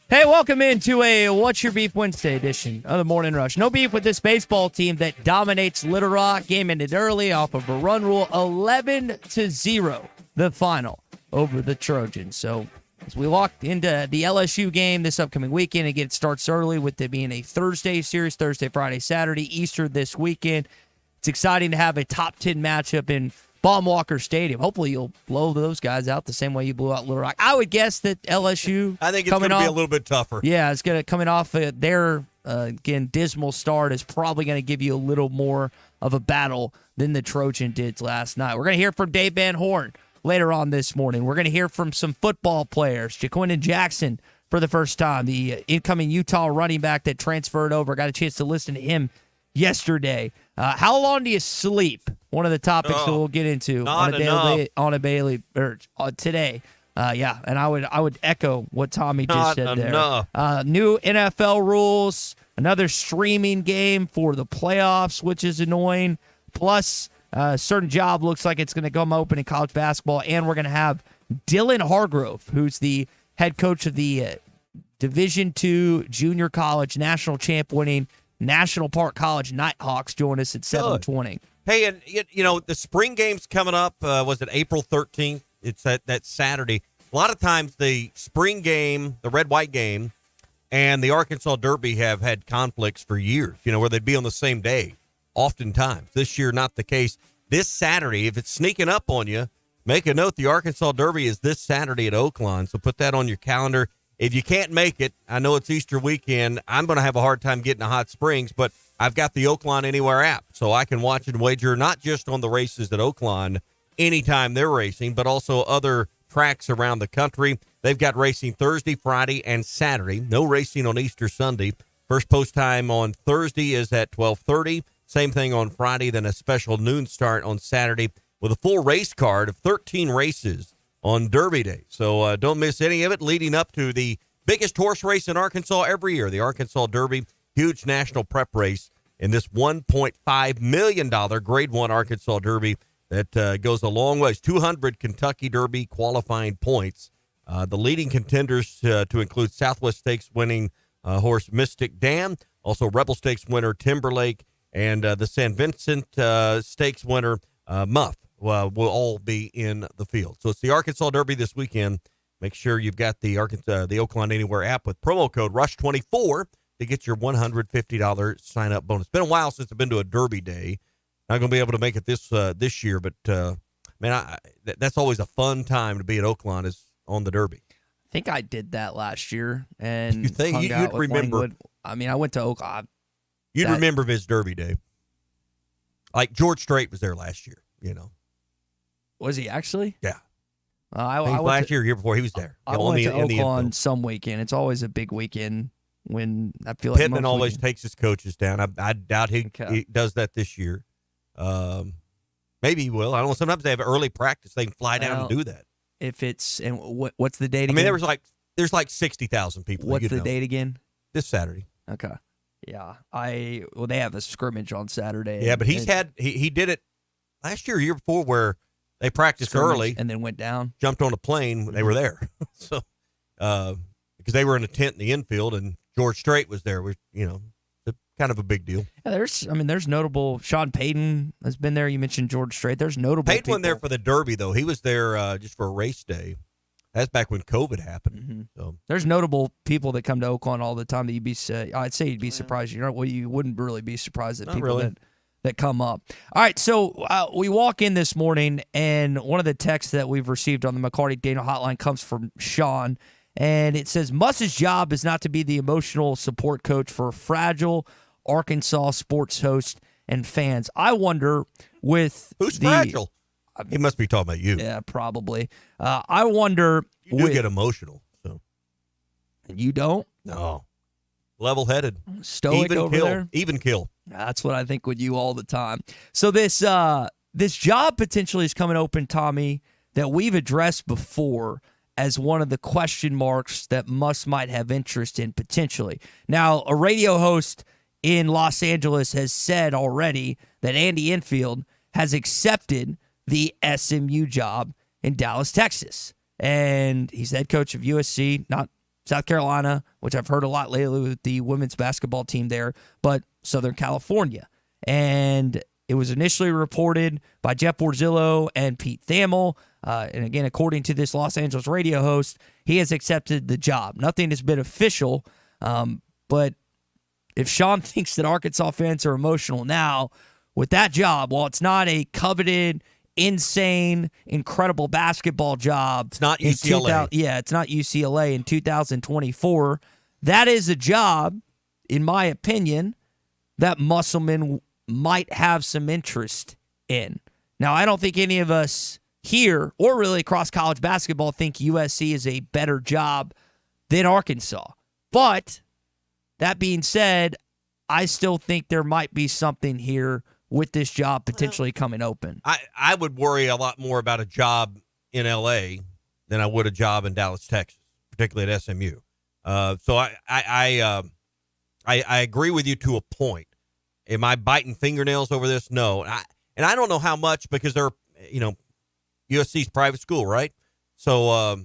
Hey, welcome into a What's Your Beef Wednesday edition of the Morning Rush. No beef with this baseball team that dominates Little Rock. Game ended early off of a run rule, 11-0, the final over the Trojans. So as we walk into the LSU game this upcoming weekend, again, it starts early with it being a Thursday series, Thursday, Friday, Saturday, Easter this weekend. It's exciting to have a top 10 matchup in Baum-Walker Stadium. Hopefully you'll blow those guys out the same way you blew out Little Rock. I would guess that LSU, I think it's going to be a little bit tougher. Yeah, it's going to coming off their again dismal start is probably going to give you a little more of a battle than the Trojan did last night. We're going to hear from Dave Van Horn later on this morning. We're going to hear from some football players. Jaquindon Jackson for the first time, the incoming Utah running back that transferred over. Got a chance to listen to him yesterday. How long do you sleep? One of the topics that we'll get into today. And I would echo what Tommy just said there. New NFL rules, another streaming game for the playoffs, which is annoying. Plus, a certain job looks like it's going to come open in college basketball, and we're going to have Dylan Hardgrove, who's the head coach of the Division II junior college national champ winning National Park College Nighthawks, join us at 7:20. Hey, and the spring game's coming up. Was it April 13th? It's that Saturday. A lot of times the spring game, the red-white game, and the Arkansas Derby have had conflicts for years, where they'd be on the same day, oftentimes. This year, not the case. This Saturday, if it's sneaking up on you, make a note, the Arkansas Derby is this Saturday at Oakland, so put that on your calendar. If you can't make it, I know it's Easter weekend. I'm going to have a hard time getting to Hot Springs, but I've got the Oakland Anywhere app, so I can watch and wager not just on the races at Oakland anytime they're racing, but also other tracks around the country. They've got racing Thursday, Friday, and Saturday. No racing on Easter Sunday. First post time on Thursday is at 12:30. Same thing on Friday, then a special noon start on Saturday with a full race card of 13 races on Derby Day. So don't miss any of it leading up to the biggest horse race in Arkansas every year, the Arkansas Derby, huge national prep race in this $1.5 million Grade 1 Arkansas Derby that goes a long ways. 200 Kentucky Derby qualifying points. The leading contenders to include Southwest Stakes winning horse Mystic Dam, also Rebel Stakes winner Timberlake, and the San Vincent Stakes winner Muff. Will all be in the field. So it's the Arkansas Derby this weekend. Make sure you've got the Oakland Anywhere app with promo code RUSH24 to get your $150 sign-up bonus. It's been a while since I've been to a Derby day. Not going to be able to make it this year, but that's always a fun time to be at Oakland is on the Derby. I think I did that last year, and you think you'd remember? Langwood. I mean, I went to Oakland. You'd remember his Derby day. Like George Strait was there last year. Was he actually? Yeah. I last year before, he was there. I went to Oakland some weekend. It's always a big weekend when I feel like Pittman always takes his coaches down. I doubt he does that this year. Maybe he will. I don't know. Sometimes they have early practice. They can fly down and do that. If it's and what's the date again? I mean, there's like 60,000 people. What's the date again? This Saturday. Okay. Yeah. They have a scrimmage on Saturday. Yeah, but he did it last year, year before, where they practiced early and then went down, jumped on a plane when they were there. So, because they were in a tent in the infield and George Strait was there, kind of a big deal. Yeah, there's notable. Sean Payton has been there. You mentioned George Strait. There's notable. Payton went there for the Derby, though. He was there just for a race day. That's back when COVID happened. Mm-hmm. So there's notable people that come to Oakland all the time that I'd say you'd be surprised. You wouldn't really be surprised at people that come up. All right, so we walk in this morning, and one of the texts that we've received on the McLarty Dana hotline comes from Sean, and it says, Muss's job is not to be the emotional support coach for fragile Arkansas sports hosts and fans. I wonder who's fragile? He must be talking about you. Yeah, probably. I wonder. You do get emotional. So. You don't? No. Level-headed. Stoic over there? Even kill. That's what I think with you all the time. So this job potentially is coming open, Tommy, that we've addressed before as one of the question marks that Muss might have interest in potentially. Now, a radio host in Los Angeles has said already that Andy Enfield has accepted the SMU job in Dallas, Texas. and he's the head coach of USC, not South Carolina, which I've heard a lot lately with the women's basketball team there, but Southern California. And it was initially reported by Jeff Borzillo and Pete Thamel. And again, according to this Los Angeles radio host, he has accepted the job. Nothing has been official, but if Sean thinks that Arkansas fans are emotional now with that job, while it's not a coveted, insane, incredible basketball job. It's not UCLA. It's not UCLA in 2024. That is a job, in my opinion, that Musselman might have some interest in. Now, I don't think any of us here or really across college basketball think USC is a better job than Arkansas. But that being said, I still think there might be something here with this job potentially coming open. I would worry a lot more about a job in L.A. than I would a job in Dallas, Texas, particularly at SMU. So I agree with you to a point. Am I biting fingernails over this? No. And I don't know how much because they're, USC's private school, right? So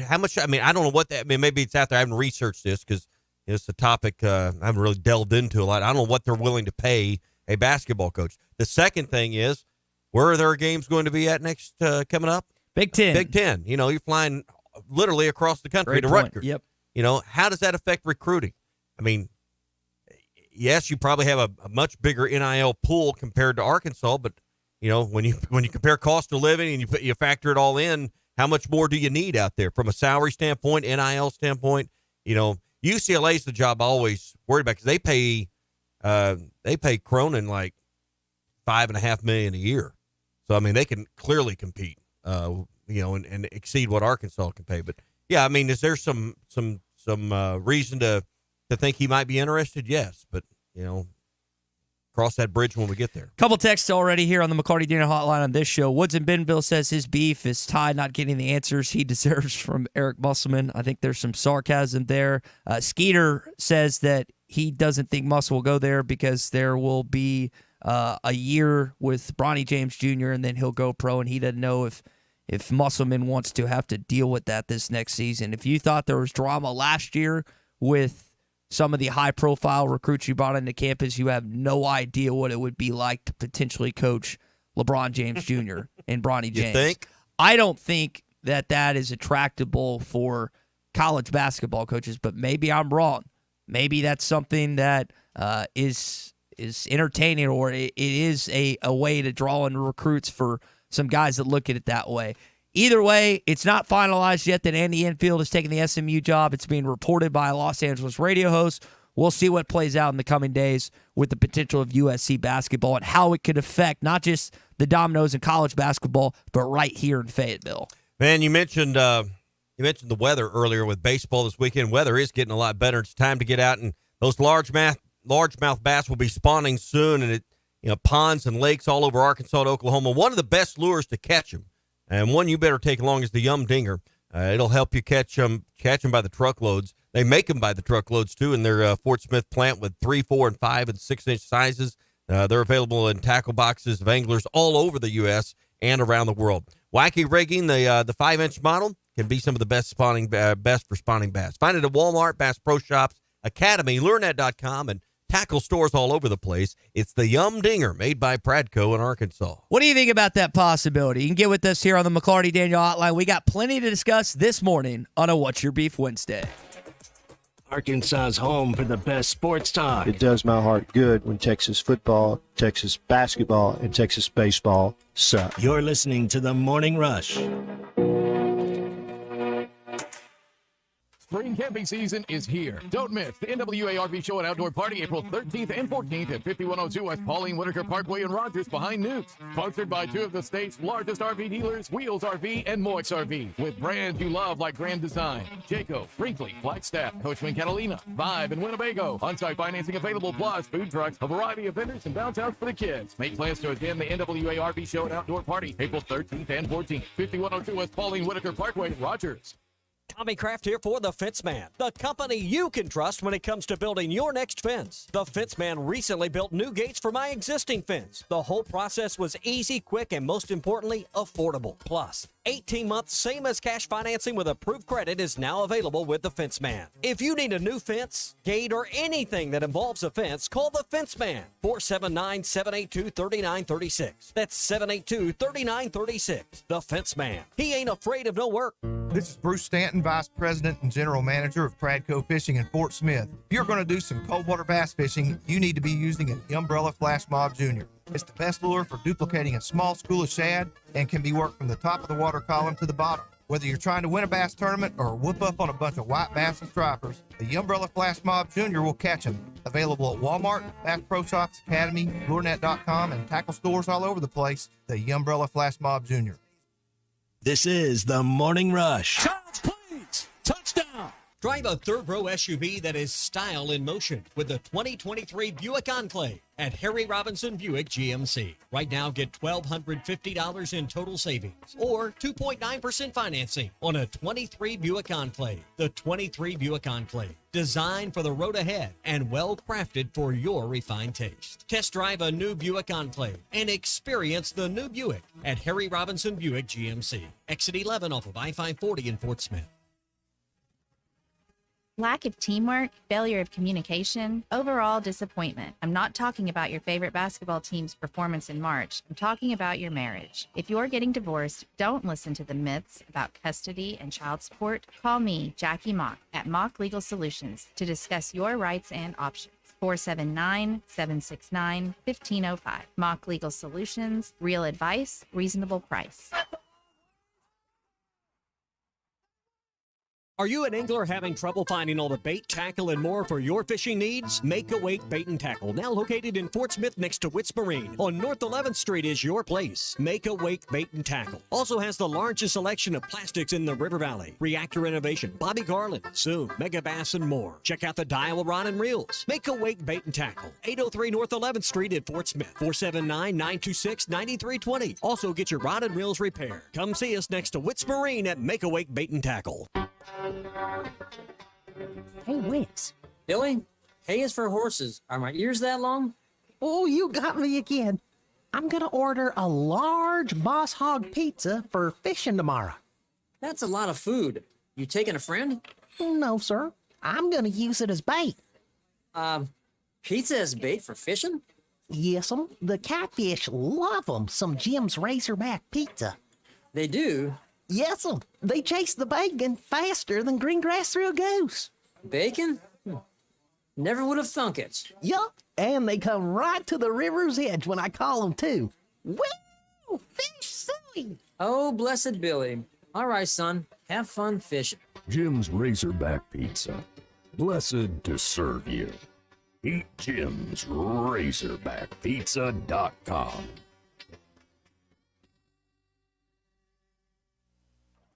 how much? I mean, I don't know what that. I mean, maybe it's out there. I haven't researched this because it's a topic I haven't really delved into a lot. I don't know what they're willing to pay a basketball coach. The second thing is, where are their games going to be at next coming up? Big Ten. Big Ten. You're flying literally across the country to Rutgers. Yep. How does that affect recruiting? I mean, yes, you probably have a much bigger NIL pool compared to Arkansas, but when you compare cost of living and you factor it all in, how much more do you need out there from a salary standpoint, NIL standpoint? UCLA's the job I always worried about because they pay Cronin like $5.5 million a year, so I mean they can clearly compete, and exceed what Arkansas can pay. But yeah, I mean, is there some reason to think he might be interested? Yes, but cross that bridge when we get there. Couple texts already here on the McLarty Daniel Hotline on this show. Woods in Bentonville says his beef is Ty not getting the answers he deserves from Eric Musselman. I think there's some sarcasm there. Skeeter says that he doesn't think Muscle will go there because there will be a year with Bronny James Jr. and then he'll go pro, and he doesn't know if Musselman wants to have to deal with that this next season. If you thought there was drama last year with some of the high-profile recruits you brought into campus, you have no idea what it would be like to potentially coach LeBron James Jr. and Bronny James. You think? I don't think that is attractable for college basketball coaches, but maybe I'm wrong. Maybe that's something that is entertaining, or it is a way to draw in recruits for some guys that look at it that way. Either way, it's not finalized yet that Andy Enfield is taking the SMU job. It's being reported by a Los Angeles radio host. We'll see what plays out in the coming days with the potential of USC basketball and how it could affect not just the dominoes in college basketball, but right here in Fayetteville. Man, you mentioned the weather earlier with baseball this weekend. Weather is getting a lot better. It's time to get out, and those largemouth bass will be spawning soon, and ponds and lakes all over Arkansas and Oklahoma. One of the best lures to catch them, and one you better take along, is the Yum Dinger. It'll help you catch them by the truckloads. They make them by the truckloads, too, in their Fort Smith plant with 3, 4, and 5, and 6-inch sizes. They're available in tackle boxes of anglers all over the U.S. and around the world. Wacky rigging, the 5-inch model, can be some of the best for spawning bass. Find it at Walmart, Bass Pro Shops, Academy, LureNet.com, and tackle stores all over the place. It's the Yum Dinger, made by Pradco in Arkansas. What do you think about that possibility? You can get with us here on the McLarty Daniel Hotline. We got plenty to discuss this morning on a What's Your Beef Wednesday. Arkansas's home for the best sports talk. It does my heart good when Texas football, Texas basketball, and Texas baseball suck. You're listening to The Morning Rush. Spring camping season is here. Don't miss the NWA RV Show and Outdoor Party April 13th and 14th at 5102 West Pauline Whitaker Parkway in Rogers behind Newt's. Sponsored by two of the state's largest RV dealers, Wheels RV and Moix RV. With brands you love like Grand Design, Jayco, Brinkley, Flagstaff, Coachman Catalina, Vibe, and Winnebago. On-site financing available, plus food trucks, a variety of vendors, and downtowns for the kids. Make plans to attend the NWA RV Show and Outdoor Party April 13th and 14th. 5102 West Pauline Whitaker Parkway, Rogers. Tommy Kraft here for The Fence Man, the company you can trust when it comes to building your next fence. The Fence Man recently built new gates for my existing fence. The whole process was easy, quick, and most importantly, affordable. Plus, 18 months, same as cash financing with approved credit is now available with The Fence Man. If you need a new fence, gate, or anything that involves a fence, call The Fence Man, 479-782-3936. That's 782-3936. The Fence Man. He ain't afraid of no work. This is Bruce Stanton, Vice President and General Manager of Pradco Fishing in Fort Smith. If you're going to do some cold water bass fishing, you need to be using an Umbrella Flash Mob Jr. It's the best lure for duplicating a small school of shad and can be worked from the top of the water column to the bottom. Whether you're trying to win a bass tournament or whoop up on a bunch of white bass and stripers, the Umbrella Flash Mob Jr. will catch them. Available at Walmart, Bass Pro Shops, Academy, LureNet.com, and tackle stores all over the place, the Umbrella Flash Mob Jr. This is the Morning Rush. Child's plays. Touchdown. Drive a third-row SUV that is style in motion with the 2023 Buick Enclave at Harry Robinson Buick GMC. Right now, get $1,250 in total savings or 2.9% financing on a 23 Buick Enclave. The 23 Buick Enclave, designed for the road ahead and well-crafted for your refined taste. Test drive a new Buick Enclave and experience the new Buick at Harry Robinson Buick GMC. Exit 11 off of I-540 in Fort Smith. Lack of teamwork, failure of communication, overall disappointment. I'm not talking about your favorite basketball team's performance in March. I'm talking about your marriage. If you're getting divorced, don't listen to the myths about custody and child support. Call me, Jackie Mock, at Mock Legal Solutions to discuss your rights and options. 479-769-1505. Mock Legal Solutions, real advice, reasonable price. Are you an angler having trouble finding all the bait, tackle, and more for your fishing needs? Make a Wake Bait and Tackle, now located in Fort Smith next to Witts Marine on North 11th Street, is your place. Make a Wake Bait and Tackle also has the largest selection of plastics in the River Valley. Reactor Innovation, Bobby Garland, Zoom, Mega Bass, and more. Check out the Daiwa Rod and Reels. Make a Wake Bait and Tackle, 803 North 11th Street in Fort Smith, 479-926-9320. Also get your rod and reels repaired. Come see us next to Witts Marine at Make a Wake Bait and Tackle. Hey, Wits. Billy, K is for horses. Are my ears that long? Oh, you got me again. I'm gonna order a large Boss Hog pizza for fishing tomorrow. That's a lot of food. You taking a friend? No, sir. I'm gonna use it as bait. Pizza as bait for fishing? Yes'm. The catfish love 'em. Some Jim's Razorback pizza. They do? Yes'm. They chase the bacon faster than green grass through a goose. Bacon? Never would have thunk it. Yup. And they come right to the river's edge when I call them too. Woo! Fish suey! Oh, blessed Billy. All right, son. Have fun fishing. Jim's Razorback Pizza. Blessed to serve you. Eat Jim's RazorbackPizza.com.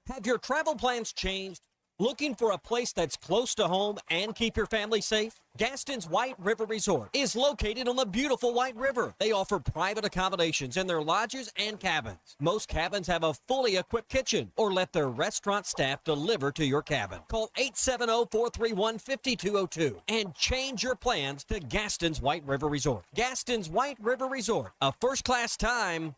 Have your travel plans changed? Looking for a place that's close to home and keep your family safe? Gaston's White River Resort is located on the beautiful White River. They offer private accommodations in their lodges and cabins. Most cabins have a fully equipped kitchen or let their restaurant staff deliver to your cabin. Call 870-431-5202 and change your plans to Gaston's White River Resort. Gaston's White River Resort, a first-class time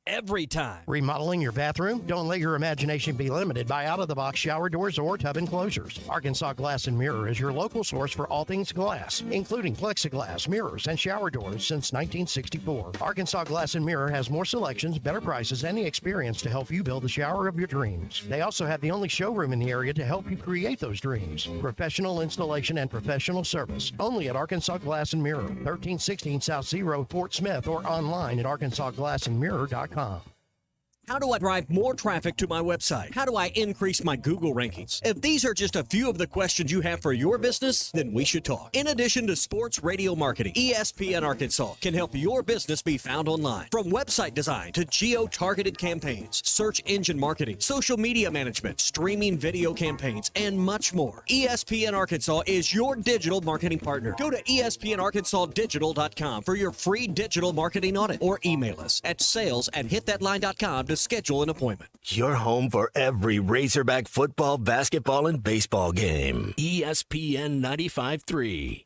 every time. Remodeling your bathroom? Don't let your imagination be limited by out-of-the-box shower doors or tub enclosures. Arkansas Glass and Mirror is your local source for all things glass, including plexiglass, mirrors, and shower doors since 1964. Arkansas Glass and Mirror has more selections, better prices, and the experience to help you build the shower of your dreams. They also have the only showroom in the area to help you create those dreams. Professional installation and professional service. Only at Arkansas Glass and Mirror, 1316 South C Road, Fort Smith, or online at arkansasglassandmirror.com. How do I drive more traffic to my website? How do I increase my Google rankings? If these are just a few of the questions you have for your business, then we should talk. In addition to sports radio marketing, ESPN Arkansas can help your business be found online. From website design to geo-targeted campaigns, search engine marketing, social media management, streaming video campaigns, and much more. ESPN Arkansas is your digital marketing partner. Go to espnarkansasdigital.com for your free digital marketing audit or email us at sales@hitthatline.com to to schedule an appointment. Your home for every Razorback football, basketball, and baseball game. ESPN 95.3.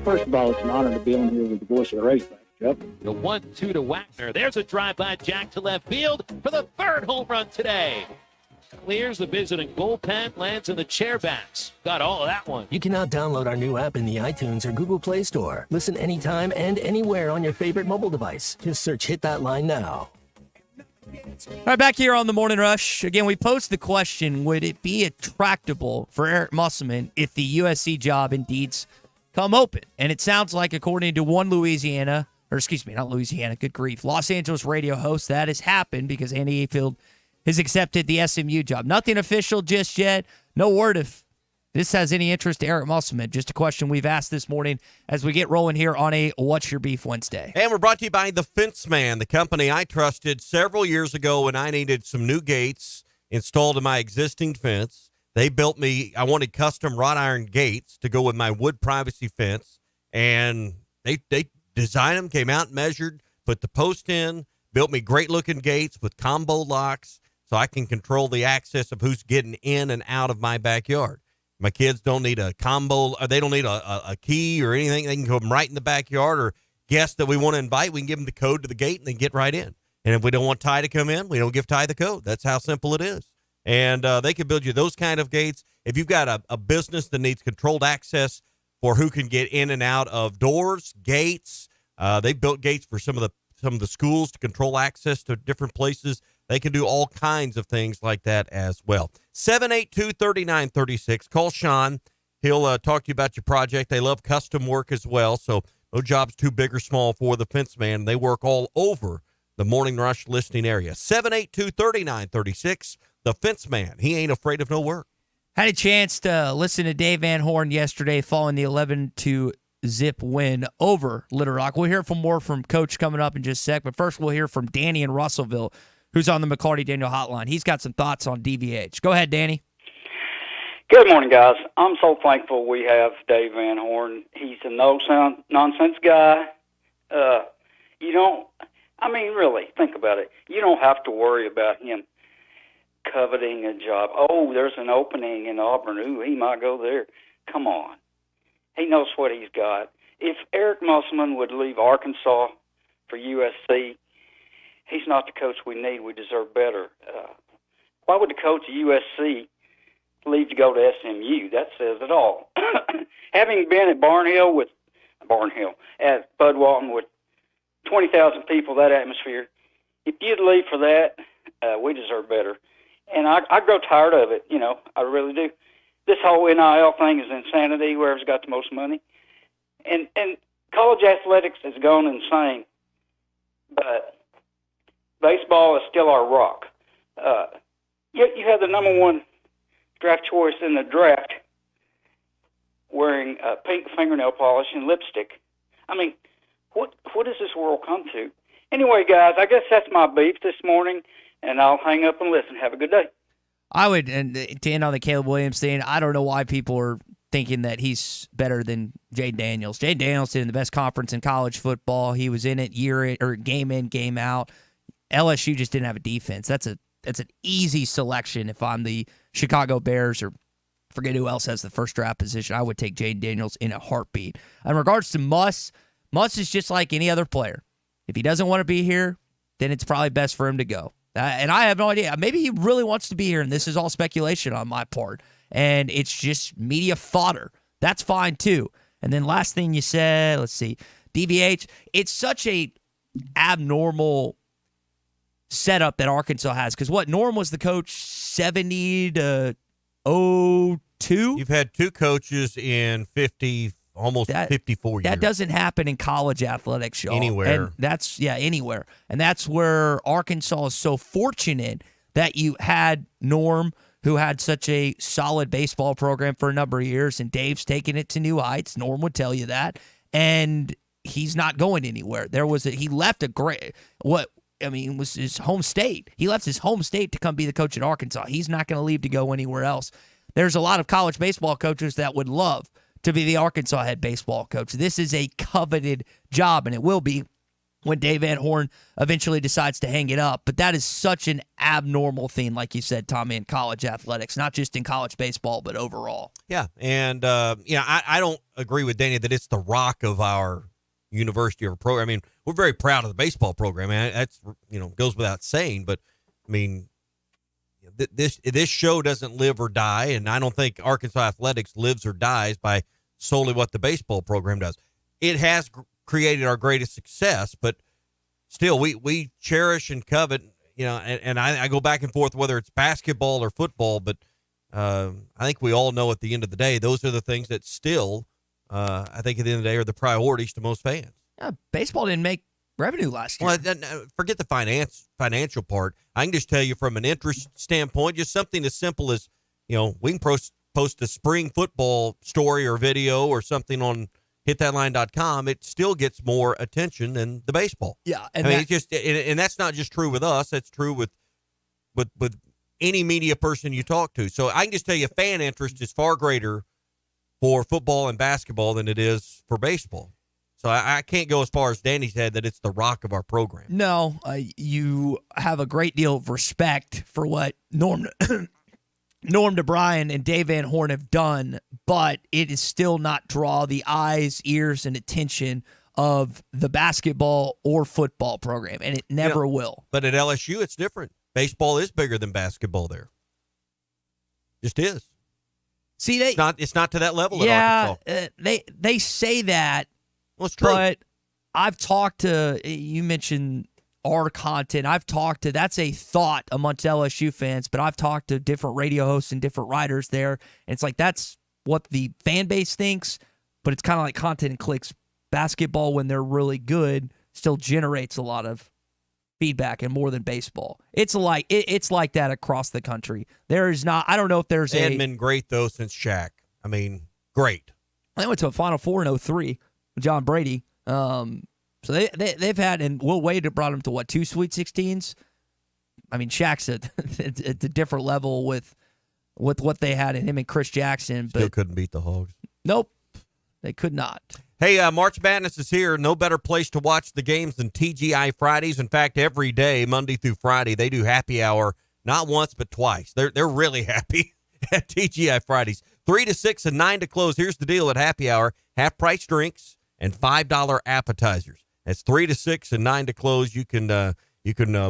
First of all, it's an honor to be on here with the voice of the Razorbacks, Jeff. The 1-2 to Wagner. There's a drive by Jack to left field for the third home run today. Clears the visiting bullpen, lands in the chairbacks. Got all of that one. You can now download our new app in the iTunes or Google Play Store. Listen anytime and anywhere on your favorite mobile device. Just search Hit That Line now. All right, back here on the Morning Rush. Again, we posed the question, would it be attractable for Eric Musselman if the USC job indeed's come open? And it sounds like, according to one Los Angeles radio host, that has happened because Andy Ayfield has accepted the SMU job. Nothing official just yet. No word if this has any interest to Eric Musselman. Just a question we've asked this morning as we get rolling here on a What's Your Beef Wednesday. And we're brought to you by The Fence Man, the company I trusted several years ago when I needed some new gates installed in my existing fence. They built me, I wanted custom wrought iron gates to go with my wood privacy fence. And they designed them, came out, measured, put the post in, built me great looking gates with combo locks so I can control the access of who's getting in and out of my backyard. My kids don't need a combo, or they don't need a key or anything. They can come right in the backyard, or guests that we want to invite, we can give them the code to the gate and they get right in. And if we don't want Ty to come in, we don't give Ty the code. That's how simple it is. And they can build you those kind of gates. If you've got a business that needs controlled access for who can get in and out of doors, gates, they built gates for some of the schools to control access to different places. They can do all kinds of things like that as well. 782-3936. Call Sean. He'll talk to you about your project. They love custom work as well, so no job's too big or small for the Fence Man. They work all over the Morning Rush listing area. 782-3936. The Fence Man. He ain't afraid of no work. Had a chance to listen to Dave Van Horn yesterday following the 11-0 win over Little Rock. We'll hear more from Coach coming up in just a sec, but first we'll hear from Danny in Russellville, who's on the McLarty Daniel hotline. He's got some thoughts on DVH. Go ahead, Danny. Good morning, guys. I'm so thankful we have Dave Van Horn. He's a no-nonsense guy. Really, think about it. You don't have to worry about him coveting a job. Oh, there's an opening in Auburn. Ooh, he might go there. Come on. He knows what he's got. If Eric Musselman would leave Arkansas for USC, he's not the coach we need. We deserve better. Why would the coach of USC leave to go to SMU? That says it all. Having been at at Bud Walton with 20,000 people, that atmosphere, if you'd leave for that, we deserve better. And I grow tired of it, I really do. This whole NIL thing is insanity, whoever's got the most money. And college athletics has gone insane. But baseball is still our rock. You have the number one draft choice in the draft wearing pink fingernail polish and lipstick. I mean, what does this world come to? Anyway, guys, I guess that's my beef this morning, and I'll hang up and listen. Have a good day. I would, and to end on the Caleb Williams thing, I don't know why people are thinking that he's better than Jay Daniels. Jay Daniels did in the best conference in college football. He was in it game in, game out. LSU just didn't have a defense. That's an easy selection. If I'm the Chicago Bears or forget who else has the first draft position, I would take Jay Daniels in a heartbeat. In regards to Muss is just like any other player. If he doesn't want to be here, then it's probably best for him to go. And I have no idea. Maybe he really wants to be here, and this is all speculation on my part. And it's just media fodder. That's fine, too. And then last thing you said, let's see, DVH, it's such a abnormal setup that Arkansas has. Because Norm was the coach 70 to 02? You've had two coaches in 54 years. That doesn't happen in college athletics, y'all. Anywhere. And anywhere. And that's where Arkansas is so fortunate that you had Norm, who had such a solid baseball program for a number of years, and Dave's taking it to new heights. Norm would tell you that. And he's not going anywhere. He left it was his home state. He left his home state to come be the coach at Arkansas. He's not going to leave to go anywhere else. there's a lot of college baseball coaches that would love to be the Arkansas head baseball coach. This is a coveted job, and it will be when Dave Van Horn eventually decides to hang it up. But that is such an abnormal thing, like you said, Tommy, in college athletics, not just in college baseball, but overall. Yeah, and I don't agree with Danny that it's the rock of our university or program. I mean, we're very proud of the baseball program, and that's goes without saying. But I mean, this show doesn't live or die, and I don't think Arkansas athletics lives or dies by solely what the baseball program does. It has created our greatest success, but still we cherish and covet, and I go back and forth whether it's basketball or football, but I think we all know at the end of the day, those are the things that still, I think at the end of the day, are the priorities to most fans. Yeah, baseball didn't make revenue last year. Well, forget the financial part. I can just tell you from an interest standpoint, just something as simple as, we can post a spring football story or video or something on hitthatline.com, it still gets more attention than the baseball. Yeah. And it's just, and that's not just true with us. That's true with any media person you talk to. So I can just tell you fan interest is far greater for football and basketball than it is for baseball. So I can't go as far as Danny said that it's the rock of our program. No, you have a great deal of respect for what Norm DeBryan and Dave Van Horn have done, but it is still not draw the eyes, ears, and attention of the basketball or football program, and it never will. But at LSU, it's different. Baseball is bigger than basketball there. Just is. See, it's not to that level at Arkansas. They say that, well, it's true. But I've talked to, you mentioned our content. I've talked to, that's a thought amongst LSU fans, but I've talked to different radio hosts and different writers there. And it's like, that's what the fan base thinks, but it's kind of like content and clicks. Basketball, when they're really good, still generates a lot of feedback and more than baseball. It's like that across the country. There is not, I don't know if there's they hadn't been great though since Shaq. I mean, great. They went to a Final Four in 2003 with John Brady. So they've had, and Will Wade brought them to what, 2 Sweet 16s? I mean, Shaq's at a different level with what they had in him and Chris Jackson. But still couldn't beat the Hogs. Nope, they could not. Hey, March Madness is here. No better place to watch the games than TGI Fridays. In fact, every day, Monday through Friday, they do happy hour, not once but twice. They're really happy at TGI Fridays. 3 to 6 and 9 to close. Here's the deal at happy hour: half-price drinks and $5 appetizers. That's 3 to 6 and 9 to close. You can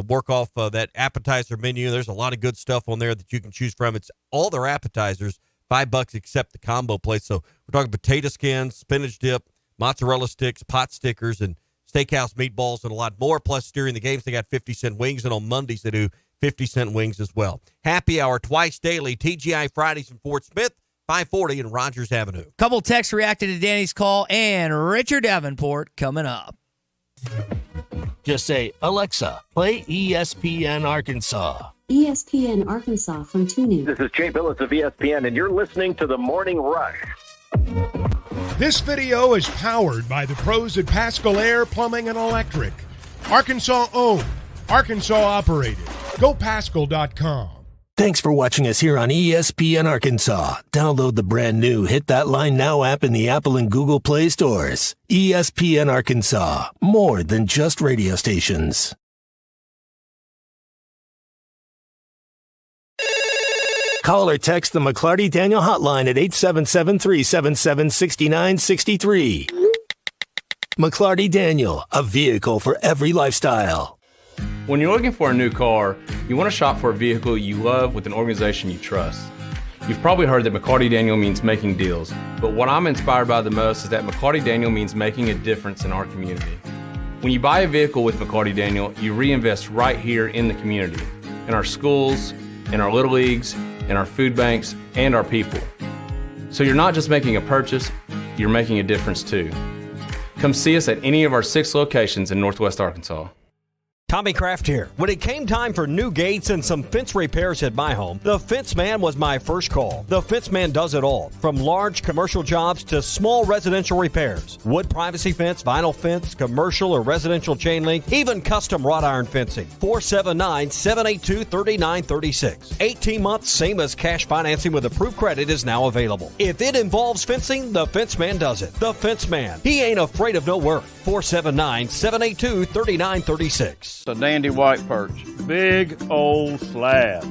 work off that appetizer menu. There's a lot of good stuff on there that you can choose from. It's all their appetizers, $5 except the combo plate. So we're talking potato skins, spinach dip, mozzarella sticks, pot stickers, and steakhouse meatballs, and a lot more. Plus, during the games, they got 50-cent wings, and on Mondays, they do 50-cent wings as well. Happy hour twice daily, TGI Fridays in Fort Smith, 540 in Rogers Avenue. Couple texts reacted to Danny's call, and Richard Davenport coming up. Just say, Alexa, play ESPN Arkansas. ESPN Arkansas from TuneIn. This is Jay Billis of ESPN, and you're listening to The Morning Rush. This video is powered by the pros at Pascal Air Plumbing and Electric. Arkansas owned, Arkansas operated. GoPascal.com. Thanks for watching us here on ESPN Arkansas. Download the brand new Hit That Line Now app in the Apple and Google Play stores. ESPN Arkansas, more than just radio stations. Call or text the McLarty Daniel hotline at 877-377-6963. McLarty Daniel, a vehicle for every lifestyle. When you're looking for a new car, you want to shop for a vehicle you love with an organization you trust. You've probably heard that McLarty Daniel means making deals, but what I'm inspired by the most is that McLarty Daniel means making a difference in our community. When you buy a vehicle with McLarty Daniel, you reinvest right here in the community, in our schools, in our little leagues, in our food banks, and our people. So you're not just making a purchase, you're making a difference too. Come see us at any of our 6 locations in Northwest Arkansas. Tommy Kraft here. When it came time for new gates and some fence repairs at my home, the Fence Man was my first call. The Fence Man does it all, from large commercial jobs to small residential repairs. Wood privacy fence, vinyl fence, commercial or residential chain link, even custom wrought iron fencing. 479-782-3936. 18 months, same as cash financing with approved credit is now available. If it involves fencing, the Fence Man does it. The Fence Man. He ain't afraid of no work. 479-782-3936. A dandy white perch. Big old slab.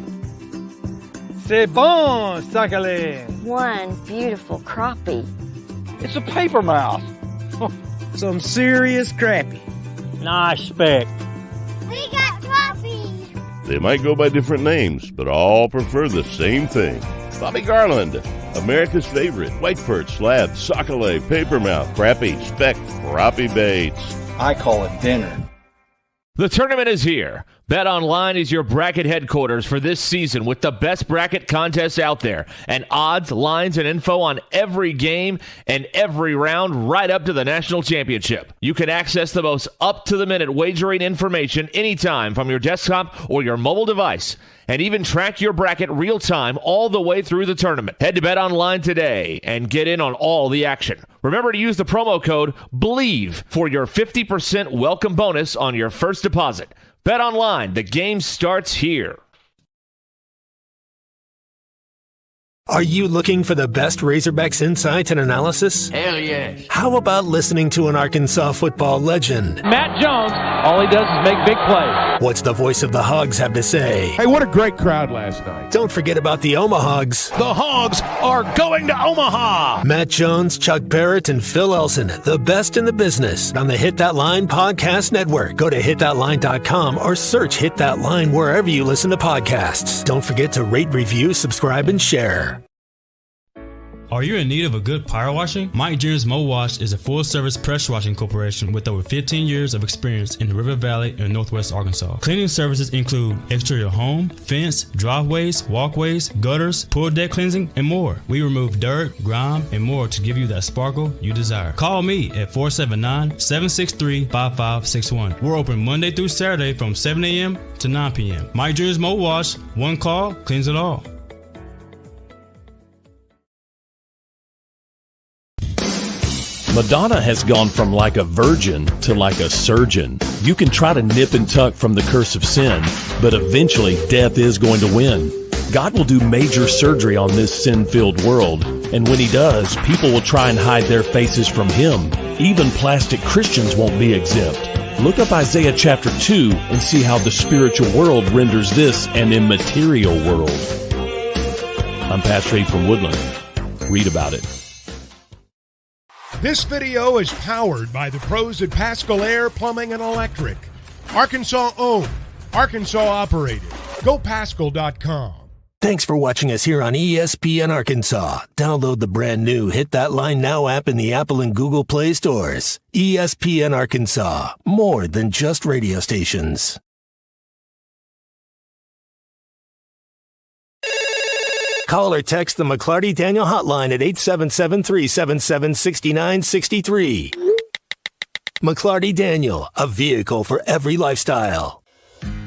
C'est bon, sacale. One beautiful crappie. It's a paper mouth. Some serious crappie. Nice speck. We got crappie. They might go by different names, but all prefer the same thing. Bobby Garland, America's favorite white perch, slab, sockeye, papermouth, crappie, speck, crappie baits. I call it dinner. The tournament is here. BetOnline is your bracket headquarters for this season with the best bracket contests out there and odds, lines, and info on every game and every round right up to the national championship. You can access the most up-to-the-minute wagering information anytime from your desktop or your mobile device and even track your bracket real-time all the way through the tournament. Head to BetOnline today and get in on all the action. Remember to use the promo code BELIEVE for your 50% welcome bonus on your first deposit. BetOnline, the game starts here. Are you looking for the best Razorbacks insight and analysis? Hell yes. How about listening to an Arkansas football legend? Matt Jones, all he does is make big plays. What's the voice of the Hogs have to say? Hey, what a great crowd last night. Don't forget about the Omahogs. The Hogs are going to Omaha. Matt Jones, Chuck Barrett, and Phil Elson, the best in the business on the Hit That Line Podcast Network. Go to hitthatline.com or search Hit That Line wherever you listen to podcasts. Don't forget to rate, review, subscribe, and share. Are you in need of a good power washing? Mike Jr.'s Mo Wash is a full-service pressure washing corporation with over 15 years of experience in the River Valley and Northwest Arkansas. Cleaning services include exterior home, fence, driveways, walkways, gutters, pool deck cleansing, and more. We remove dirt, grime, and more to give you that sparkle you desire. Call me at 479-763-5561. We're open Monday through Saturday from 7 a.m. to 9 p.m. Mike Jr.'s Mo Wash, one call, cleans it all. Madonna has gone from like a virgin to like a surgeon. You can try to nip and tuck from the curse of sin, but eventually death is going to win. God will do major surgery on this sin-filled world, and when he does, people will try and hide their faces from him. Even plastic Christians won't be exempt. Look up Isaiah chapter 2 and see how the spiritual world renders this an immaterial world. I'm Pastor Abe from Woodland. Read about it. This video is powered by the pros at Pascal Air Plumbing and Electric. Arkansas owned, Arkansas operated. GoPascal.com. Thanks for watching us here on ESPN Arkansas. Download the brand new Hit That Line Now app in the Apple and Google Play stores. ESPN Arkansas, more than just radio stations. Call or text the McLarty Daniel hotline at 877-377-6963. McLarty Daniel, a vehicle for every lifestyle.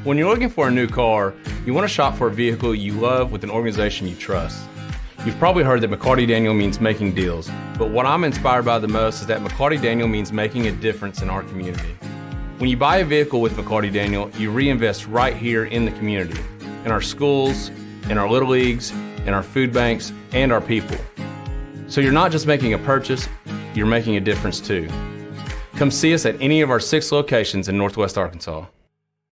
When you're looking for a new car, you want to shop for a vehicle you love with an organization you trust. You've probably heard that McLarty Daniel means making deals, but what I'm inspired by the most is that McLarty Daniel means making a difference in our community. When you buy a vehicle with McLarty Daniel, you reinvest right here in the community, in our schools, in our little leagues, in our food banks, and our people. So you're not just making a purchase, you're making a difference too. Come see us at any of our 6 locations in Northwest Arkansas.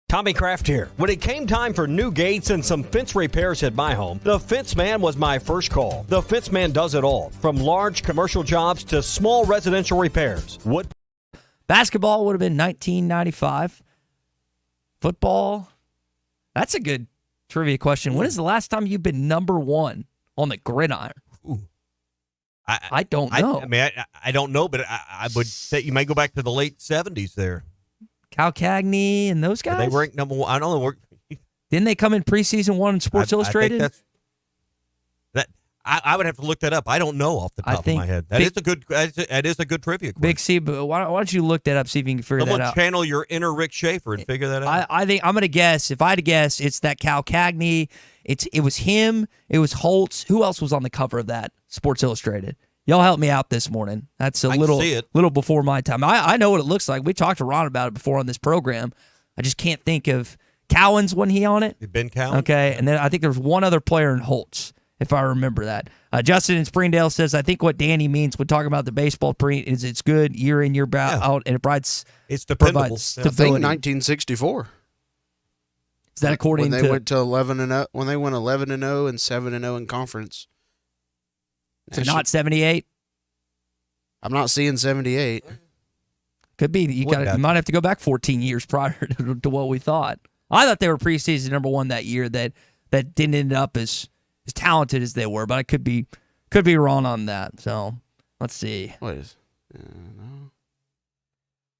Tommy Kraft here. When it came time for new gates and some fence repairs at my home, the Fence Man was my first call. The Fence Man does it all, from large commercial jobs to small residential repairs. Basketball would have been 1995. Football, that's a good trivia question. When is the last time you've been number 1 on the gridiron? I don't know. I don't know, but I would say you may go back to the late 70s there. Cal Cagney and those guys? They ranked number 1. I don't know. Didn't they come in preseason 1 in Sports Illustrated? I would have to look that up. I don't know off the top of my head. That is a good trivia question. Big C, but why don't you look that up, see if you can figure that out. Someone channel your inner Rick Schaefer and figure that out. I think I'm going to guess. If I had to guess, it's that Cal Cagney. It was him. It was Holtz. Who else was on the cover of that? Sports Illustrated. Y'all help me out this morning. That's a little before my time. I know what it looks like. We talked to Ron about it before on this program. I just can't think of Cowan's. Wasn't he on it? Ben Cowan. Okay, and then I think there was one other player in Holtz, if I remember that. Justin in Springdale says, I think what Danny means when talking about the baseball print is it's good year in, year out, and it provides dependable. Stability. I think 1964. Is that according when they went to 11-0? When they went 11-0 and 7-0 in conference. So not 78? I'm not seeing 78. Could be. You might have to go back 14 years prior to what we thought. I thought they were preseason number one that year. That didn't end up as talented as they were, but I could be wrong on that. So let's see.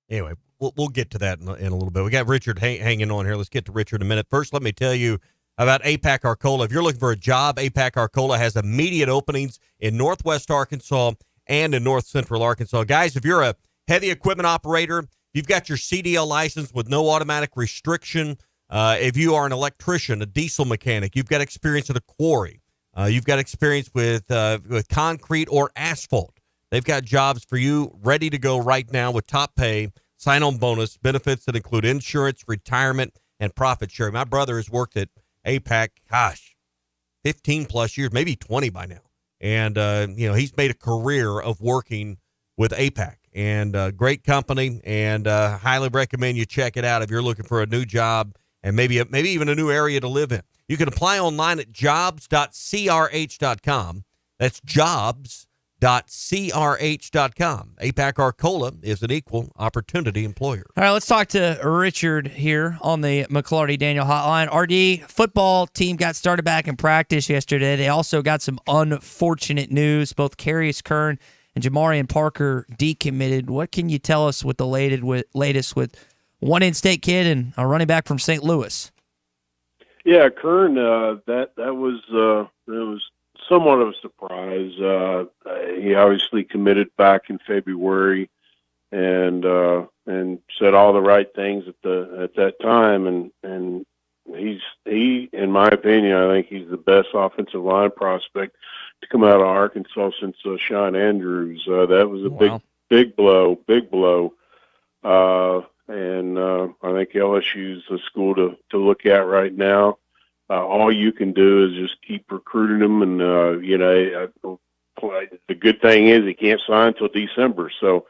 Anyway, we'll get to that in a little bit. We got Richard hanging on here. Let's get to Richard in a minute. First, let me tell you about APAC Arcola. If you're looking for a job, APAC Arcola has immediate openings in Northwest Arkansas and in North Central Arkansas. Guys, if you're a heavy equipment operator, you've got your CDL license with no automatic restriction. If you are an electrician, a diesel mechanic, you've got experience at a quarry. You've got experience with concrete or asphalt. They've got jobs for you ready to go right now with top pay, sign-on bonus, benefits that include insurance, retirement, and profit sharing. My brother has worked at APAC, 15-plus years, maybe 20 by now. And, he's made a career of working with APAC. And great company, and highly recommend you check it out if you're looking for a new job and maybe even a new area to live in. You can apply online at jobs.crh.com. That's jobs.crh.com. APAC Arcola is an equal opportunity employer. All right, let's talk to Richard here on the McLarty Daniel Hotline. RD, football team got started back in practice yesterday. They also got some unfortunate news. Both Carius Kern and Jamarian Parker decommitted. What can you tell us with the latest with one in-state kid and a running back from St. Louis? Yeah, Kern, that was somewhat of a surprise. He obviously committed back in February and said all the right things at that time, and he, in my opinion, I think he's the best offensive line prospect to come out of Arkansas since Sean Andrews. That was a big blow. And I think LSU's a school to look at right now. All you can do is just keep recruiting them, and the good thing is he can't sign until December. So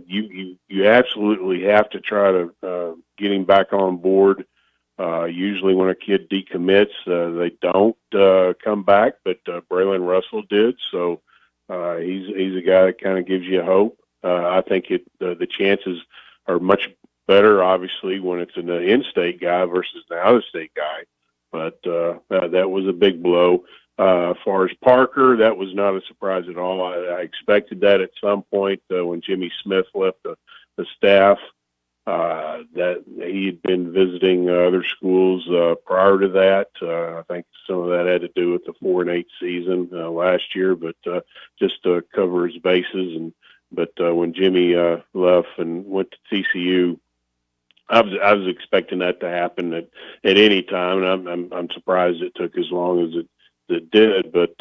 you absolutely have to try to get him back on board. Usually when a kid decommits, they don't come back, but Braylon Russell did. So he's a guy that kind of gives you hope. I think the chances are much better, obviously, when it's an in-state guy versus an out-of-state guy. But that was a big blow. As far as Parker, that was not a surprise at all. I expected that at some point when Jimmy Smith left the staff, that he had been visiting other schools prior to that. I think some of that had to do with the 4-8 season last year, but just to cover his bases. But when Jimmy left and went to TCU, I was expecting that to happen at any time, and I'm surprised it took as long as it did. But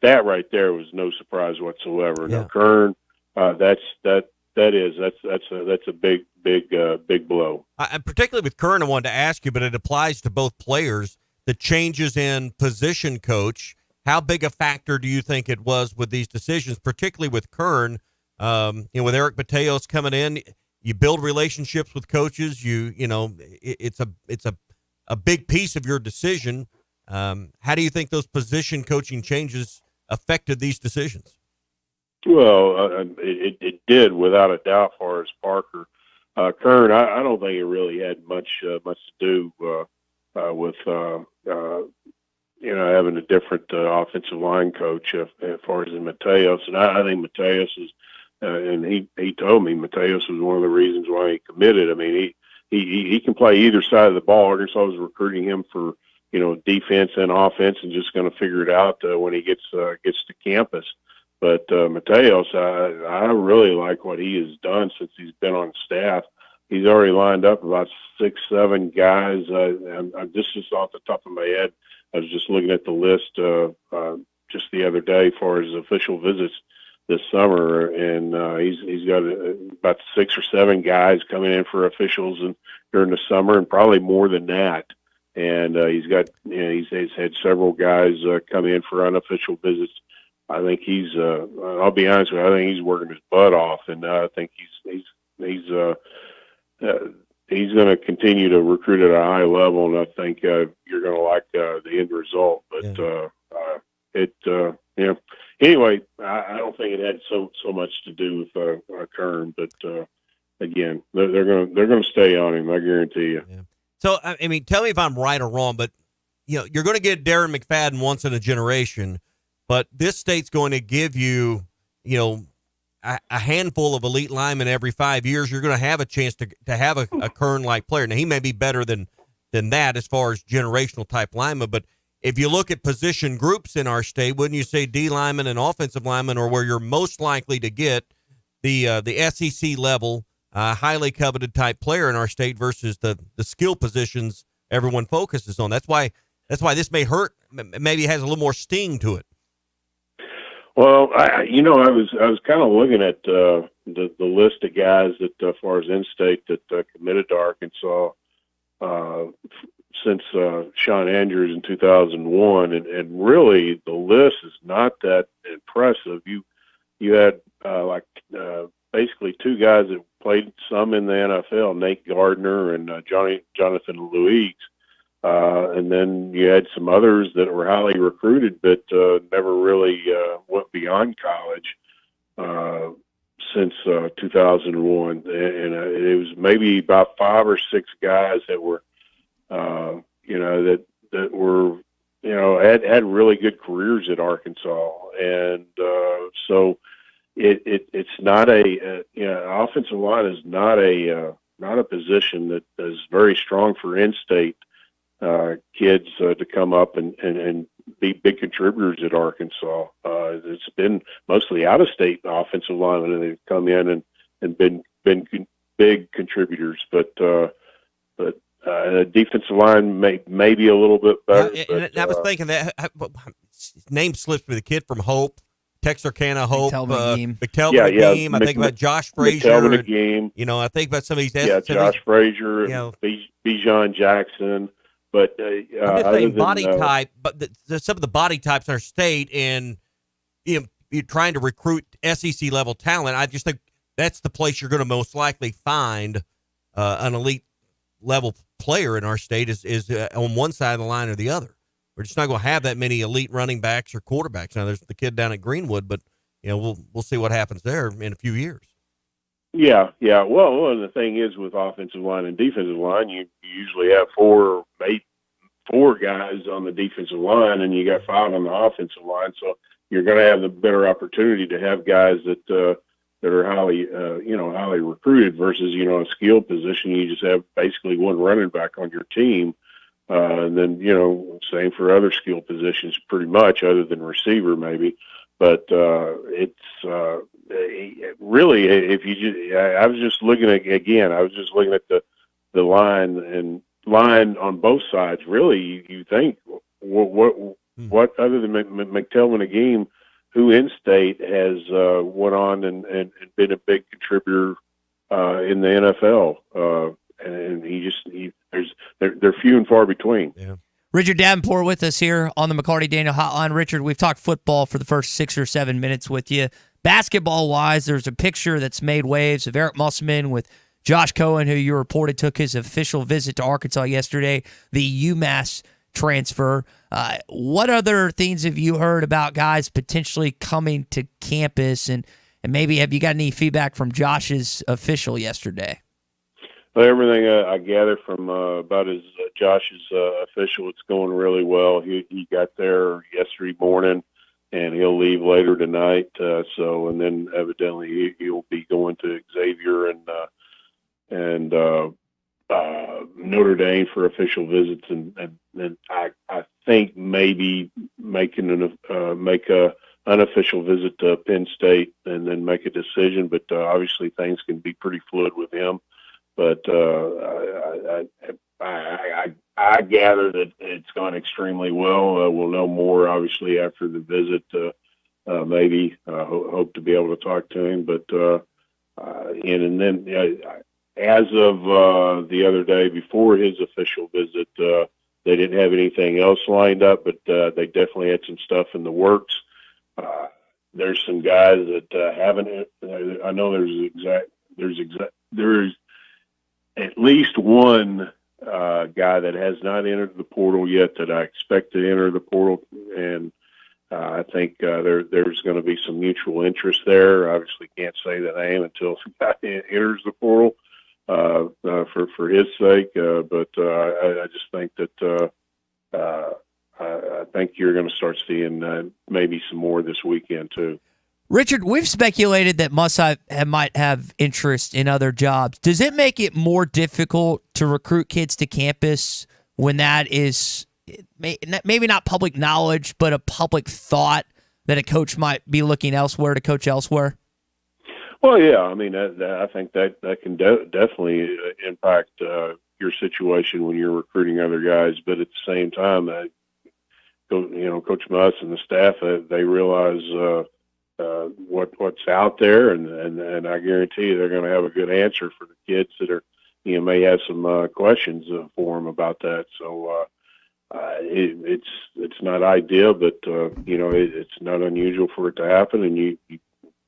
that right there was no surprise whatsoever. Yeah. Now, Kern, that's a big blow. And particularly with Kern, I wanted to ask you, but it applies to both players. The changes in position coach. How big a factor do you think it was with these decisions, particularly with Kern? With Eric Mateos coming in, you build relationships with coaches. It's a big piece of your decision. How do you think those position coaching changes affected these decisions? Well, it did without a doubt. As far as Parker, Kern, I don't think it really had much to do with having a different offensive line coach as far as in Mateos. And I think Mateos is, and he told me Mateos was one of the reasons why he committed. I mean, he can play either side of the ball. Arkansas was recruiting him for defense and offense, and just going to figure it out when he gets to campus. But Mateos, I really like what he has done since he's been on staff. He's already lined up about 6, 7 guys. I'm just off the top of my head. I was just looking at the list just the other day as far as official visits this summer, and he's got about 6 or 7 guys coming in for officials during the summer, and probably more than that. And he's had several guys come in for unofficial visits. I think I'll be honest with you, I think he's working his butt off, and I think he's going to continue to recruit at a high level, and I think you're going to like the end result. But anyway, I don't think it had so much to do with Kern, but again, they're going to stay on him. I guarantee you. Yeah. So I mean, tell me if I'm right or wrong, but you're going to get Darren McFadden once in a generation, but this state's going to give you a handful of elite linemen every 5 years. You're going to have a chance to have a Kern-like player. Now, he may be better than that as far as generational type lineman, but if you look at position groups in our state, wouldn't you say D linemen and offensive linemen are where you're most likely to get the SEC level, highly coveted type player in our state versus the skill positions everyone focuses on? That's why this may hurt. Maybe it has a little more sting to it. Well, I was kind of looking at the list of guys that, as far as in-state, that committed to Arkansas since Sean Andrews in 2001, and really the list is not that impressive. You had basically 2 guys that played some in the NFL, Nate Gardner and Jonathan Luiz. And then you had some others that were highly recruited, but never really went beyond college since 2001. And it was maybe about 5 or 6 guys that were, that were, had really good careers at Arkansas. And so it's not offensive line is not a position that is very strong for in-state kids to come up and be big contributors at Arkansas. It's been mostly out-of-state offensive linemen, and they've come in and been big contributors. But defensive line may be a little bit better. I was thinking that name slips me. The kid from Hope, Texarkana Hope, McTelvin Agim. I think about Josh Frazier. McTelvin Agim. I think about some of these. Josh Frazier, Bijan Jackson. But I'm just saying body type, but some of the body types in our state, and you're trying to recruit SEC level talent. I just think that's the place you're going to most likely find an elite level player in our state is on one side of the line or the other. We're just not going to have that many elite running backs or quarterbacks. Now there's the kid down at Greenwood, but we'll see what happens there in a few years. Yeah. Well, and the thing is, with offensive line and defensive line, you usually have 4 guys on the defensive line, and you got 5 on the offensive line. So you're going to have the better opportunity to have guys that are highly recruited versus a skill position. You just have basically 1 running back on your team, and then same for other skill positions, pretty much, other than receiver maybe. But it's really, I was just looking at the line on both sides. Really, you think what other than McTelvin Agim, who in state has went on and been a big contributor in the NFL, and they're few and far between. Yeah. Richard Davenport with us here on the McLarty Daniel Hotline. Richard, we've talked football for the first 6 or 7 minutes with you. Basketball-wise, there's a picture that's made waves of Eric Musselman with Josh Cohen, who you reported took his official visit to Arkansas yesterday, the UMass transfer. What other things have you heard about guys potentially coming to campus, and maybe have you got any feedback from Josh's official yesterday? Well, everything I gather from about Josh's official, it's going really well. He got there yesterday morning, and he'll leave later tonight. And then evidently he'll be going to Xavier and Notre Dame for official visits, and I think maybe make a unofficial visit to Penn State and then make a decision. But obviously things can be pretty fluid with him. But I gather that it's gone extremely well. We'll know more obviously after the visit. Maybe hope to be able to talk to him. But and then as of the other day before his official visit, they didn't have anything else lined up, but they definitely had some stuff in the works. There's some guys that haven't. I know there's at least one guy that has not entered the portal yet that I expect to enter the portal, and I think there's going to be some mutual interest there. Obviously, can't say the name until the guy enters the portal for his sake. But I just think that I think you're going to start seeing maybe some more this weekend too. Richard, we've speculated that might have interest in other jobs. Does it make it more difficult to recruit kids to campus when that is maybe not public knowledge, but a public thought that a coach might be looking elsewhere to coach elsewhere? Well, yeah. I mean, I think that can definitely impact your situation when you're recruiting other guys. But at the same time, Coach Muss and the staff, they realize what's out there, and I guarantee you they're going to have a good answer for the kids that are may have some questions for them about that. So it's not ideal, but it's not unusual for it to happen. And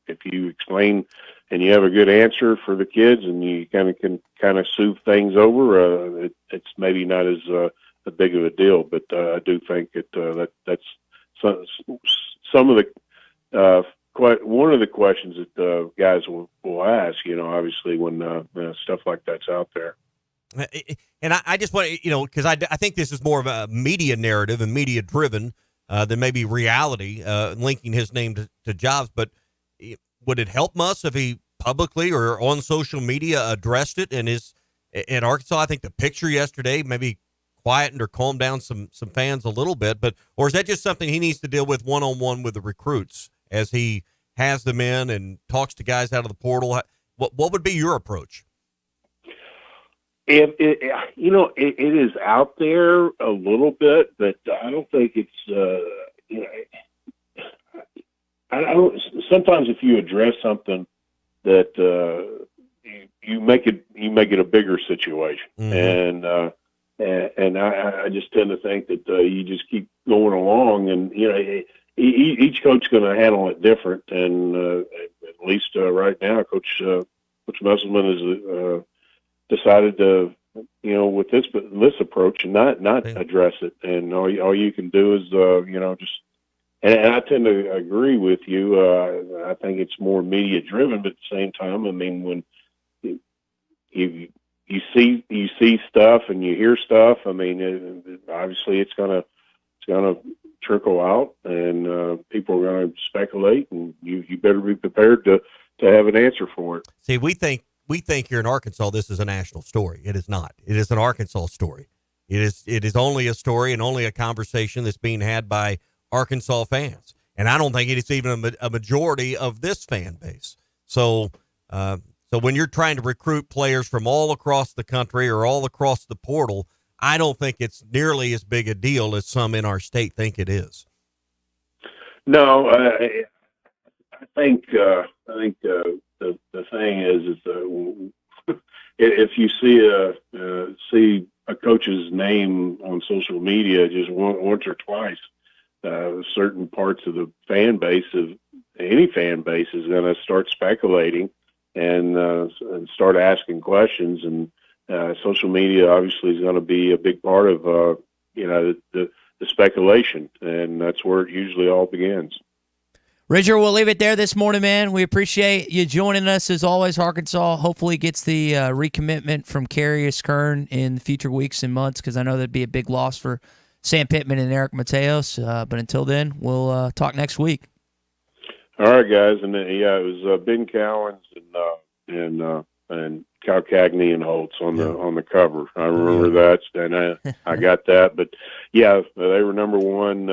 if you explain and you have a good answer for the kids, and you can soothe things over, it's maybe not as big of a deal. But I do think that's some of the one of the questions that guys will ask. Obviously when stuff like that's out there. And I just want because I think this is more of a media narrative and media driven than maybe reality, linking his name to jobs. But would it help Muss if he publicly or on social media addressed it? And at Arkansas, I think the picture yesterday maybe quietened or calmed down some fans a little bit. Or is that just something he needs to deal with one-on-one with the recruits as he has them in and talks to guys out of the portal? What would be your approach? It is out there a little bit, but I don't think it's, I don't. Sometimes if you address something that you make it a bigger situation, and I just tend to think that you just keep going along, and each coach's going to handle it different, and at least right now, Coach Musselman has decided to, with this approach, and not address it, and all you can do is just. And I tend to agree with you. I think it's more media driven, but at the same time, I mean, when you see stuff and you hear stuff, I mean, obviously it's gonna trickle out, and people are going to speculate, and you better be prepared to have an answer for it. See, we think here in Arkansas this is a national story. It is not. It is an Arkansas story. It is only a story and only a conversation that's being had by Arkansas fans, and I don't think it's even a majority of this fan base. So when you're trying to recruit players from all across the country or all across the portal, I don't think it's nearly as big a deal as some in our state think it is. No, I think the thing is if you see a coach's name on social media just once or twice, certain parts of the fan base of any fan base is going to start speculating and start asking questions, and social media obviously is going to be a big part of the speculation, and that's where it usually all begins. Richard, we'll leave it there this morning, man. We appreciate you joining us as always. Arkansas hopefully gets the recommitment from Carius Kern in future weeks and months, because I know that'd be a big loss for Sam Pittman and Eric Mateos. But until then, we'll talk next week. All right, guys. And it was Ben Cowens and Cagney and Holtz on the cover. I remember that, and I got that. But yeah, they were number one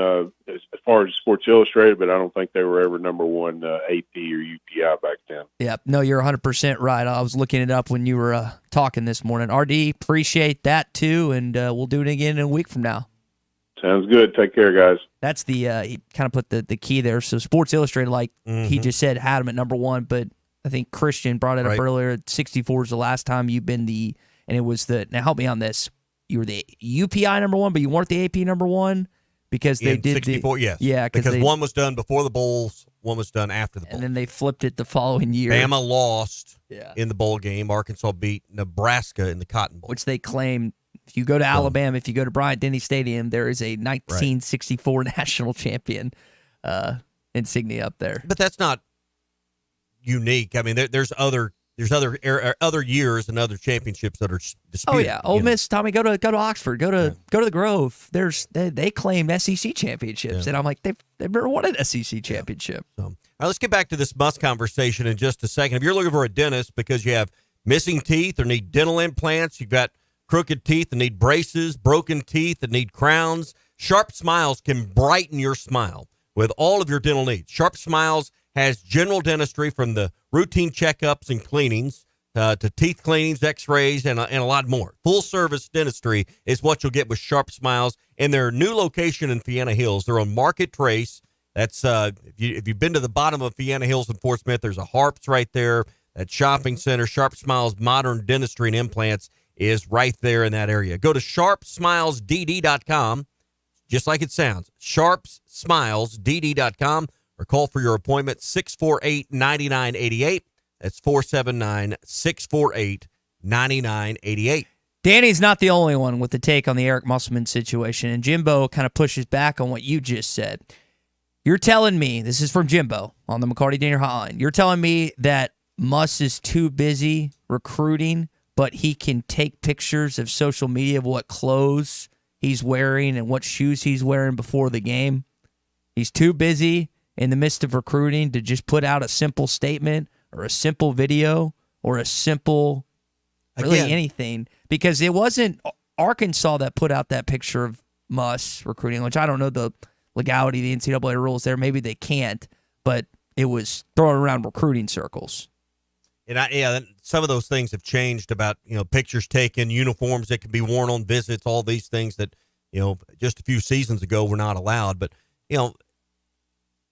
as far as Sports Illustrated, but I don't think they were ever number one AP or UPI back then. Yeah, no, you're 100% right. I was looking it up when you were talking this morning. RD, appreciate that too, and we'll do it again in a week from now. Sounds good. Take care, guys. That's the he kind of put the key there. So Sports Illustrated, like he just said, had him at number one, but I think Christian brought it up earlier. 64 is the last time you've been and it was now help me on this. You were the UPI number one, but you weren't the AP number one because they did 64. Yes, yeah, because one was done before the bowls, one was done after the bowl, and then they flipped it the following year. Bama lost in the bowl game. Arkansas beat Nebraska in the Cotton Bowl, which they claim. If you go to Alabama, if you go to Bryant-Denny Stadium, there is a 1964 national champion insignia up there. But that's not unique. I mean, there's other years and other championships that are disputed. Oh yeah, Ole Miss, Tommy, go to Oxford, go to the Grove. They claim SEC championships, and I'm like they've never won an SEC championship. So, all right, let's get back to this Muss conversation in just a second. If you're looking for a dentist because you have missing teeth or need dental implants, you've got crooked teeth that need braces, broken teeth that need crowns, Sharp Smiles can brighten your smile with all of your dental needs. Sharp Smiles has general dentistry from the routine checkups and cleanings to teeth cleanings, x-rays, and a lot more. Full-service dentistry is what you'll get with Sharp Smiles in their new location in Vienna Hills. They're on Market Trace. That's if you've been to the bottom of Vienna Hills in Fort Smith, there's a Harps right there. That shopping center, Sharp Smiles Modern Dentistry and Implants, is right there in that area. Go to sharpsmilesdd.com, just like it sounds, sharpsmilesdd.com, or call for your appointment, 648-9988. That's 479-648-9988. Danny's not the only one with the take on the Eric Musselman situation, and Jimbo kind of pushes back on what you just said. You're telling me, this is from Jimbo on the McLarty Daniel Hotline, you're telling me that Muss is too busy recruiting, but he can take pictures of social media of what clothes he's wearing and what shoes he's wearing before the game. He's too busy in the midst of recruiting to just put out a simple statement or a simple video or a simple, really anything. Because it wasn't Arkansas that put out that picture of Muss recruiting, which I don't know the legality, the NCAA rules there. Maybe they can't, but it was thrown around recruiting circles. And some of those things have changed about, pictures taken, uniforms that can be worn on visits, all these things that, just a few seasons ago were not allowed. But, I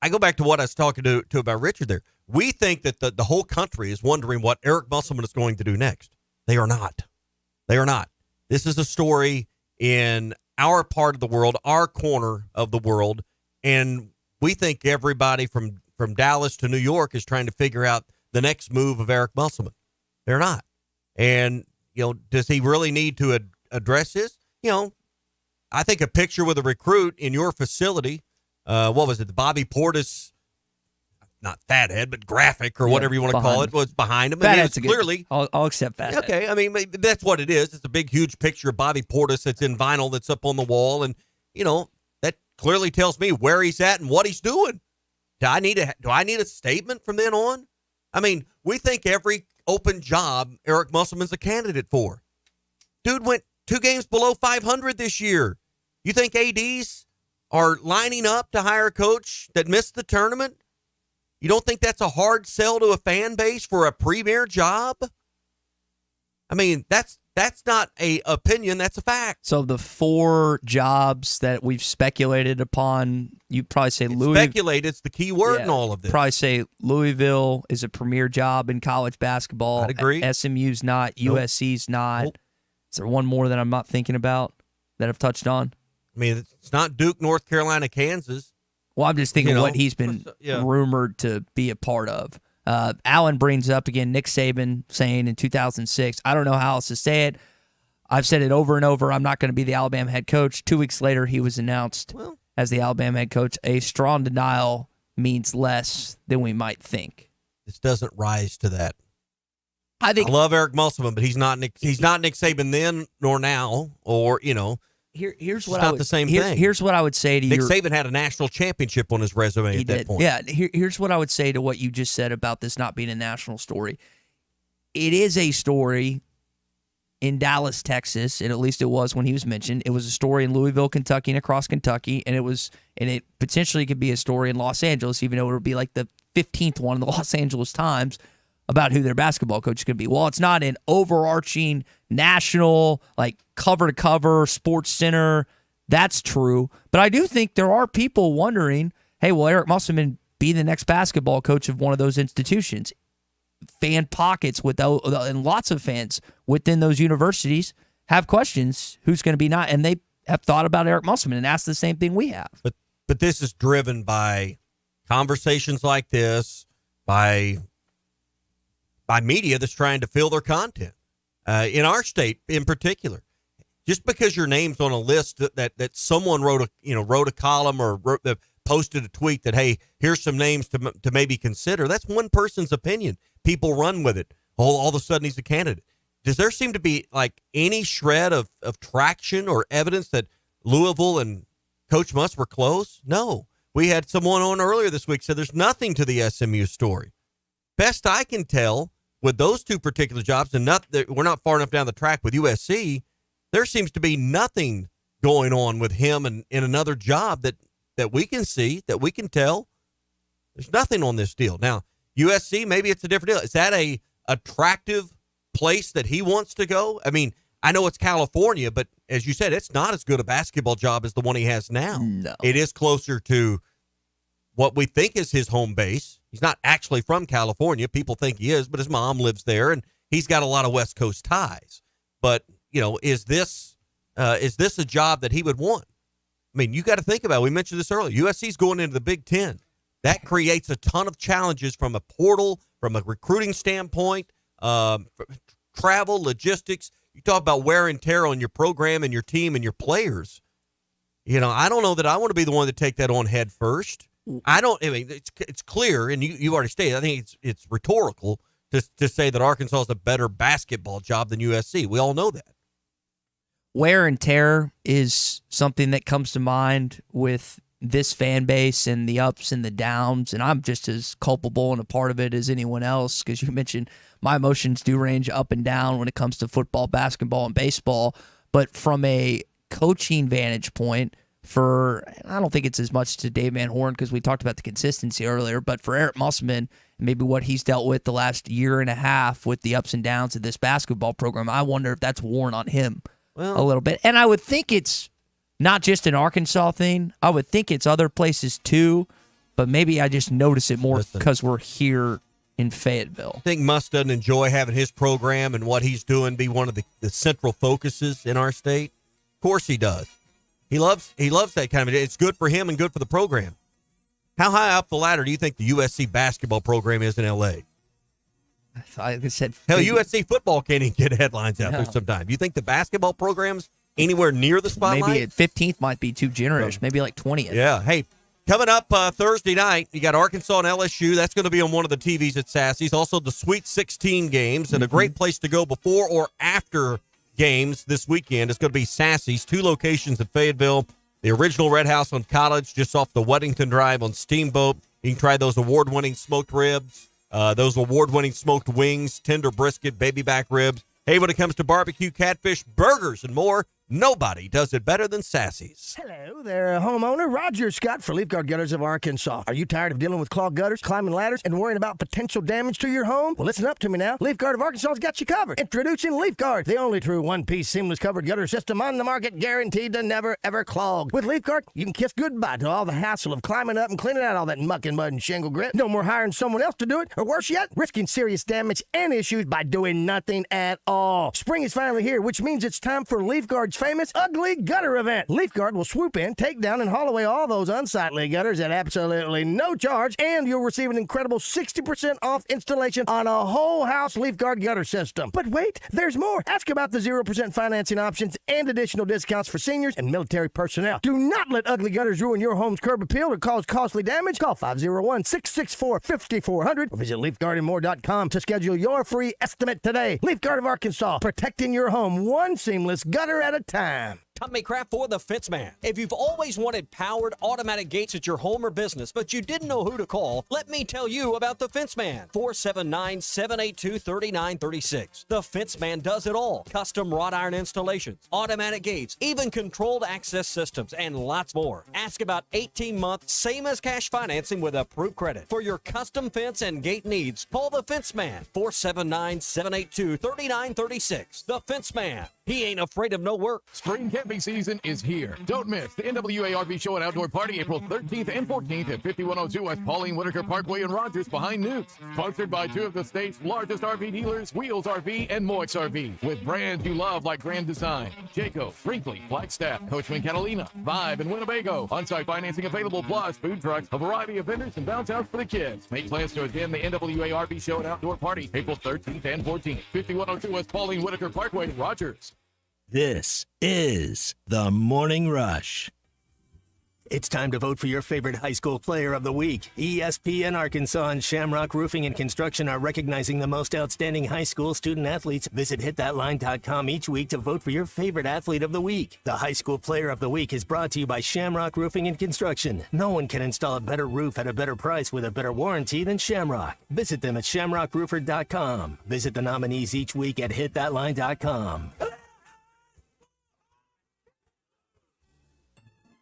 go back to what I was talking to about Richard there. We think that the whole country is wondering what Eric Musselman is going to do next. They are not. They are not. This is a story in our part of the world, our corner of the world, and we think everybody from Dallas to New York is trying to figure out the next move of Eric Musselman. They're not. And, does he really need to address this? I think a picture with a recruit in your facility, what was it, the Bobby Portis, not fathead, but graphic or whatever you want to call it, was behind him. And it's clearly, I'll accept that. Okay, I mean, that's what it is. It's a big, huge picture of Bobby Portis that's in vinyl that's up on the wall. And, that clearly tells me where he's at and what he's doing. Do I need a statement from then on? I mean, we think every open job Eric Musselman's a candidate for. Dude went 2 games below 500 this year. You think ADs are lining up to hire a coach that missed the tournament? You don't think that's a hard sell to a fan base for a premier job? I mean, that's not a opinion, that's a fact. So the 4 jobs that we've speculated upon, you'd probably say Louisville. Speculate, it's the key word in all of this. Probably say Louisville is a premier job in college basketball. I'd agree. SMU's not. Nope. USC's not. Nope. Is there one more that I'm not thinking about that I've touched on? I mean, it's not Duke, North Carolina, Kansas. Well, I'm just thinking what he's been rumored to be a part of. Allen brings up again Nick Saban saying in 2006, I don't know how else to say it. I've said it over and over. I'm not going to be the Alabama head coach. 2 weeks later, he was announced as the Alabama head coach. A strong denial means less than we might think. This doesn't rise to that. I love Eric Musselman, but he's not Nick Saban then nor now, or Here's what it's not the same thing. Here's what I would say to you. Nick Saban had a national championship on his resume at that point. Yeah, here's what I would say to what you just said about this not being a national story. it is a story in Dallas, Texas, and at least it was when he was mentioned. It was a story in Louisville, Kentucky, and across Kentucky, and it potentially could be a story in Los Angeles, even though it would be like the 15th one in the Los Angeles Times about who their basketball coach is going to be. Well, it's not an overarching national, like cover-to-cover, Sports Center. That's true. But I do think there are people wondering, hey, will Eric Musselman be the next basketball coach of one of those institutions? Fan pockets and lots of fans within those universities have questions who's going to be not, and they have thought about Eric Musselman and asked the same thing we have. But this is driven by conversations like this, by media that's trying to fill their content. In our state in particular, just because your name's on a list that someone wrote a column or posted a tweet that, hey, here's some names to maybe consider. That's one person's opinion. People run with it. All of a sudden he's a candidate. Does there seem to be like any shred of traction or evidence that Louisville and Coach Muss were close? No. We had someone on earlier this week said there's nothing to the SMU story. Best I can tell with those two particular jobs, and we're not far enough down the track with USC, there seems to be nothing going on with him and in another job that we can see, that we can tell. There's nothing on this deal. Now, USC, maybe it's a different deal. Is that a attractive place that he wants to go? I mean, I know it's California, but as you said, it's not as good a basketball job as the one he has now. No. It is closer to what we think is his home base. He's not actually from California. People think he is, but his mom lives there, and he's got a lot of West Coast ties. But, is this a job that he would want? I mean, you got to think about it. We mentioned this earlier. USC's going into the Big Ten. That creates a ton of challenges from a portal, from a recruiting standpoint, travel, logistics. You talk about wear and tear on your program and your team and your players. I don't know that I want to be the one to take that on head first. It's clear, and you already stated, I think it's rhetorical to say that Arkansas is a better basketball job than USC. We all know that. Wear and tear is something that comes to mind with this fan base and the ups and the downs, and I'm just as culpable and a part of it as anyone else, because you mentioned my emotions do range up and down when it comes to football, basketball, and baseball. But from a coaching vantage point, I don't think it's as much to Dave Van Horn because we talked about the consistency earlier, but for Eric Musselman, maybe what he's dealt with the last year and a half with the ups and downs of this basketball program, I wonder if that's worn on him a little bit. And I would think it's not just an Arkansas thing. I would think it's other places too, but maybe I just notice it more because we're here in Fayetteville. I think Muss doesn't enjoy having his program and what he's doing be one of the central focuses in our state. Of course he does. He loves that kind of. It's good for him and good for the program. How high up the ladder do you think the USC basketball program is in L.A.? I said, hell, USC football can't even get headlines out there sometimes. You think the basketball program's anywhere near the spotlight? Maybe 15th might be too generous. Maybe like 20th. Yeah. Hey, coming up Thursday night, you got Arkansas and LSU. That's going to be on one of the TVs at Sassy's. Also, the Sweet 16 games, and a great place to go before or after games this weekend. It's going to be Sassy's, 2 locations in Fayetteville. The original Red House on College, just off the Weddington Drive on Steamboat. You can try those award-winning smoked ribs, those award-winning smoked wings, tender brisket, baby back ribs. Hey, when it comes to barbecue, catfish, burgers, and more, nobody does it better than Sassy's. Hello there, homeowner. Roger Scott for Leaf Guard Gutters of Arkansas. Are you tired of dealing with clogged gutters, climbing ladders, and worrying about potential damage to your home? Well, listen up to me now. Leaf Guard of Arkansas has got you covered. Introducing Leaf Guard, the only true one-piece seamless covered gutter system on the market, guaranteed to never, ever clog. With Leaf Guard, you can kiss goodbye to all the hassle of climbing up and cleaning out all that muck and mud and shingle grit. No more hiring someone else to do it, or worse yet, risking serious damage and issues by doing nothing at all. Spring is finally here, which means it's time for Leaf Guard's famous Ugly Gutter event. Leaf Guard will swoop in, take down, and haul away all those unsightly gutters at absolutely no charge, and you'll receive an incredible 60% off installation on a whole house Leaf Guard gutter system. But wait, there's more. Ask about the 0% financing options and additional discounts for seniors and military personnel. Do not let ugly gutters ruin your home's curb appeal or cause costly damage. Call 501-664-5400 or visit leafguardandmore.com to schedule your free estimate today. Leaf Guard of Arkansas, protecting your home one seamless gutter at a time. Company craft for the Fenceman. If you've always wanted powered automatic gates at your home or business, but you didn't know who to call, let me tell you about the Fenceman. 479-782-3936. The Fenceman does it all. Custom wrought iron installations, automatic gates, even controlled access systems, and lots more. Ask about 18-month, same as cash financing with approved credit. For your custom fence and gate needs, call the Fenceman. 479-782-3936. The Fenceman. He ain't afraid of no work. Spring camping season is here. Don't miss the NWA RV Show and Outdoor Party April 13th and 14th at 5102 West Pauline Whitaker Parkway in Rogers behind Newt's. Sponsored by two of the state's largest RV dealers, Wheels RV and Moix RV. With brands you love like Grand Design, Jayco, Brinkley, Flagstaff, Coachman Catalina, Vibe, and Winnebago. On-site financing available, plus food trucks, a variety of vendors, and downtowns for the kids. Make plans to attend the NWA RV Show and Outdoor Party April 13th and 14th. 5102 West Pauline Whitaker Parkway, Rogers. This is the Morning Rush. It's time to vote for your favorite high school player of the week. ESPN Arkansas and Shamrock Roofing and Construction are recognizing the most outstanding high school student athletes. Visit hitthatline.com each week to vote for your favorite athlete of the week. The high school player of the week is brought to you by Shamrock Roofing and Construction. No one can install a better roof at a better price with a better warranty than Shamrock. Visit them at shamrockroofer.com. Visit the nominees each week at hitthatline.com.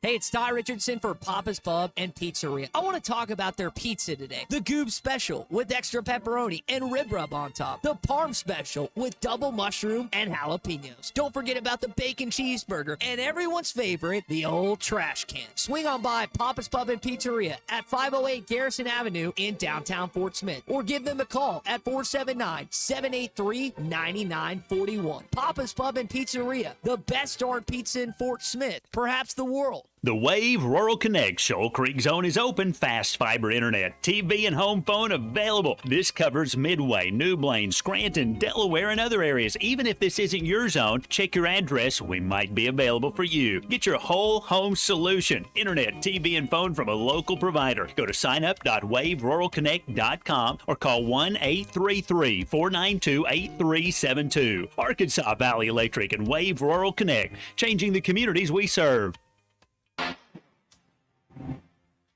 Hey, it's Ty Richardson for Papa's Pub and Pizzeria. I want to talk about their pizza today. The Goob Special with extra pepperoni and rib rub on top. The Parm Special with double mushroom and jalapenos. Don't forget about the bacon cheeseburger and everyone's favorite, the old trash can. Swing on by Papa's Pub and Pizzeria at 508 Garrison Avenue in downtown Fort Smith. Or give them a call at 479-783-9941. Papa's Pub and Pizzeria, the best darn pizza in Fort Smith, perhaps the world. The Wave Rural Connect Shoal Creek Zone is open. Fast fiber internet, TV, and home phone available. This covers Midway, New Blaine, Scranton, Delaware, and other areas. Even if this isn't your zone, check your address. We might be available for you. Get your whole home solution. Internet, TV, and phone from a local provider. Go to signup.waveruralconnect.com or call 1-833-492-8372. Arkansas Valley Electric and Wave Rural Connect, changing the communities we serve.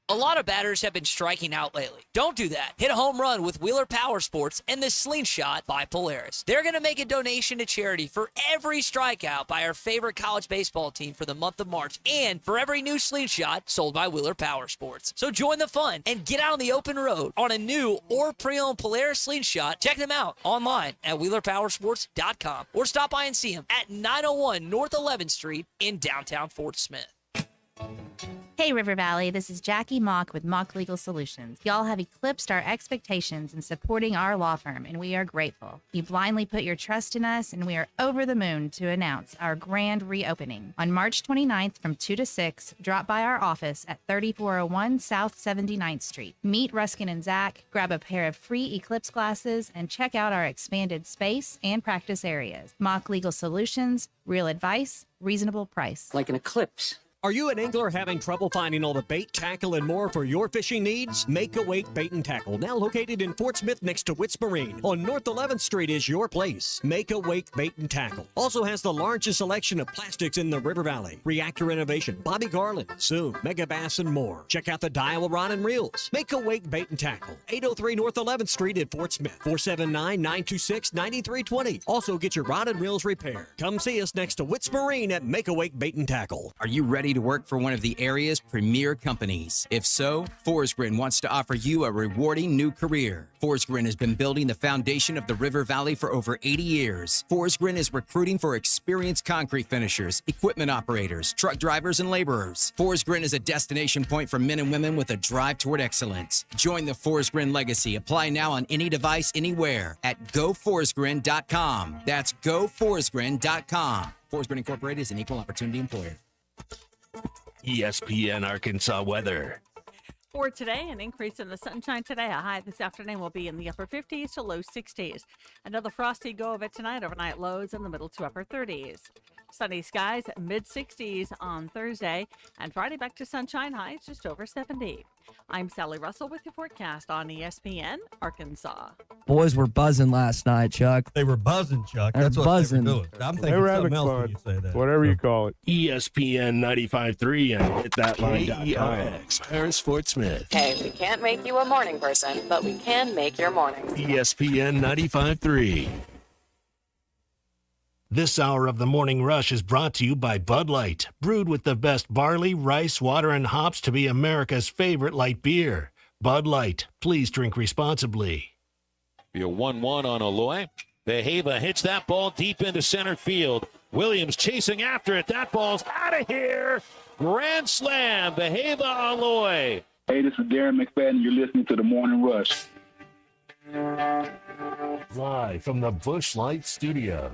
A lot of batters have been striking out lately. Don't do that. Hit a home run with Wheeler Power Sports and the Slingshot by Polaris. They're going to make a donation to charity for every strikeout by our favorite college baseball team for the month of March and for every new Slingshot sold by Wheeler Power Sports. So join the fun and get out on the open road on a new or pre-owned Polaris Slingshot. Check them out online at WheelerPowersports.com or stop by and see them at 901 North 11th Street in downtown Fort Smith. Hey River Valley, this is Jackie Mock with Mock Legal Solutions. Y'all have eclipsed our expectations in supporting our law firm, and we are grateful. You blindly put your trust in us, and we are over the moon to announce our grand reopening. On March 29th from 2 to 6, drop by our office at 3401 South 79th Street. Meet Ruskin and Zach, grab a pair of free eclipse glasses, and check out our expanded space and practice areas. Mock Legal Solutions, real advice, reasonable price. Like an eclipse. Are you an angler having trouble finding all the bait, tackle, and more for your fishing needs? Make a Wake Bait and Tackle, now located in Fort Smith next to Witts Marine. On North 11th Street is your place. Make a Wake Bait and Tackle. Also has the largest selection of plastics in the River Valley. Reactor Innovation, Bobby Garland, Zoom, Mega Bass, and more. Check out the Daiwa Rod and Reels. Make a Wake Bait and Tackle. 803 North 11th Street in Fort Smith. 479-926-9320. Also get your rod and reels repaired. Come see us next to Witts Marine at Make a Wake Bait and Tackle. Are you ready to work for one of the area's premier companies? If so, Forsgren wants to offer you a rewarding new career. Forsgren has been building the foundation of the River Valley for over 80 years. Forsgren is recruiting for experienced concrete finishers, equipment operators, truck drivers, and laborers. Forsgren is a destination point for men and women with a drive toward excellence. Join the Forsgren legacy. Apply now on any device, anywhere at goforsgren.com. That's goforsgren.com. Forsgren Incorporated is an equal opportunity employer. ESPN Arkansas weather. For today, an increase in the sunshine today. A high this afternoon will be in the upper 50s to low 60s. Another frosty go of it tonight. Overnight lows in the middle to upper 30s. Sunny skies, mid-60s on Thursday, and Friday back to sunshine, highs just over 70. I'm Sally Russell with your forecast on ESPN Arkansas. Boys were buzzing last night, Chuck. They were buzzing, Chuck. They're That's what buzzing. they were doing. I'm They thinking were something having else fun. when you say that. Whatever you call it. ESPN 95.3 and hitthatline.com. Paris Fort Smith. Hey, we can't make you a morning person, but we can make your mornings. ESPN 95.3. This hour of the Morning Rush is brought to you by Bud Light, brewed with the best barley, rice, water, and hops to be America's favorite light beer. Bud Light, please drink responsibly. Be a 1-1 on Aloy. Behava hits that ball deep into center field. Williams chasing after it. That ball's out of here. Grand slam. Behava Aloy. Hey, this is Darren McFadden. You're listening to the Morning Rush. Live from the Busch Light Studio.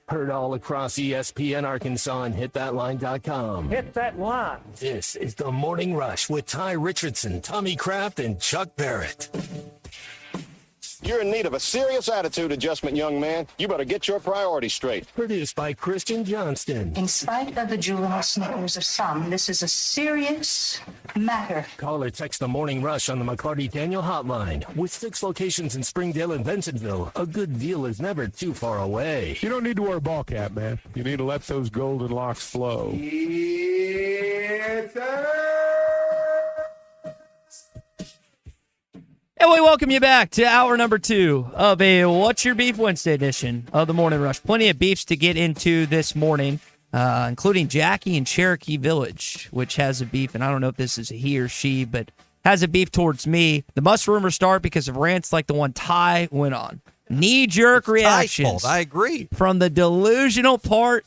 Heard all across ESPN Arkansas and hitthatline.com. Hit that line. This is the Morning Rush with Ty Richardson, Tommy Kraft, and Chuck Barrett. You're in need of a serious attitude adjustment, young man. You better get your priorities straight. Produced by Christian Johnston. In spite of the juvenile snickers of some, this is a serious matter. Call or text the Morning Rush on the McLarty Daniel Hotline. With 6 locations in Springdale and Bensenville, a good deal is never too far away. You don't need to wear a ball cap, man. You need to let those golden locks flow. And we welcome you back to hour number 2 of a What's Your Beef Wednesday edition of the Morning Rush. Plenty of beefs to get into this morning, including Jackie in Cherokee Village, which has a beef, and I don't know if this is a he or she, but has a beef towards me. The must rumors start because of rants like the one Ty went on. Knee-jerk reactions. Ty's fault. I agree. From the delusional part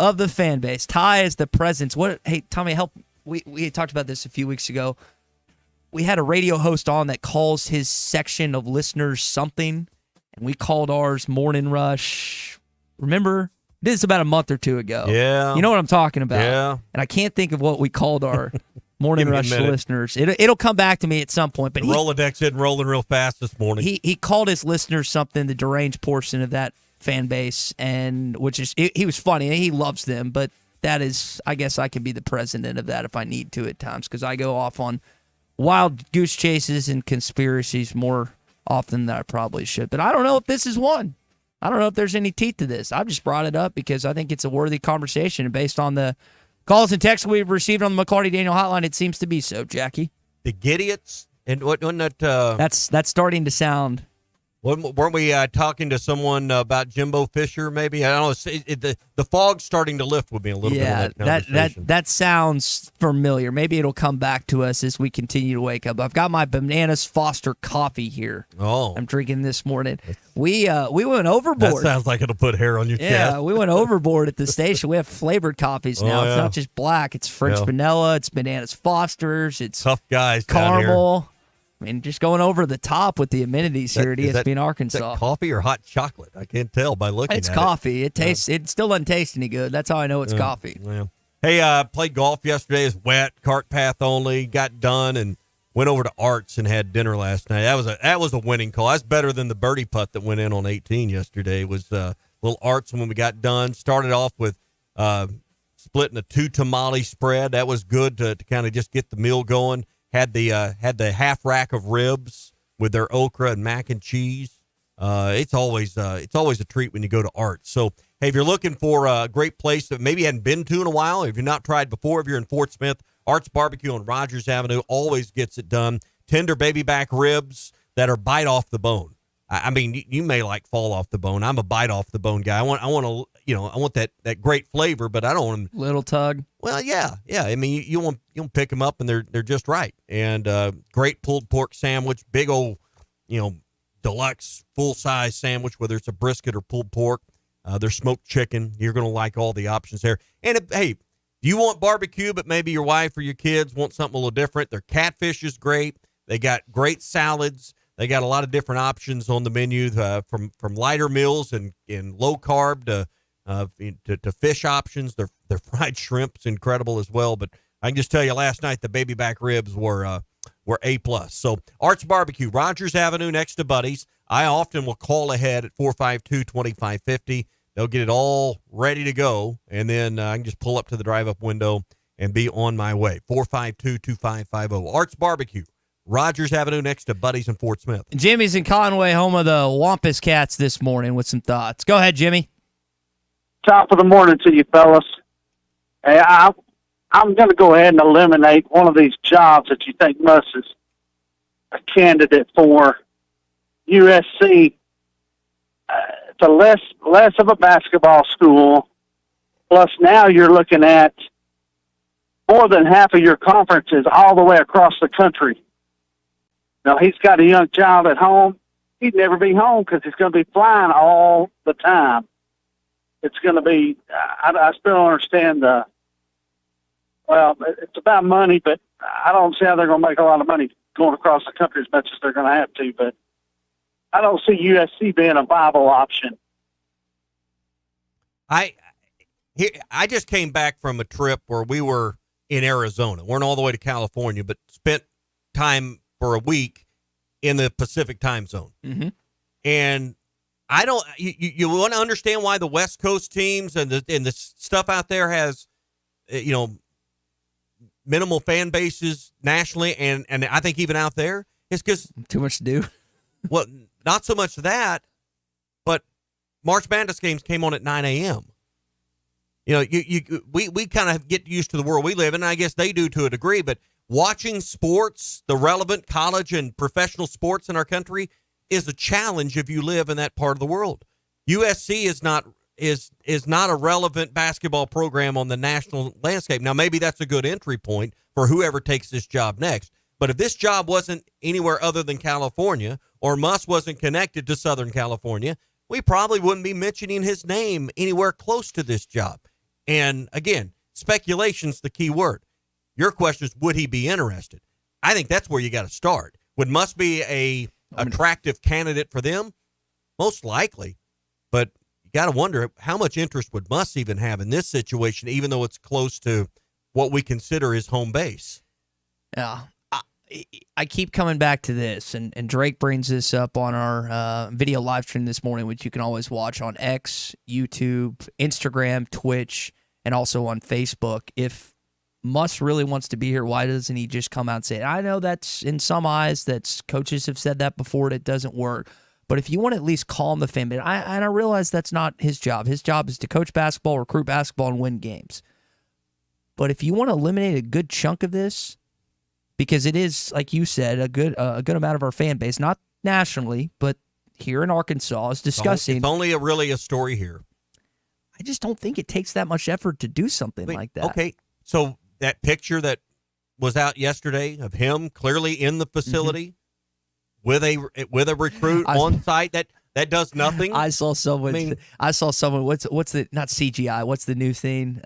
of the fan base. Ty is the presence. Hey, Tommy, help. We had talked about this a few weeks ago. We had a radio host on that calls his section of listeners something, and we called ours Morning Rush. Remember? This is about a month or two ago. Yeah. You know what I'm talking about. Yeah. And I can't think of what we called our Morning Rush listeners. It'll come back to me at some point. But the Rolodex isn't rolling real fast this morning. He called his listeners something, the deranged portion of that fan base, and he was funny. He loves them, but that is, I guess I can be the president of that if I need to at times, because I go off on wild goose chases and conspiracies more often than I probably should. But I don't know if this is one. I don't know if there's any teeth to this. I've just brought it up because I think it's a worthy conversation. And based on the calls and texts we've received on the McLarty Daniel hotline, it seems to be so, Jackie. The Gidiots? And wasn't that... That's starting to sound... Weren't we talking to someone about Jimbo Fisher, maybe? I don't know. The fog's starting to lift with me a little bit. Yeah, Of that conversation. that sounds familiar. Maybe it'll come back to us as we continue to wake up. I've got my Bananas Foster coffee here. Oh, I'm drinking this morning. We went overboard. That sounds like it'll put hair on your chest. Yeah, we went overboard at the station. We have flavored coffees now. Oh, yeah. It's not just black. It's French vanilla. It's Bananas Fosters. It's tough guys down caramel. here. I mean, just going over the top with the amenities here at ESPN Arkansas. Is that coffee or hot chocolate? I can't tell by looking at it. It's coffee. It tastes. It still doesn't taste any good. That's how I know it's coffee. Yeah. Hey, played golf yesterday. It's wet, cart path only. Got done and went over to Arts and had dinner last night. That was a winning call. That's better than the birdie putt that went in on 18 yesterday. It was little Arts when we got done. Started off with splitting a 2 tamale spread. That was good to kind of just get the meal going. Had the half rack of ribs with their okra and mac and cheese. It's always a treat when you go to Arts. So hey, if you're looking for a great place that maybe you hadn't been to in a while, if you've not tried before, if you're in Fort Smith, Arts Barbecue on Rogers Avenue always gets it done. Tender baby back ribs that are bite off the bone. I mean, you may like fall off the bone. I'm a bite off the bone guy. I want that great flavor, but I don't want them. Little tug. Well, yeah. I mean, you want pick them up and they're just right. And great pulled pork sandwich, big old, deluxe full size sandwich, whether it's a brisket or pulled pork. Their smoked chicken. You're gonna like all the options there. And hey, you want barbecue, but maybe your wife or your kids want something a little different. Their catfish is great. They got great salads. They got a lot of different options on the menu, from lighter meals and low carb to fish options. Their fried shrimp's incredible as well. But I can just tell you, last night the baby back ribs were A+. So Arts Barbecue, Rogers Avenue next to Buddy's. I often will call ahead at 452-2550. They'll get it all ready to go, and then I can just pull up to the drive-up window and be on my way. 452-2550. Arts Barbecue, Rogers Avenue next to Buddy's in Fort Smith. Jimmy's in Conway, home of the Wampus Cats this morning with some thoughts. Go ahead, Jimmy. Top of the morning to you, fellas. Hey, I'm going to go ahead and eliminate one of these jobs that you think Muss is a candidate for. USC. It's a less of a basketball school. Plus, now you're looking at more than half of your conferences all the way across the country. Now, he's got a young child at home. He'd never be home because he's going to be flying all the time. It's going to be, I still don't understand it's about money, but I don't see how they're going to make a lot of money going across the country as much as they're going to have to. But I don't see USC being a viable option. I just came back from a trip where we were in Arizona. Weren't all the way to California, but spent time for a week in the Pacific time zone. Mm-hmm. And I don't. You want to understand why the West Coast teams and the stuff out there has, minimal fan bases nationally, and I think even out there, it's because too much to do. Well, not so much that, but March Madness games came on at 9 a.m. We kind of get used to the world we live in, and I guess they do to a degree, but watching sports, the relevant college and professional sports in our country, is a challenge if you live in that part of the world. USC is not a relevant basketball program on the national landscape. Now, maybe that's a good entry point for whoever takes this job next. But if this job wasn't anywhere other than California, or Muss wasn't connected to Southern California, we probably wouldn't be mentioning his name anywhere close to this job. And again, speculation's the key word. Your question is, would he be interested? I think that's where you got to start. Would Muss be a attractive candidate for them? Most likely. But you got to wonder, how much interest would Muss even have in this situation, even though it's close to what we consider his home base? Yeah. I keep coming back to this, and Drake brings this up on our video live stream this morning, which you can always watch on X, YouTube, Instagram, Twitch, and also on Facebook. If Muss really wants to be here, why doesn't he just come out and say it? I know that's, in some eyes, that's coaches have said that before, it doesn't work. But if you want to at least calm the fan base, I realize that's not his job. His job is to coach basketball, recruit basketball, and win games. But if you want to eliminate a good chunk of this, because it is, like you said, a good amount of our fan base, not nationally, but here in Arkansas, is discussing. It's only really a story here. I just don't think it takes that much effort to do something like that. Okay, so that picture that was out yesterday of him clearly in the facility with a recruit on site, that does nothing. I saw someone. What's the, not CGI? What's the new thing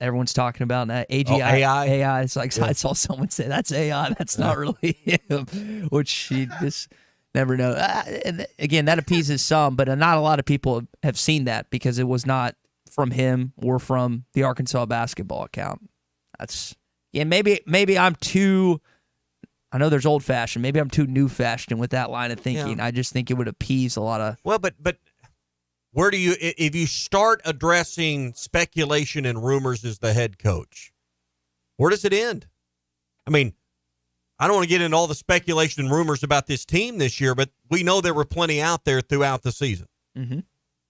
everyone's talking about now? AGI. AI. It's like, I saw someone say that's AI. That's not really him, which you just never know. And again, that appeases some, but not a lot of people have seen that because it was not from him or from the Arkansas basketball account. Maybe I'm too. I know there's old-fashioned. Maybe I'm too new-fashioned with that line of thinking. Yeah. I just think it would appease a lot of... Well, but where do you... If you start addressing speculation and rumors as the head coach, where does it end? I mean, I don't want to get into all the speculation and rumors about this team this year, but we know there were plenty out there throughout the season. Mm-hmm.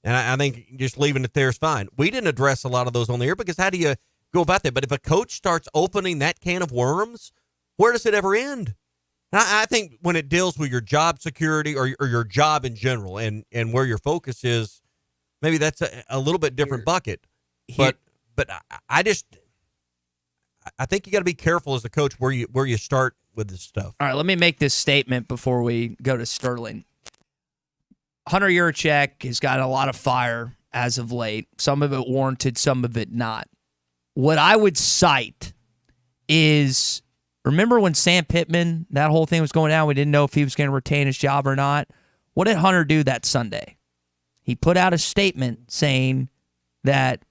And I think just leaving it there is fine. We didn't address a lot of those on the air because how do you go about that? But if a coach starts opening that can of worms... where does it ever end? I think when it deals with your job security or your job in general and where your focus is, maybe that's a little bit different bucket. But I think you got to be careful as a coach where you start with this stuff. All right, let me make this statement before we go to Sterling. Hunter Yurachek has got a lot of fire as of late. Some of it warranted, some of it not. What I would cite is... remember when Sam Pittman, that whole thing was going down, we didn't know if he was going to retain his job or not? What did Hunter do that Sunday? He put out a statement saying that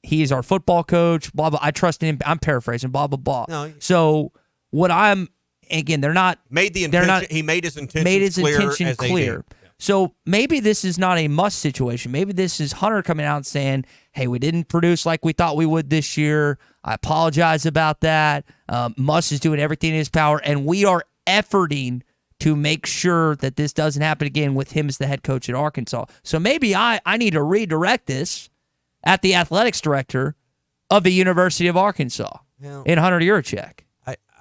he is our football coach, blah, blah. I trust him. I'm paraphrasing, blah, blah, blah. No. So what I'm, again, they're not. He made his intention clear. So maybe this is not a must situation. Maybe this is Hunter coming out and saying, hey, we didn't produce like we thought we would this year. I apologize about that. Muss is doing everything in his power, and we are efforting to make sure that this doesn't happen again with him as the head coach at Arkansas. So maybe I need to redirect this at the athletics director of the University of Arkansas in Hunter Yurachek.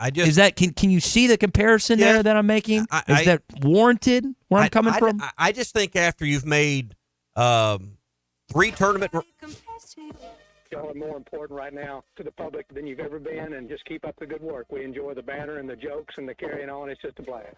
I just is that can you see the comparison there that I'm making? Is that warranted where I'm coming from? I just think after you've made 3 tournament. Y'all are more important right now to the public than you've ever been, and just keep up the good work. We enjoy the banner and the jokes and the carrying on. It's just a blast.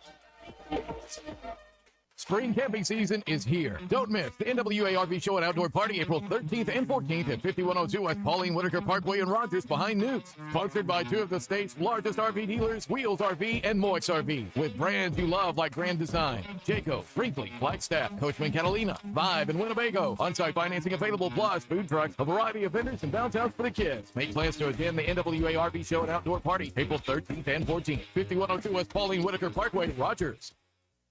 Spring camping season is here. Don't miss the NWA RV Show and Outdoor Party April 13th and 14th at 5102 West Pauline Whitaker Parkway in Rogers behind Newts. Sponsored by 2 of the state's largest RV dealers, Wheels RV and Moix RV, with brands you love like Grand Design, Jayco, Brinkley, Flagstaff, Coachman Catalina, Vibe, and Winnebago. On-site financing available, plus food trucks, a variety of vendors, and downtowns for the kids. Make plans to attend the NWA RV Show and Outdoor Party April 13th and 14th, 5102 West Pauline Whitaker Parkway, Rogers.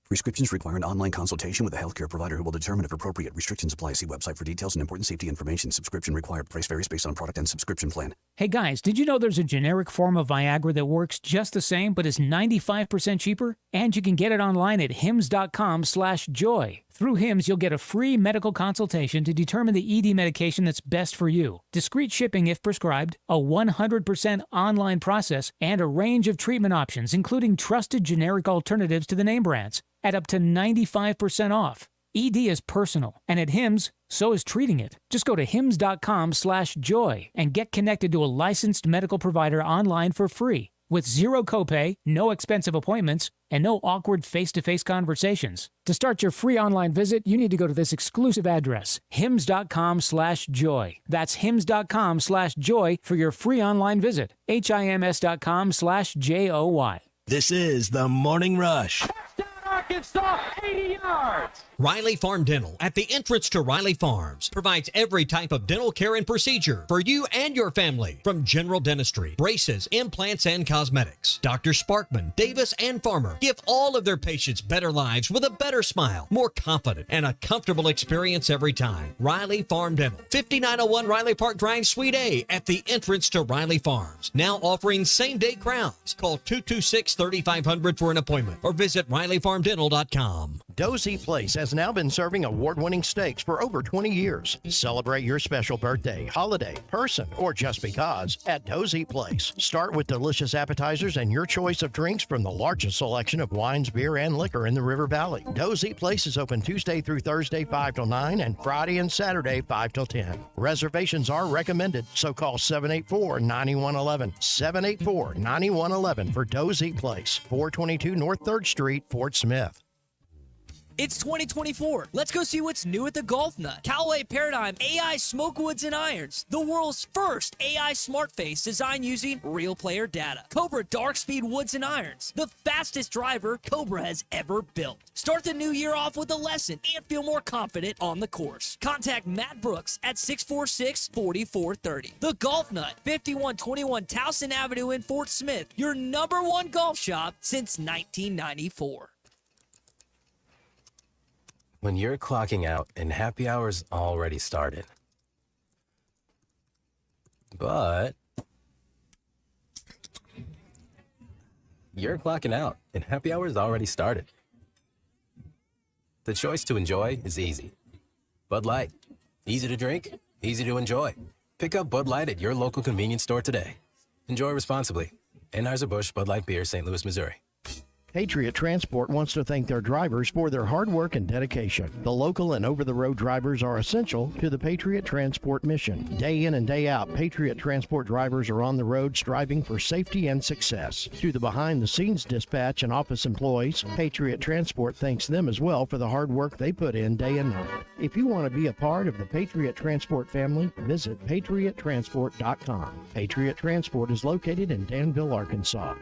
Prescriptions require an online consultation with a healthcare provider who will determine if appropriate. Restrictions apply. See website for details and important safety information. Subscription required. Price varies based on product and subscription plan. Hey guys, did you know there's a generic form of Viagra that works just the same but is 95% cheaper? And you can get it online at hims.com/joy. Through Hims, you'll get a free medical consultation to determine the ED medication that's best for you. Discreet shipping if prescribed, a 100% online process, and a range of treatment options, including trusted generic alternatives to the name brands, at up to 95% off. ED is personal, and at Hims, so is treating it. Just go to hims.com/joy and get connected to a licensed medical provider online for free, with zero copay, no expensive appointments, and no awkward face-to-face conversations. To start your free online visit, you need to go to this exclusive address, hims.com/joy. That's hims.com/joy for your free online visit. HIMS.com/JOY. This is the Morning Rush. Arkansas, 80 yards. Riley Farm Dental, at the entrance to Riley Farms, provides every type of dental care and procedure for you and your family, from general dentistry, braces, implants, and cosmetics. Dr. Sparkman, Davis, and Farmer give all of their patients better lives with a better smile, more confident, and a comfortable experience every time. Riley Farm Dental, 5901 Riley Park Drive, Suite A, at the entrance to Riley Farms. Now offering same-day crowns. Call 226-3500 for an appointment or visit RileyFarmDental.com. Dozy Place has now been serving award-winning steaks for over 20 years. Celebrate your special birthday, holiday, person, or just because at Dozy Place. Start with delicious appetizers and your choice of drinks from the largest selection of wines, beer, and liquor in the River Valley. Dozy Place is open Tuesday through Thursday 5 till 9 and Friday and Saturday 5 till 10. Reservations are recommended, so call 784-9111. 784-9111 for Dozy Place, 422 North 3rd Street, Fort Smith. It's 2024. Let's go see what's new at the Golf Nut. Callaway Paradigm AI Smoke Woods and Irons. The world's first AI smart face designed using real player data. Cobra Dark Speed Woods and Irons. The fastest driver Cobra has ever built. Start the new year off with a lesson and feel more confident on the course. Contact Matt Brooks at 646-4430. The Golf Nut, 5121 Towson Avenue in Fort Smith. Your #1 golf shop since 1994. When you're clocking out and happy hour's already started. But you're clocking out and happy hour's already started. The choice to enjoy is easy. Bud Light. Easy to drink, easy to enjoy. Pick up Bud Light at your local convenience store today. Enjoy responsibly. Anheuser-Busch Bud Light Beer, St. Louis, Missouri. Patriot Transport wants to thank their drivers for their hard work and dedication. The local and over-the-road drivers are essential to the Patriot Transport mission. Day in and day out, Patriot Transport drivers are on the road striving for safety and success. To the behind-the-scenes dispatch and office employees, Patriot Transport thanks them as well for the hard work they put in day and night. If you want to be a part of the Patriot Transport family, visit patriottransport.com. Patriot Transport is located in Danville, Arkansas.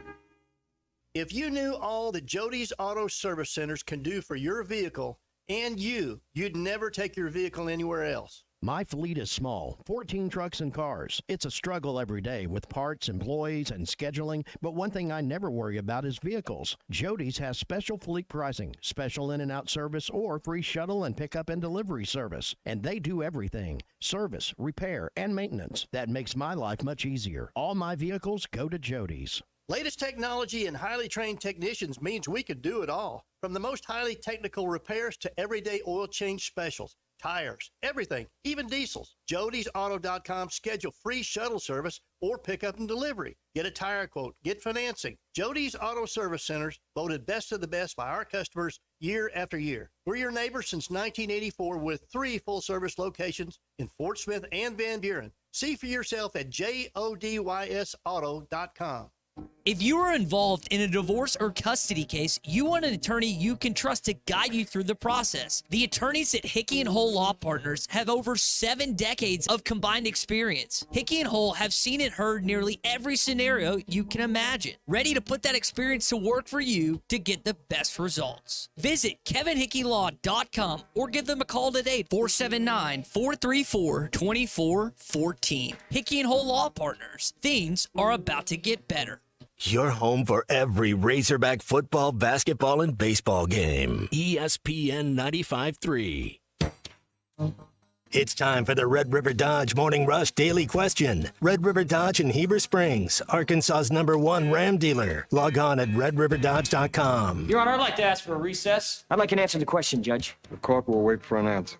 If you knew all that Jody's Auto Service Centers can do for your vehicle and you'd never take your vehicle anywhere else. My fleet is small, 14 trucks and cars. It's a struggle every day with parts, employees, and scheduling, but one thing I never worry about is vehicles. Jody's has special fleet pricing, special in and out service, or free shuttle and pickup and delivery service. And they do everything: service, repair, and maintenance. That makes my life much easier. All my vehicles go to Jody's. Latest technology and highly trained technicians means we could do it all. From the most highly technical repairs to everyday oil change specials. Tires, everything, even diesels. Jody'sAuto.com. Schedule free shuttle service or pickup and delivery. Get a tire quote, get financing. Jody's Auto Service Centers, voted best of the best by our customers year after year. We're your neighbors since 1984 with 3 full-service locations in Fort Smith and Van Buren. See for yourself at JODYSAuto.com. If you are involved in a divorce or custody case, you want an attorney you can trust to guide you through the process. The attorneys at Hickey & Hole Law Partners have over 7 decades of combined experience. Hickey & Hole have seen and heard nearly every scenario you can imagine, ready to put that experience to work for you to get the best results. Visit kevinhickeylaw.com or give them a call today, 479-434-2414. Hickey & Hole Law Partners. Things are about to get better. Your home for every Razorback football, basketball, and baseball game. ESPN 95.3. It's time for the Red River Dodge Morning Rush Daily Question. Red River Dodge in Heber Springs, Arkansas's #1 Ram dealer. Log on at redriverdodge.com. Your Honor, I'd like to ask for a recess. I'd like an answer to the question, Judge. The court will wait for an answer.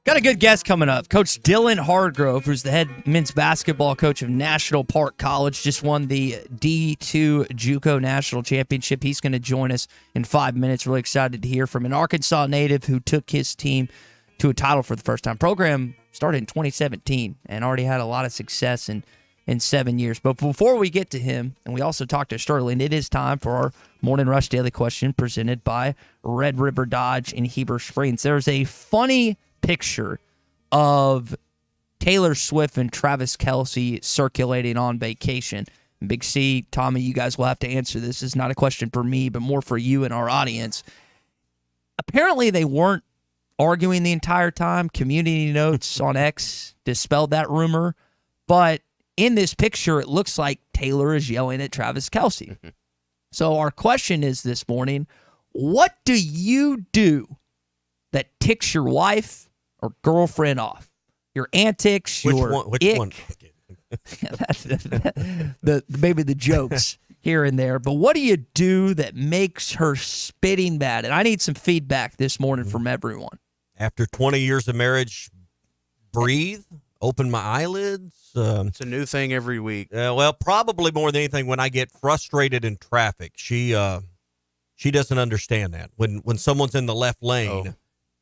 Got a good guest coming up. Coach Dylan Hardgrove, who's the head men's basketball coach of National Park College, just won the D2 JUCO National Championship. He's going to join us in 5 minutes. Really excited to hear from an Arkansas native who took his team to a title for the first time. Program started in 2017 and already had a lot of success in 7 years. But before we get to him, and we also talked to Sterling, it is time for our Morning Rush Daily Question presented by Red River Dodge in Heber Springs. There's a funny picture of Taylor Swift and Travis Kelce circulating on vacation. Big C, Tommy, you guys will have to answer this. This is not a question for me, but more for you and our audience. Apparently, they weren't arguing the entire time. Community Notes on X dispelled that rumor. But in this picture, it looks like Taylor is yelling at Travis Kelce. So our question is this morning, what do you do that ticks your wife or girlfriend off? Your antics, Which your one? maybe the jokes here and there. But what do you do that makes her spitting mad? And I need some feedback this morning from everyone. After 20 years of marriage, breathe, open my eyelids. It's a new thing every week. Well, probably more than anything, when I get frustrated in traffic, she doesn't understand that. When someone's in the left lane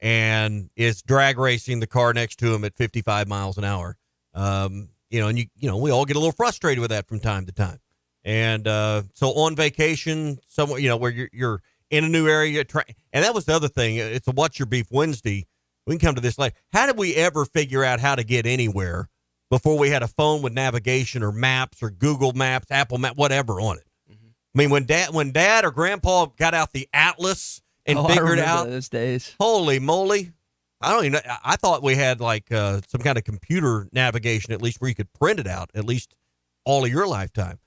and is drag racing the car next to him at 55 miles an hour, and we all get a little frustrated with that from time to time. And so on vacation, somewhere, where you're in a new area, and that was the other thing. It's a What's Your Beef Wednesday. We can come to this later. How did we ever figure out how to get anywhere before we had a phone with navigation or maps or Google Maps, Apple Maps, whatever on it? Mm-hmm. I mean, when dad or grandpa got out the atlas and figured out those days. Holy moly. I don't even know. I thought we had like some kind of computer navigation, at least where you could print it out, at least all of your lifetime.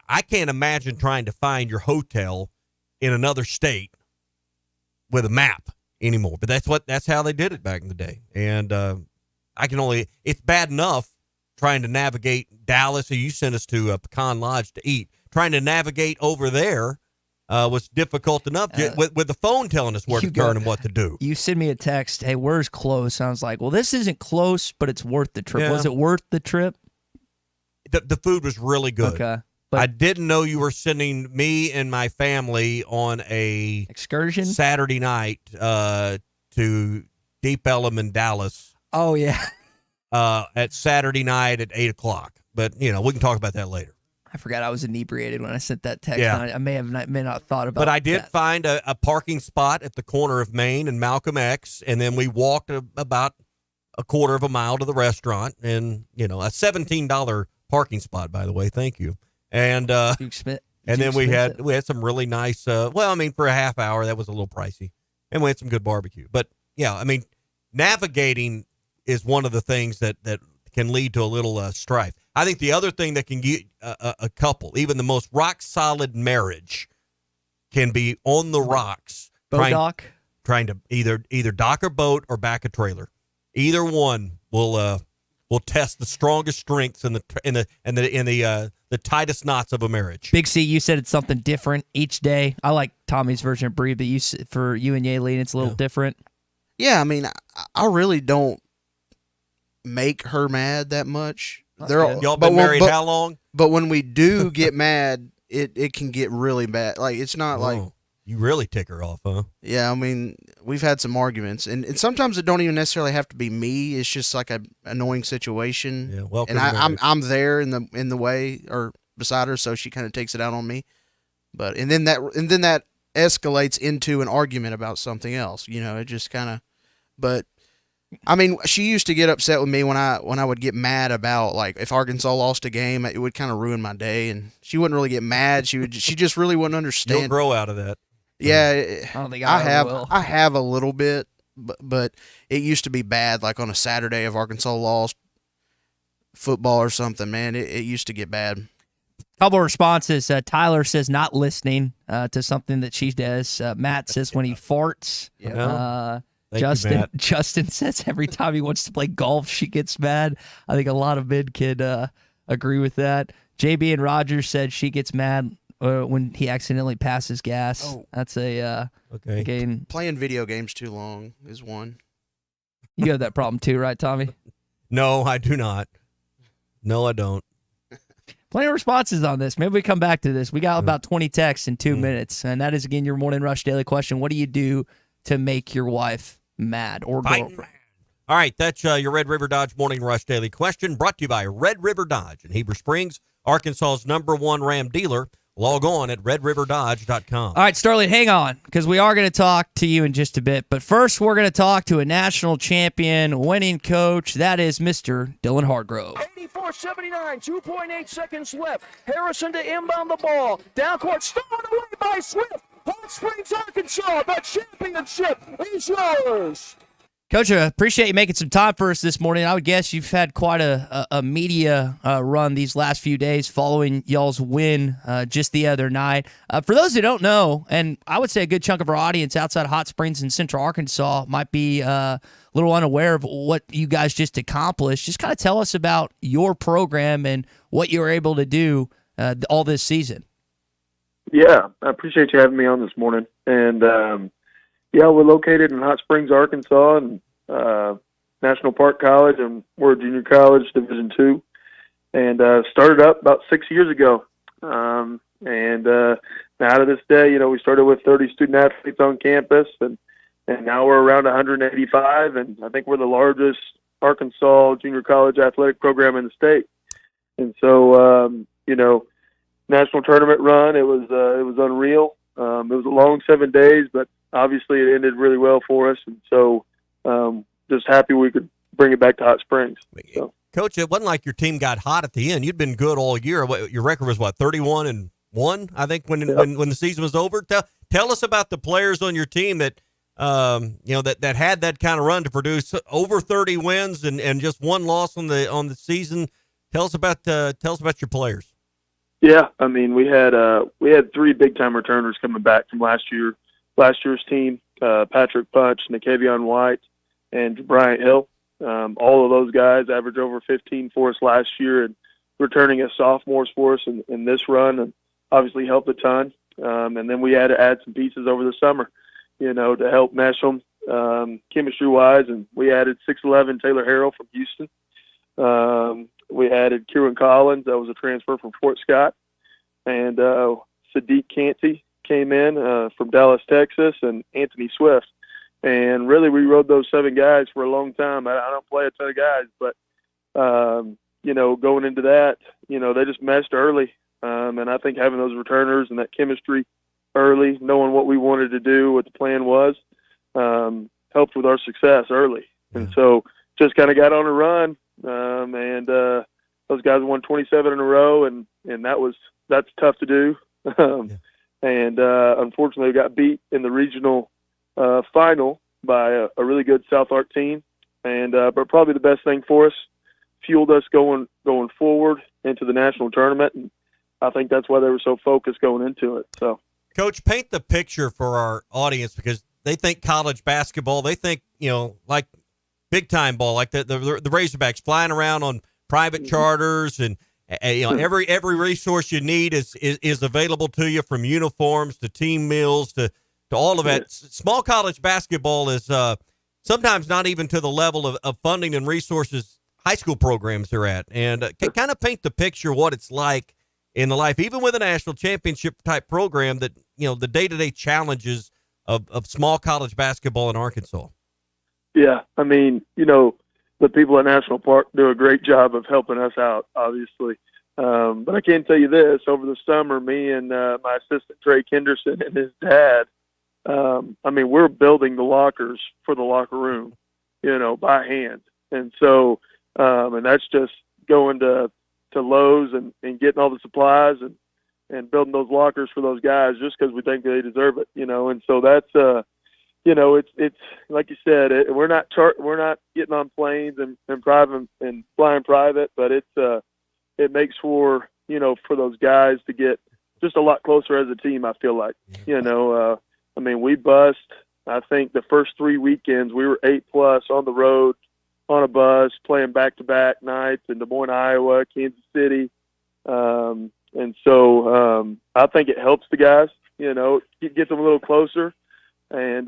I can't imagine trying to find your hotel in another state with a map anymore. But that's how they did it back in the day. And it's bad enough trying to navigate Dallas. So you sent us to Pecan Lodge to eat. Trying to navigate over there was difficult enough with the phone telling us where to turn and what to do. You send me a text, hey, where's close? I was like, well, this isn't close, but it's worth the trip. Yeah. Was it worth the trip? The food was really good. Okay. But I didn't know you were sending me and my family on a excursion Saturday night to Deep Ellum in Dallas. Oh, yeah. At Saturday night at 8:00. But, we can talk about that later. I forgot I was inebriated when I sent that text. Yeah. I may not thought about it. But I did find a parking spot at the corner of Main and Malcolm X, and then we walked about a quarter of a mile to the restaurant, and, a $17 parking spot, by the way. Thank you. And then we had some really nice, for a half hour, that was a little pricey. And we had some good barbecue. But, yeah, navigating is one of the things that can lead to a little strife. I think the other thing that can get a couple, even the most rock solid marriage, can be on the rocks. Trying to either dock a boat or back a trailer. Either one will test the strongest strengths in the tightest knots of a marriage. Big C, you said it's something different each day. I like Tommy's version of Bree, but for you and Yaelene, it's a little different. Yeah, I mean, I really don't make her mad that much. Y'all been married how long? But when we do get mad, it can get really bad. Like, it's not like... You really tick her off, huh? Yeah, I mean, we've had some arguments, and sometimes it don't even necessarily have to be me. It's just like an annoying situation. Yeah, welcome. And I'm there in the way or beside her, so she kind of takes it out on me. But and then that escalates into an argument about something else. It just kind of. But I mean, she used to get upset with me when I would get mad about, like, if Arkansas lost a game, it would kind of ruin my day, and she wouldn't really get mad. She just really wouldn't understand. You'll grow out of that. Yeah, I don't think I will. I have a little bit, but it used to be bad. Like on a Saturday, if Arkansas lost football or something, man, it used to get bad. Couple of responses. Tyler says not listening to something that she does. Matt says when he farts. Yeah. Justin says every time he wants to play golf, she gets mad. I think a lot of men could agree with that. JB and Roger said she gets mad when he accidentally passes gas. Oh. That's a game. Playing video games too long is one. You have that problem too, right, Tommy? No, I do not. No, I don't. Plenty of responses on this. Maybe we come back to this. We got about 20 texts in 2 minutes, and that is, again, your Morning Rush Daily Question. What do you do to make your wife mad or girlfriend? All right, that's your Red River Dodge Morning Rush Daily Question, brought to you by Red River Dodge in Heber Springs, Arkansas's #1 Ram dealer. Log on at redriverdodge.com. All right, Starling, hang on, because we are going to talk to you in just a bit. But first, we're going to talk to a national champion, winning coach. That is Mr. Dylan Hardgrove. 84-79, 2.8 seconds left. Harrison to inbound the ball. Down court, stolen away by Swift. Hot Springs, Arkansas. The championship is yours. Coach, I appreciate you making some time for us this morning. I would guess you've had quite a media run these last few days following y'all's win just the other night. For those who don't know, and I would say a good chunk of our audience outside of Hot Springs and Central Arkansas might be a little unaware of what you guys just accomplished. Just kind of tell us about your program and what you were able to do all this season. Yeah, I appreciate you having me on this morning. And, yeah, we're located in Hot Springs, Arkansas, and National Park College, and we're a junior college, Division II, and started up about 6 years ago. And now to this day, we started with 30 student athletes on campus, and now we're around 185, and I think we're the largest Arkansas junior college athletic program in the state. And so, national tournament run, it was unreal. It was a long 7 days, but obviously it ended really well for us, and so just happy we could bring it back to Hot Springs. So. Coach, it wasn't like your team got hot at the end. You'd been good all year. Your record was 31-1, I think, when the season was over. Tell us about the players on your team that that had that kind of run to produce over 30 wins and just one loss on the season. Tell us about your players. Yeah, I mean, we had 3 big time returners coming back from last year's team, Patrick Punch, Nicavion White, and Bryant Hill. All of those guys averaged over 15 for us last year, and returning as sophomores for us in this run, and obviously helped a ton. And then we had to add some pieces over the summer, to help mesh them chemistry-wise, and we added 6'11" Taylor Harrell from Houston. We added Kieran Collins, that was a transfer from Fort Scott, and Sadiq Canty came in from Dallas, Texas, and Anthony Swift. And really, we rode those 7 guys for a long time. I don't play a ton of guys, but, going into that, they just meshed early. And I think having those returners and that chemistry early, knowing what we wanted to do, what the plan was, helped with our success early. And so just kind of got on a run. And those guys won 27 in a row, and that's tough to do. And unfortunately, we got beat in the regional final by a really good South Ark team. And but probably the best thing for us, fueled us going forward into the national tournament. And I think that's why they were so focused going into it. So, Coach, paint the picture for our audience, because they think college basketball, they think, like big time ball, like the Razorbacks flying around on private charters, and every resource you need is available to you, from uniforms to team meals to all of that. Small college basketball is sometimes not even to the level of funding and resources high school programs are at. And kind of paint the picture what it's like in the life, even with a national championship type program, that, the day-to-day challenges of small college basketball in Arkansas. Yeah. I mean, the people at National Park do a great job of helping us out, obviously. But I can tell you this, over the summer, me and my assistant, Drake Henderson, and his dad, we're building the lockers for the locker room, by hand. And so, and that's just going to Lowe's and getting all the supplies and building those lockers for those guys just because we think they deserve it, And so that's, it's like you said, we're not getting on planes and private and flying private, but it makes for those guys to get just a lot closer as a team. I feel like, we bust. I think the first 3 weekends we were 8+ on the road on a bus, playing back-to-back nights in Des Moines, Iowa, Kansas City. And so I think it helps the guys, it gets them a little closer, and,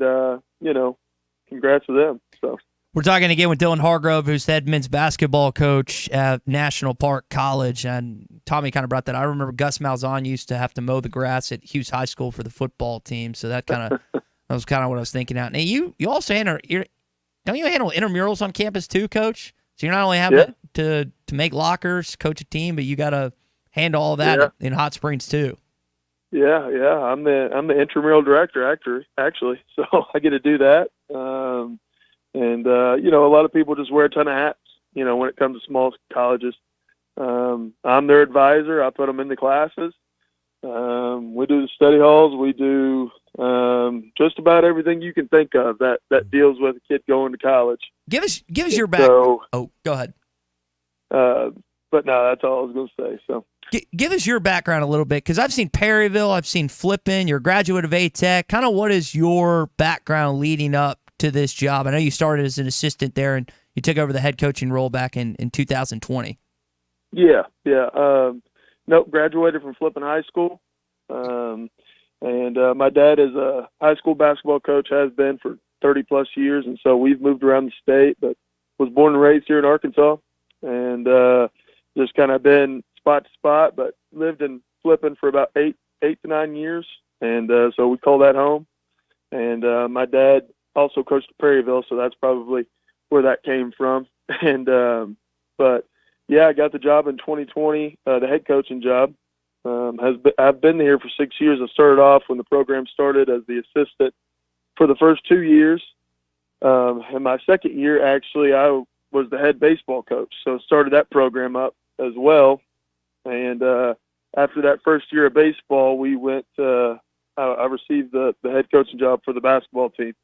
congrats to them. So we're talking again with Dylan Hardgrove, who's head men's basketball coach at National Park College. And Tommy kind of brought that. I remember Gus Malzahn used to have to mow the grass at Hughes High School for the football team. So that was kind of what I was thinking out. Now you also handle, don't you handle intramurals on campus too, Coach? So you're not only having to make lockers, coach a team, but you got to handle all that in Hot Springs too. Yeah. I'm the intramural director, actually. So I get to do that. And a lot of people just wear a ton of hats, when it comes to small colleges. I'm their advisor. I put them in the classes. We do the study halls. We do just about everything you can think of that deals with a kid going to college. Give us your back. Go ahead. But no, that's all I was going to say. So give us your background a little bit, because I've seen Perryville, I've seen Flippin. You're a graduate of A-Tech. Kind of what is your background leading up to this job? I know you started as an assistant there, and you took over the head coaching role back in 2020. Yeah. Nope, graduated from Flippin High School. And my dad is a high school basketball coach, has been for 30+ years, and so we've moved around the state, but was born and raised here in Arkansas, and just kind of been spot to spot, but lived in Flippin for about 8 to 9 years, and so we call that home. And my dad also coached at Perryville, so that's probably where that came from. And but yeah, I got the job in 2020, the head coaching job. I've been here for 6 years. I started off when the program started as the assistant for the first 2 years. And my second year, actually, I was the head baseball coach. So started that program up as well. And after that first year of baseball, we went I received the head coaching job for the basketball team.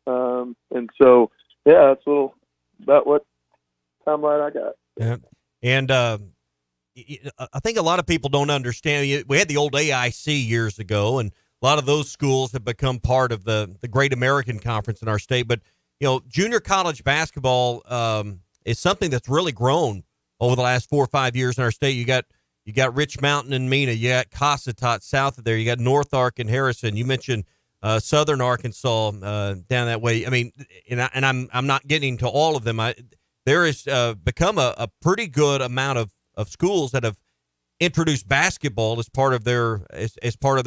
And so, yeah, that's a little about what timeline I got. Yeah. And I think a lot of people don't understand. We had the old AIC years ago, and a lot of those schools have become part of the Great American Conference in our state. But, junior college basketball is something that's really grown over the last 4 or 5 years in our state. You got Rich Mountain and Mena. You got Cossatot south of there. You got North Ark and Harrison. You mentioned Southern Arkansas down that way. I mean, and I'm not getting to all of them. There has become a pretty good amount of schools that have introduced basketball as part of their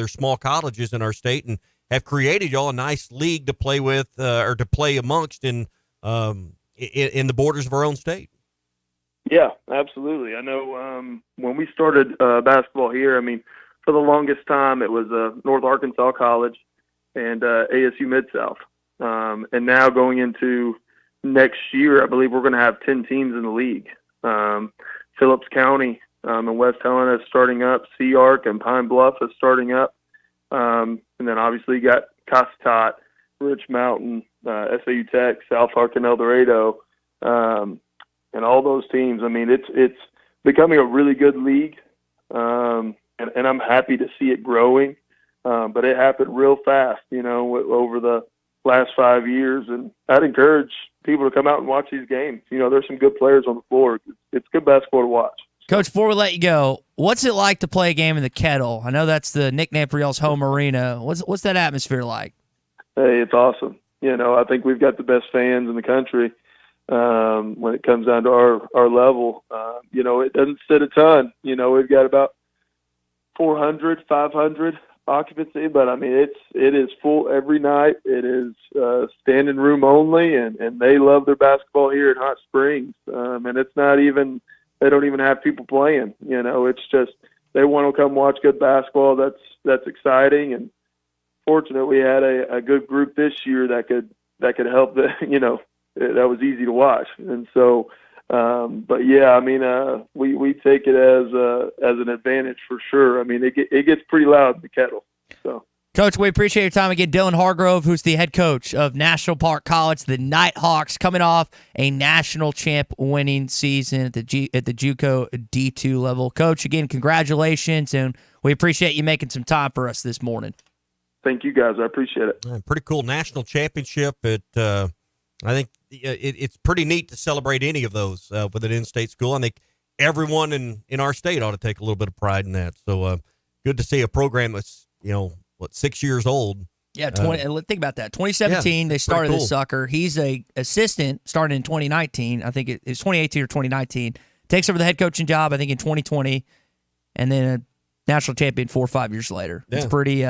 small colleges in our state, and have created y'all a nice league to play with or to play amongst in the borders of our own state. Yeah, absolutely. I know when we started basketball here, for the longest time it was North Arkansas College and ASU Mid-South. And now going into next year, I believe we're going to have 10 teams in the league. Phillips County and West Helena is starting up. Sea Ark and Pine Bluff is starting up. And then obviously you got Cossatot, Rich Mountain, SAU Tech, South Ark, and El Dorado. and all those teams. I mean, it's becoming a really good league, and I'm happy to see it growing. But it happened real fast, over the last 5 years, and I'd encourage people to come out and watch these games. There's some good players on the floor. It's good basketball to watch. Coach, before we let you go, what's it like to play a game in the Kettle? I know that's the nickname for y'all's home arena. What's that atmosphere like? Hey, it's awesome. I think we've got the best fans in the country when it comes down to our level. It doesn't sit a ton. We've got about 400, 500 occupancy, but I mean it is full every night. It is standing room only, and they love their basketball here in Hot Springs. And it's not even, they don't even have people playing. It's just they want to come watch good basketball. That's exciting, and fortunate we had a good group this year that could help. That was easy to watch, and so. But yeah, I mean, we take it as an advantage for sure. I mean, it gets pretty loud in the Kettle. So, Coach, we appreciate your time again. Dylan Hardgrove, who's the head coach of National Park College, the Nighthawks, coming off a national champ winning season at the JUCO D2 level. Coach, again, congratulations, and we appreciate you making some time for us this morning. Thank you, guys. I appreciate it. Pretty cool national championship at. I think it's pretty neat to celebrate any of those with an in-state school. I think everyone in our state ought to take a little bit of pride in that. So good to see a program that's, 6 years old. Yeah, think about that. 2017, they started this sucker. He's a assistant starting in 2019. I think it's 2018 or 2019. Takes over the head coaching job, I think, in 2020, and then a national champion 4 or 5 years later. Yeah. It's pretty.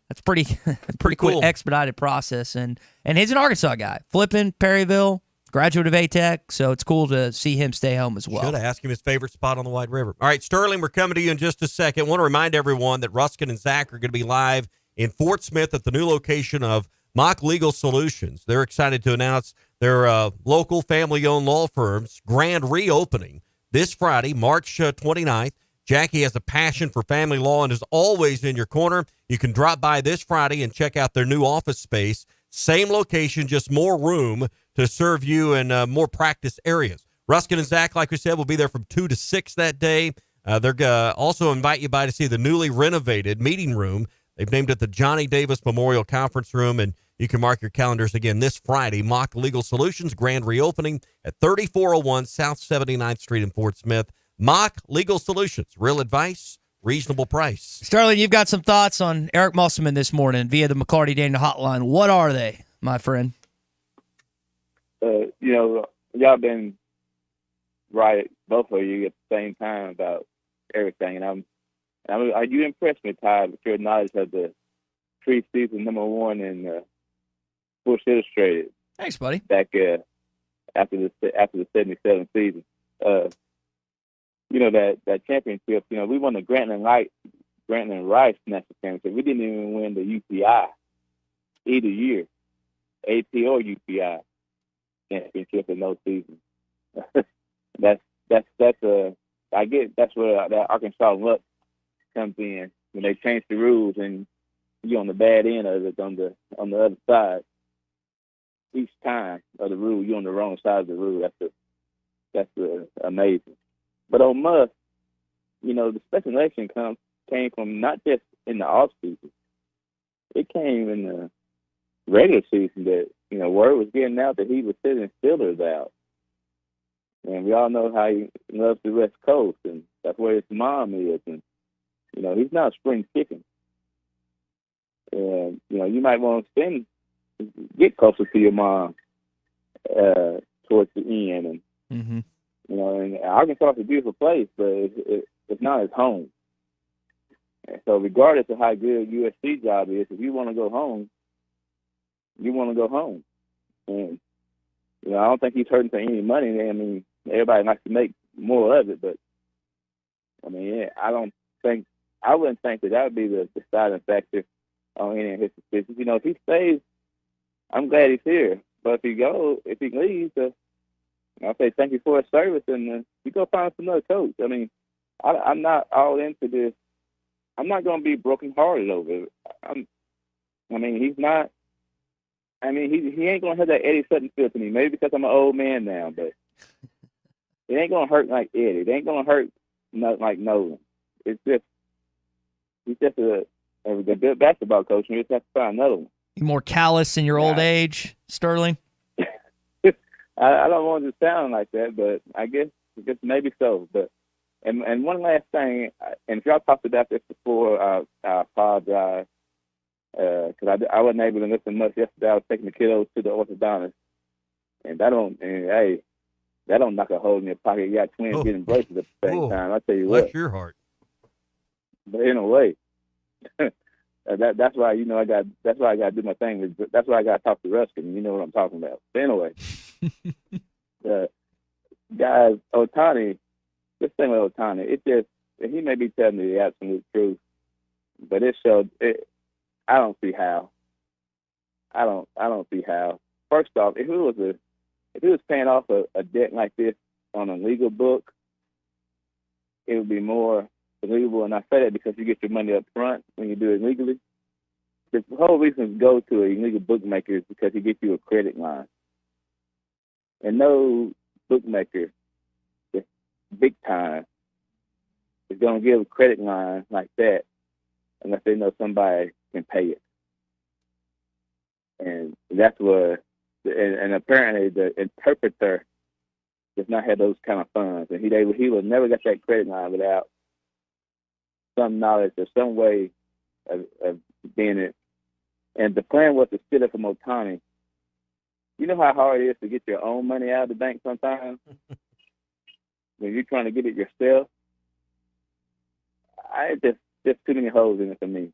That's pretty quick, cool. Expedited process, and he's an Arkansas guy, flipping Perryville, graduate of A-Tech, so it's cool to see him stay home as well. Should ask him his favorite spot on the White River. All right, Sterling, we're coming to you in just a second. I want to remind everyone that Ruskin and Zach are going to be live in Fort Smith at the new location of Mock Legal Solutions. They're excited to announce their local family-owned law firm's grand reopening this Friday, March 29th. Jackie has a passion for family law and is always in your corner. You can drop by this Friday and check out their new office space. Same location, just more room to serve you in more practice areas. Ruskin and Zach, like we said, will be there from 2 to 6 that day. They're also invite you by to see the newly renovated meeting room. They've named it the Johnny Davis Memorial Conference Room, and you can mark your calendars again this Friday. Mock Legal Solutions, grand reopening at 3401 South 79th Street in Fort Smith. Mock Legal Solutions, real advice, reasonable price. Sterling, you've got some thoughts on Eric Musselman this morning via the McLarty Daniel Hotline. What are they, my friend? Y'all been right, both of you, at the same time about everything. And you impressed me, Ty, with your knowledge of the preseason #1 in Sports Illustrated. Thanks, buddy. Back after the 77 season. That championship, we won the Grantland Rice National Championship. We didn't even win the UPI either year, AP or UPI championship in those seasons. that's where that Arkansas luck comes in when they change the rules and you're on the bad end of it on the other side. Each time of the rule, you're on the wrong side of the rule. That's amazing. But on Muss, the speculation came from not just in the off season. It came in the regular season that, word was getting out that he was sitting Steelers out. And we all know how he loves the West Coast, and that's where his mom is. And, he's not spring chicken. And, you might want to get closer to your mom towards the end. And, mm-hmm. And Arkansas is a beautiful place, but it's not his home. And so regardless of how good USC job is, if you want to go home, you want to go home. And, I don't think he's hurting for any money. I mean, everybody likes to make more of it, but, I wouldn't think that would be the deciding factor on any of his decisions. If he stays, I'm glad he's here. But if he leaves, I'll say thank you for his service, and you go find another coach. I'm not all into this. I'm not going to be brokenhearted over it. He's not I mean, he ain't gonna have that Eddie Sutton feel to me. Maybe because I'm an old man now, but it ain't gonna hurt like Eddie. It ain't gonna hurt like Nolan. It's just he's just a good basketball coach, and we just have to find another one. You more callous in your old age, Sterling? I don't want it to sound like that, but I guess maybe so. But and one last thing, and if y'all talked about this before, I apologize because I wasn't able to listen much yesterday. I was taking the kiddos to the orthodontist, and that don't knock a hole in your pocket. You got twins getting braces at the same time. I tell you what. Bless your heart. But in a way, that's why I got to do my thing. That's why I got to talk to Ruskin. You know what I'm talking about. But anyway, guys, Ohtani. This thing with Ohtani, he may be telling me the absolute truth, but it showed. I don't see how. I don't see how. First off, if he was paying off a debt like this on a legal book, it would be more believable. And I say that because you get your money up front when you do it legally. The whole reason to go to a legal bookmaker is because he gets you a credit line. And no bookmaker, big time, is going to give a credit line like that unless they know somebody can pay it. And that's what, and apparently the interpreter does not have those kind of funds. And he would never get that credit line without some knowledge or some way of being it. And the plan was to steal it from Ohtani. You know how hard it is to get your own money out of the bank sometimes? When you're trying to get it yourself? Just too many holes in it for me.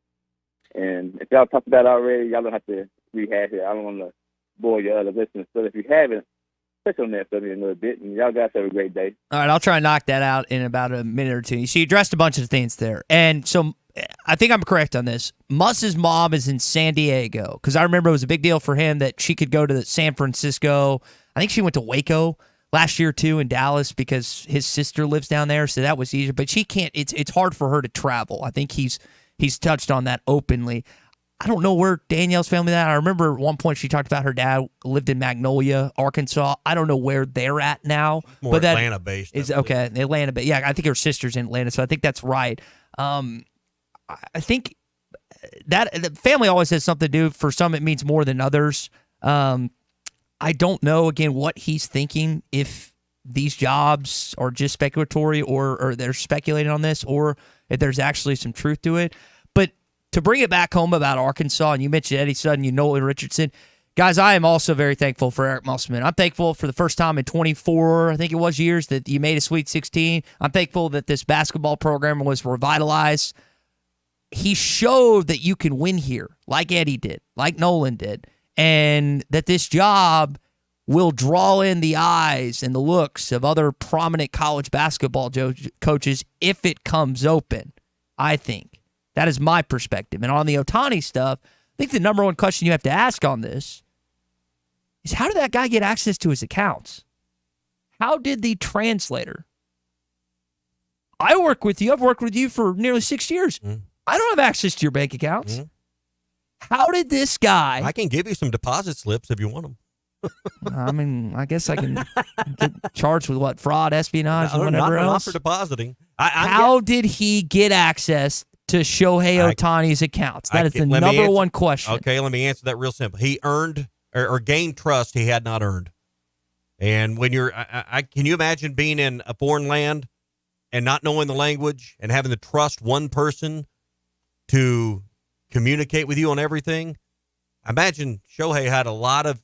And if y'all talked about it already, y'all don't have to rehash it. I don't want to bore your other listeners. But if you haven't, touch on that for me a little bit. And y'all guys have a great day. All right, I'll try and knock that out in about a minute or two. So you addressed a bunch of things there. And so I think I'm correct on this. Muss's mom is in San Diego because I remember it was a big deal for him that she could go to San Francisco. I think she went to Waco last year too in Dallas because his sister lives down there, so that was easier. But she can't. It's hard for her to travel. I think he's touched on that openly. I don't know where Danielle's family is at. I remember at one point she talked about her dad lived in Magnolia, Arkansas. I don't know where they're at now. More Atlanta based. Is okay. Atlanta based. Yeah, I think her sister's in Atlanta, so I think that's right. I think that the family always has something to do. For some, it means more than others. I don't know, again, what he's thinking, if these jobs are just speculatory or they're speculating on this, or if there's actually some truth to it. But to bring it back home about Arkansas, and you mentioned Eddie Sutton, Nolan Richardson, guys, I am also very thankful for Eric Musselman. I'm thankful for the first time in 24, I think it was, years that you made a Sweet 16. I'm thankful that this basketball program was revitalized. He showed that you can win here, like Eddie did, like Nolan did, and that this job will draw in the eyes and the looks of other prominent college basketball coaches if it comes open, I think. That is my perspective. And on the Ohtani stuff, I think the number one question you have to ask on this is, how did that guy get access to his accounts? How did the translator? I work with you. I've worked with you for nearly 6 years. I don't have access to your bank accounts. How did this guy? I can give you some deposit slips if you want them. I mean, I guess I can get charged with what? Fraud, espionage, and whatever else? Not for depositing. How did he get access to Shohei Ohtani's accounts? That is the number one question. Okay, let me answer that real simple. He earned or gained trust he had not earned. And when you're, can you imagine being in a foreign land and not knowing the language and having to trust one person to communicate with you on everything? I imagine Shohei had a lot of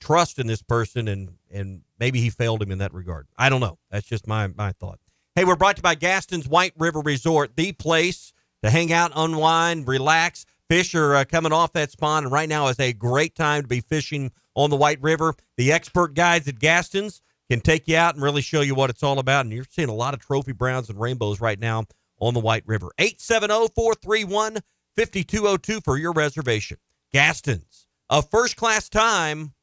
trust in this person, and maybe he failed him in that regard. I don't know. That's just my thought. Hey, we're brought to you by Gaston's White River Resort, the place to hang out, unwind, relax. Fish are coming off that spawn, and right now is a great time to be fishing on the White River. The expert guides at Gaston's can take you out and really show you what it's all about, and you're seeing a lot of trophy browns and rainbows right now on the White River. 870-431-5202 for your reservation. Gaston's, a first-class time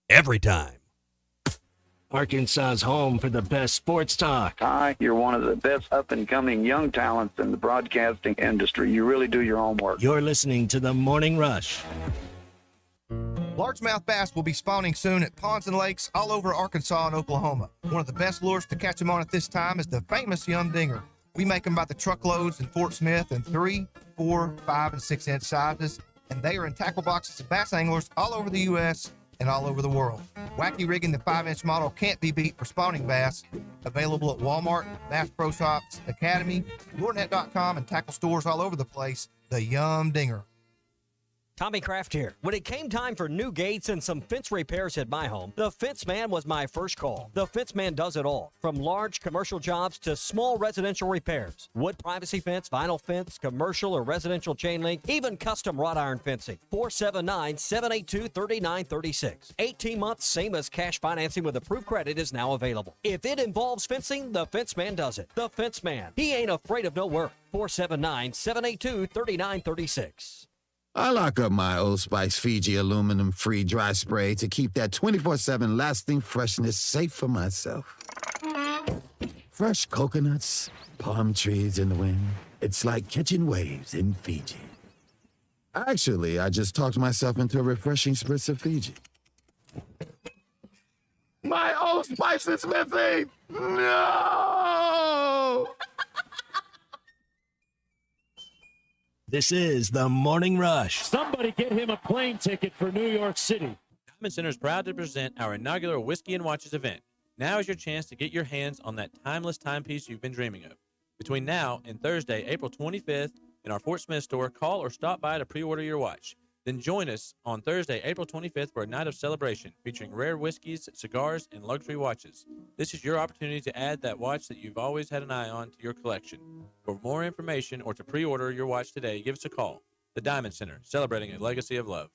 every time. Arkansas's home for the best sports talk. Ty, you're one of the best up-and-coming young talents in the broadcasting industry. You really do your homework. You're listening to The Morning Rush. Largemouth bass will be spawning soon at ponds and lakes all over Arkansas and Oklahoma. One of the best lures to catch them on at this time is the famous Yum Dinger. We make them by the truckloads in Fort Smith in 3, 4, 5, and 6-inch sizes, and they are in tackle boxes of bass anglers all over the U.S. and all over the world. Wacky rigging the 5-inch model can't be beat for spawning bass. Available at Walmart, Bass Pro Shops, Academy, LureNet.com, and tackle stores all over the place. The Yum Dinger. Tommy Kraft here. When it came time for new gates and some fence repairs at my home, the Fence Man was my first call. The Fence Man does it all, from large commercial jobs to small residential repairs. Wood privacy fence, vinyl fence, commercial or residential chain link, even custom wrought iron fencing. 479-782-3936. 18 months, same as cash financing with approved credit is now available. If it involves fencing, the Fence Man does it. The Fence Man. He ain't afraid of no work. 479-782-3936. I lock up my Old Spice Fiji aluminum-free dry spray to keep that 24/7 lasting freshness safe for myself. Fresh coconuts, palm trees in the wind. It's like catching waves in Fiji. Actually, I just talked myself into a refreshing spritz of Fiji. My Old Spice is missing! No! This is The Morning Rush. Somebody get him a plane ticket for New York City. Diamond Center is proud to present our inaugural Whiskey and Watches event. Now is your chance to get your hands on that timeless timepiece you've been dreaming of. Between now and Thursday, April 25th, in our Fort Smith store, call or stop by to pre-order your watch. Then join us on Thursday, April 25th for a night of celebration featuring rare whiskeys, cigars, and luxury watches. This is your opportunity to add that watch that you've always had an eye on to your collection. For more information or to pre-order your watch today, give us a call. The Diamond Center, celebrating a legacy of love.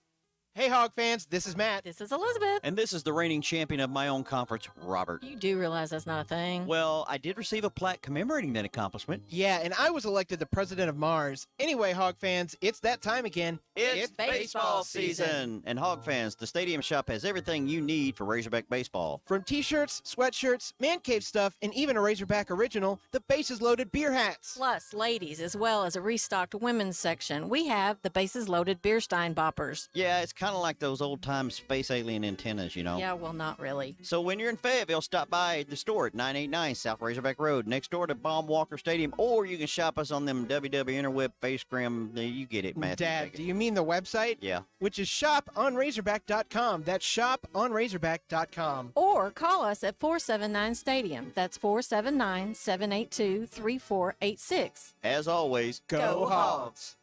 Hey, Hog fans, this is Matt. This is Elizabeth. And this is the reigning champion of my own conference, Robert. You do realize that's not a thing. Well, I did receive a plaque commemorating that accomplishment. Yeah, and I was elected the president of Mars. Anyway, Hog fans, it's that time again. It's baseball season. And Hog fans, the Stadium Shop has everything you need for Razorback baseball. From t-shirts, sweatshirts, man cave stuff, and even a Razorback original, the Bases Loaded beer hats. Plus, ladies, as well as a restocked women's section, we have the Bases Loaded beer stein boppers. Yeah, it's kind of like those old-time space alien antennas, you know? Yeah, well, not really. So when you're in Fayetteville, stop by the store at 989 South Razorback Road, next door to Baum Walker Stadium, or you can shop us on them WW Interweb, Facegram, you get it, Matthew. Dad, do you mean the website? Yeah. Which is shoponrazorback.com. That's shoponrazorback.com. Or call us at 479 Stadium. That's 479-782-3486. As always, go Hogs!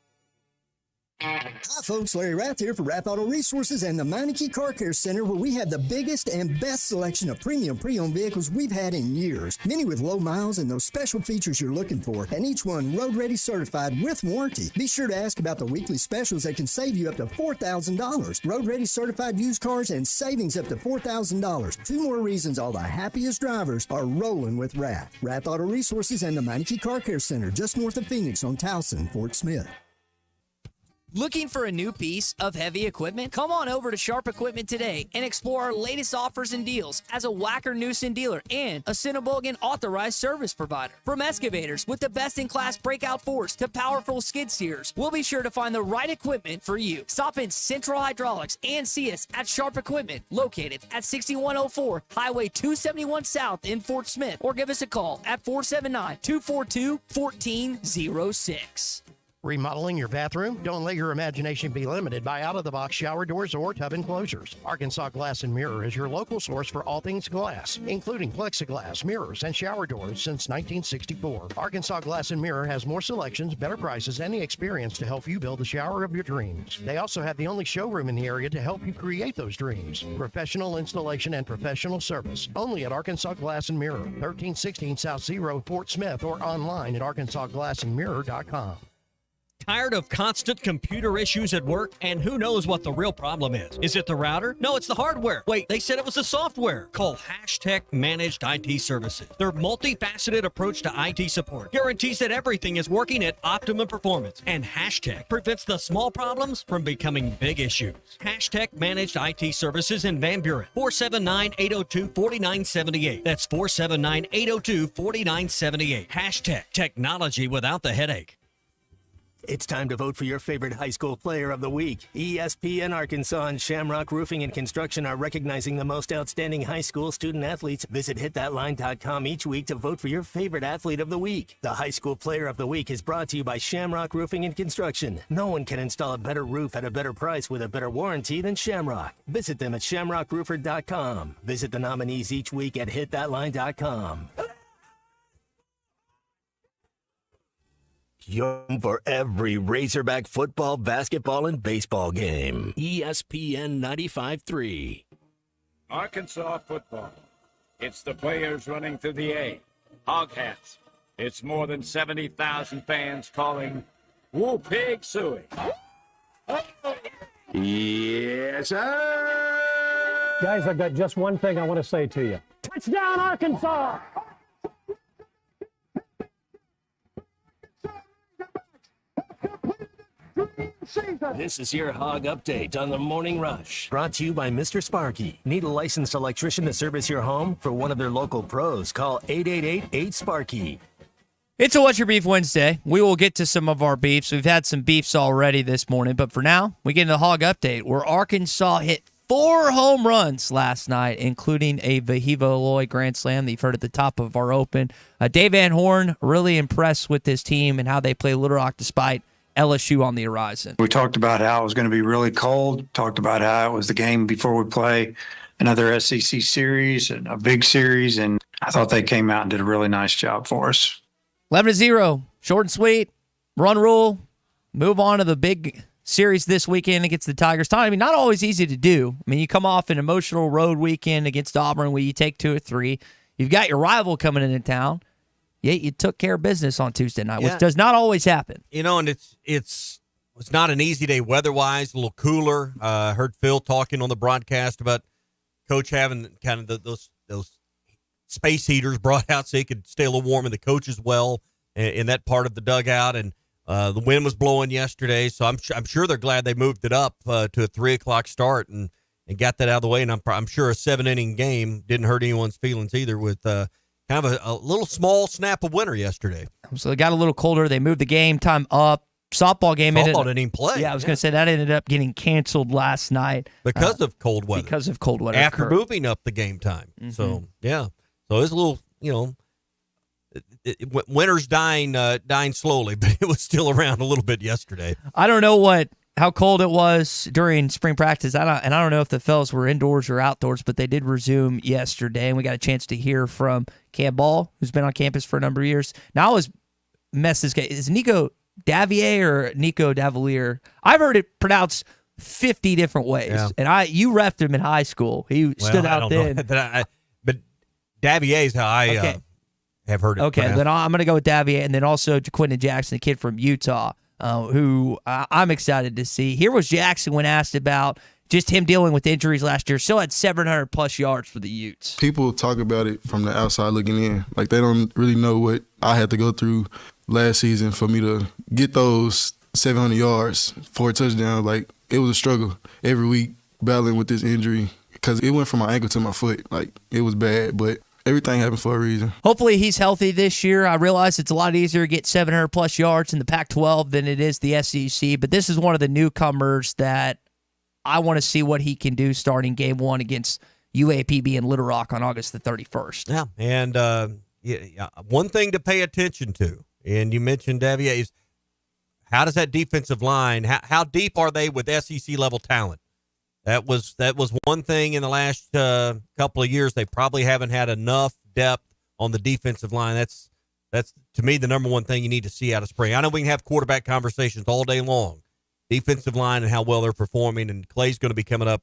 Hi folks, Larry Rath here for Rath Auto Resources and the Meineke Car Care Center, where we have the biggest and best selection of premium pre-owned vehicles we've had in years. Many with low miles and those special features you're looking for, and each one road ready certified with warranty. Be sure to ask about the weekly specials that can save you up to $4,000. Road ready certified used cars and savings up to $4,000. Two more reasons all the happiest drivers are rolling with Rath. Rath Auto Resources and the Meineke Car Care Center, just north of Phoenix on Towson, Fort Smith. Looking for a new piece of heavy equipment? Come on over to Sharp Equipment today and explore our latest offers and deals as a Wacker Newson dealer and a Cinnabogan authorized service provider. From excavators with the best-in-class breakout force to powerful skid steers, we'll be sure to find the right equipment for you. Stop in Central Hydraulics and see us at Sharp Equipment, located at 6104 Highway 271 South in Fort Smith, or give us a call at 479-242-1406. Remodeling your bathroom? Don't let your imagination be limited by out-of-the-box shower doors or tub enclosures. Arkansas Glass and Mirror is your local source for all things glass, including plexiglass, mirrors, and shower doors since 1964. Arkansas Glass and Mirror has more selections, better prices, and the experience to help you build the shower of your dreams. They also have the only showroom in the area to help you create those dreams. Professional installation and professional service. Only at Arkansas Glass and Mirror, 1316 South Zero, Fort Smith, or online at arkansasglassandmirror.com. Tired of constant computer issues at work? And who knows what the real problem is? Is it the router? No, it's the hardware. Wait, they said it was the software. Call Hashtag Managed IT Services. Their multifaceted approach to IT support guarantees that everything is working at optimum performance. And Hashtag prevents the small problems from becoming big issues. Hashtag Managed IT Services in Van Buren. 479-802-4978. That's 479-802-4978. Hashtag technology without the headache. It's time to vote for your favorite high school player of the week. ESPN Arkansas and Shamrock Roofing and Construction are recognizing the most outstanding high school student athletes. Visit hitthatline.com each week to vote for your favorite athlete of the week. The high school player of the week is brought to you by Shamrock Roofing and Construction. No one can install a better roof at a better price with a better warranty than Shamrock. Visit them at shamrockroofer.com. Visit the nominees each week at hitthatline.com. You're for every Razorback football, basketball, and baseball game. ESPN 95.3. Arkansas football. It's the players running through the A. Hog hats. It's more than 70,000 fans calling Woo Pig Suey. Yes, sir. Guys, I've got just one thing I want to say to you. Touchdown, Arkansas! This is your Hog Update on the Morning Rush. Brought to you by Mr. Sparky. Need a licensed electrician to service your home? For one of their local pros, call 888-8-SPARKY. It's a What's Your Beef Wednesday. We will get to some of our beefs. We've had some beefs already this morning, but for now, we get into the Hog Update, where Arkansas hit 4 home runs last night, including a Vahiva Aloy grand slam that you've heard at the top of our open. Dave Van Horn, really impressed with this team and how they play Little Rock despite LSU on the horizon. We talked about how it was going to be really cold, talked about how it was the game before we play another SEC series and a big series, and I thought they came out and did a really nice job for us. 11-0, short and sweet, run rule, move on to the big series this weekend against the Tigers. I mean, not always easy to do. I mean, you come off an emotional road weekend against Auburn where you take 2 or 3. You've got your rival coming into town. Yet you took care of business on Tuesday night, which does not always happen. You know, and it's not an easy day weather-wise, a little cooler. I heard Phil talking on the broadcast about Coach having kind of those space heaters brought out so he could stay a little warm in the coach's well in that part of the dugout. And the wind was blowing yesterday, so I'm sure they're glad they moved it up to a 3 o'clock start and got that out of the way. And I'm sure a 7-inning game didn't hurt anyone's feelings either with kind of a little small snap of winter yesterday. So it got a little colder. They moved the game time up. Softball game ended. Didn't even play. Yeah, I was going to say that ended up getting canceled last night because of cold weather. Because of cold weather after moving up the game time. Mm-hmm. So it's a little, winter's dying slowly, but it was still around a little bit yesterday. I don't know how cold it was during spring practice. I don't know if the fellas were indoors or outdoors, but they did resume yesterday, and we got a chance to hear from Cam Ball, who's been on campus for a number of years. Now I always mess this guy. Is Nico Davier or Nico Davalier? I've heard it pronounced 50 different ways, and you reffed him in high school. He stood out then. But Davier is how I have heard it. Okay, pronounced. then I'm going to go with Davier, and then also Jaquinton Jackson, the kid from Utah. Who I'm excited to see. Here was Jackson when asked about just him dealing with injuries last year. Still had 700-plus yards for the Utes. People talk about it from the outside looking in. Like, they don't really know what I had to go through last season for me to get those 700 yards for a touchdown. Like, it was a struggle every week battling with this injury because it went from my ankle to my foot. Like, it was bad, but everything happened for a reason. Hopefully he's healthy this year. I realize it's a lot easier to get 700-plus yards in the Pac-12 than it is the SEC, but this is one of the newcomers that I want to see what he can do starting game 1 against UAPB in Little Rock on August the 31st. Yeah, and one thing to pay attention to, and you mentioned Davier, is how does that defensive line, how deep are they with SEC-level talent? That was one thing in the last couple of years. They probably haven't had enough depth on the defensive line. That's to me the number one thing you need to see out of spring. I know we can have quarterback conversations all day long, defensive line and how well they're performing. And Clay's going to be coming up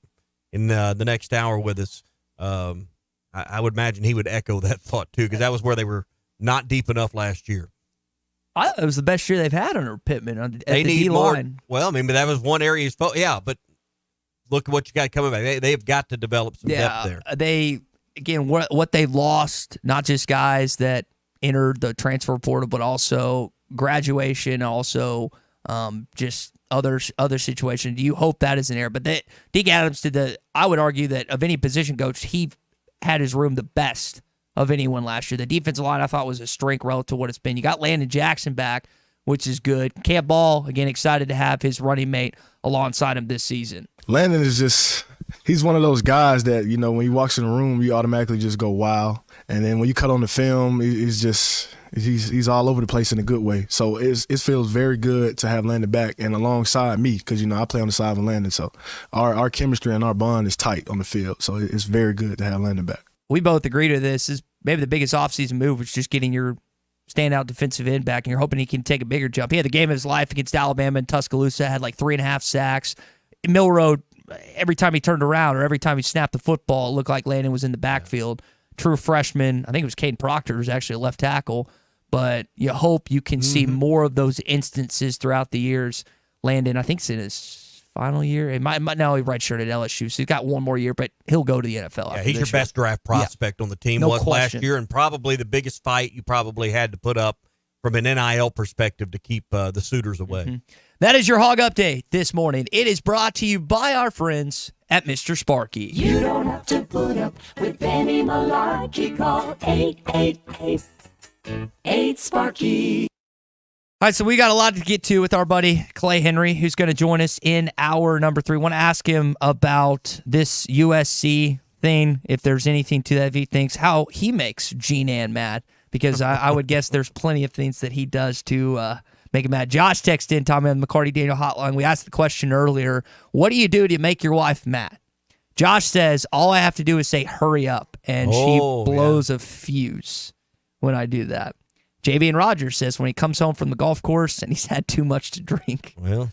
in the next hour with us. I would imagine he would echo that thought too, because that was where they were not deep enough last year. I thought it was the best year they've had under Pittman at They the need D more. line. Well, I mean, but that was one area. Yeah, but look at what you got coming back. They've got to develop some depth there. They again what they lost, not just guys that entered the transfer portal, but also graduation, also just other situations. You hope that isn't there. But Deke Adams I would argue that of any position coach, he had his room the best of anyone last year. The defensive line I thought was a strength relative to what it's been. You got Landon Jackson back, which is good. Cam Ball, again, excited to have his running mate alongside him this season. Landon is he's one of those guys that, when he walks in the room, you automatically just go, wow. And then when you cut on the film, he's all over the place in a good way. So it feels very good to have Landon back and alongside me because, I play on the side of Landon. So our chemistry and our bond is tight on the field. So it's very good to have Landon back. We both agree to this. Is maybe the biggest offseason move was just getting your standout defensive end back, and you're hoping he can take a bigger jump. He had the game of his life against Alabama and Tuscaloosa, had like 3.5 sacks. Milroe, every time he turned around or every time he snapped the football, it looked like Landon was in the backfield. True freshman, I think it was Caden Proctor, who was actually a left tackle, but you hope you can see more of those instances throughout the years. Landon, I think it's in his final year. It might now he redshirted at LSU, so he's got one more year, but he'll go to the NFL. Yeah, he's your best draft prospect on the team. No was question. Last year, and probably the biggest fight you probably had to put up from an NIL perspective to keep the suitors away. That is your Hog Update this morning. It is brought to you by our friends at Mr. Sparky. You don't have to put up with any malarkey. Call 888-8-SPARKY. All right, so we got a lot to get to with our buddy Clay Henry, who's going to join us in hour number 3. I want to ask him about this USC thing, if there's anything to that, if he thinks how he makes Gene Ann mad, because I would guess there's plenty of things that he does to make him mad. Josh texted in, Tommy, on the McLarty Daniel hotline. We asked the question earlier, what do you do to make your wife mad? Josh says, all I have to do is say, hurry up, and she blows a fuse when I do that. JV and Rogers says when he comes home from the golf course and he's had too much to drink. Well,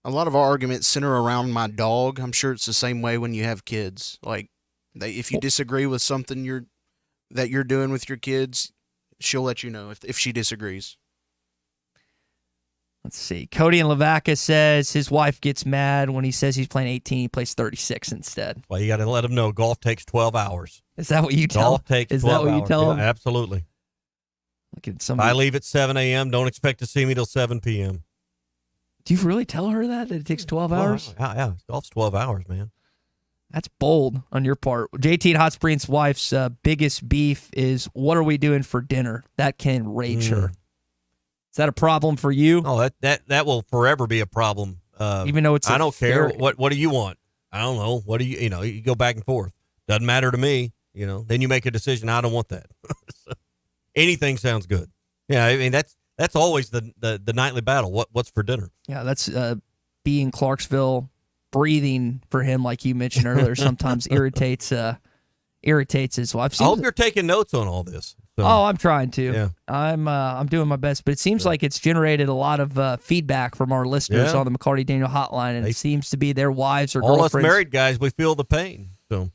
a lot of our arguments center around my dog. I'm sure it's the same way when you have kids. Like, if you disagree with something that you're doing with your kids, she'll let you know if she disagrees. Let's see. Cody in Lavaca says his wife gets mad when he says he's playing 18. He plays 36 instead. Well, you got to let him know golf takes 12 hours. Is that what you tell him? Golf takes 12 hours. Is that what you tell him? Yeah, absolutely. Look at If I leave at 7 a.m., don't expect to see me till 7 p.m. Do you really tell her that it takes 12 hours? Yeah, golf's 12 hours, man. That's bold on your part. JT and Hot Springs' wife's biggest beef is, what are we doing for dinner? That can rage her. Is that a problem for you? Oh, that will forever be a problem. Even though it's I don't care. What do you want? I don't know. What do you go back and forth. Doesn't matter to me, Then you make a decision. I don't want that. So, anything sounds good. Yeah, I mean that's always the nightly battle. What's for dinner? Yeah, that's be in Clarksville. Breathing for him, like you mentioned earlier, sometimes irritates his wife. I hope you're taking notes on all this. So. Oh, I'm trying to. Yeah. I'm doing my best, but it seems like it's generated a lot of feedback from our listeners on the McLarty Daniel hotline, and it seems to be their wives or girlfriends. All us married guys, we feel the pain. So,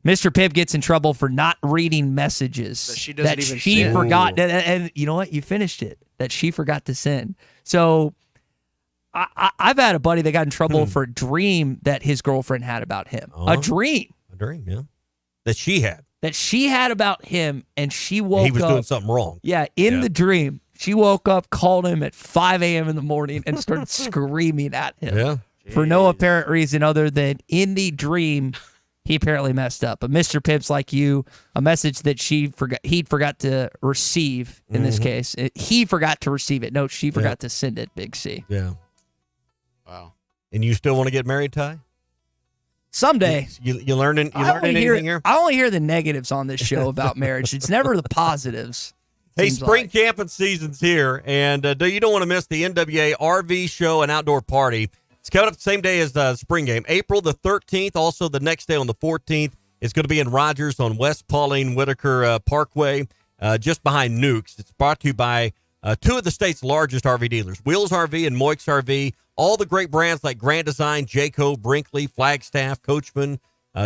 Mr. Pibb gets in trouble for not reading messages that she doesn't even she send. forgot, and you know what? You finished it. That she forgot to send. So. I've had a buddy that got in trouble for a dream that his girlfriend had about him. A dream, yeah, that she had about him, and she woke up. He was doing something wrong. Yeah, in the dream, she woke up, called him at 5 a.m. in the morning, and started screaming at him. Yeah, for no apparent reason other than in the dream, he apparently messed up. But Mr. Pibb's like you, a message that he forgot to receive. In this case, he forgot to receive it. No, she forgot to send it. Big C. Yeah. Wow. And you still want to get married, Ty? Someday. You learning anything here? I only hear the negatives on this show about marriage. It's never the positives. Hey, spring camping season's here, and you don't want to miss the NWA RV show and outdoor party. It's coming up the same day as the spring game, April the 13th. Also, the next day on the 14th, it's going to be in Rogers on West Pauline Whitaker Parkway, just behind Nukes. It's brought to you by two of the state's largest RV dealers, Wheels RV and Moix RV. All the great brands like Grand Design, Jayco, Brinkley, Flagstaff, Coachman,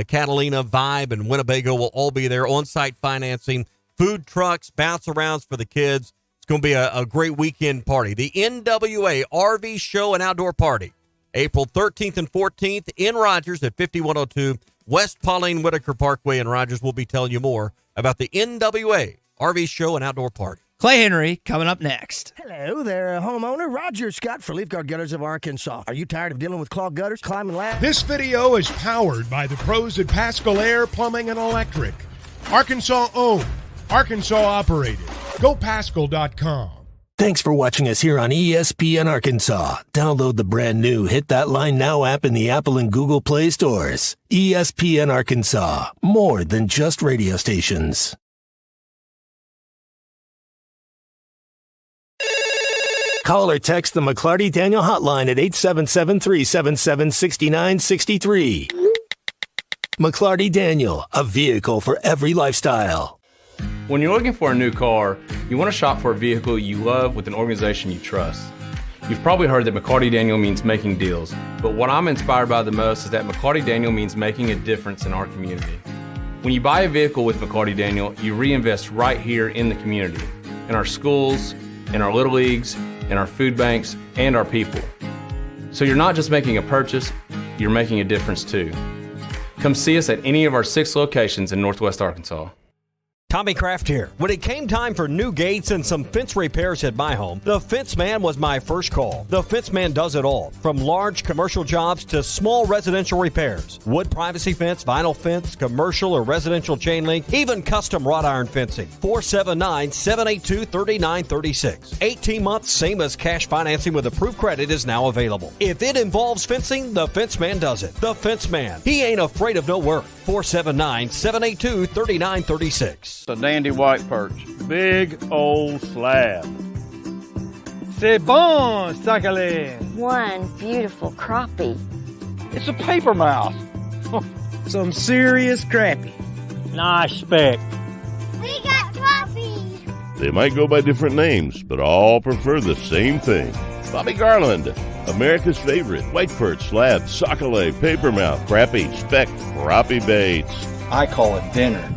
Catalina, Vibe, and Winnebago will all be there. On-site financing, food trucks, bounce-arounds for the kids. going to be a great weekend party. The NWA RV Show and Outdoor Party, April 13th and 14th in Rogers at 5102 West Pauline Whitaker Parkway in Rogers. We'll be telling you more about the NWA RV Show and Outdoor Party. Clay Henry coming up next. Hello there, homeowner. Roger Scott for Leaf Guard Gutters of Arkansas. Are you tired of dealing with clogged gutters, climbing ladders? This video is powered by the pros at Pascal Air Plumbing and Electric. Arkansas owned, Arkansas operated. GoPascal.com. Thanks for watching us here on ESPN Arkansas. Download the brand new Hit That Line Now app in the Apple and Google Play stores. ESPN Arkansas, more than just radio stations. Call or text the McLarty Daniel hotline at 877-377-6963. McLarty Daniel, a vehicle for every lifestyle. When you're looking for a new car, you want to shop for a vehicle you love with an organization you trust. You've probably heard that McLarty Daniel means making deals, but what I'm inspired by the most is that McLarty Daniel means making a difference in our community. When you buy a vehicle with McLarty Daniel, you reinvest right here in the community, in our schools, in our little leagues, in our food banks, and our people. So you're not just making a purchase, you're making a difference too. Come see us at any of our 6 locations in Northwest Arkansas. Tommy Kraft here. When it came time for new gates and some fence repairs at my home, the Fence Man was my first call. The Fence Man does it all, from large commercial jobs to small residential repairs. Wood privacy fence, vinyl fence, commercial or residential chain link, even custom wrought iron fencing. 479-782-3936. 18 months, same as cash financing with approved credit is now available. If it involves fencing, the Fence Man does it. The Fence Man. He ain't afraid of no work. 479-782-3936. A dandy white perch. Big old slab. C'est bon, sacalé. One beautiful crappie. It's a paper mouse. Some serious crappie. Nice speck. We got crappies. They might go by different names, but all prefer the same thing. Bobby Garland, America's favorite white perch, slab, sockeye, papermouth, crappie, speck, crappie baits. I call it dinner.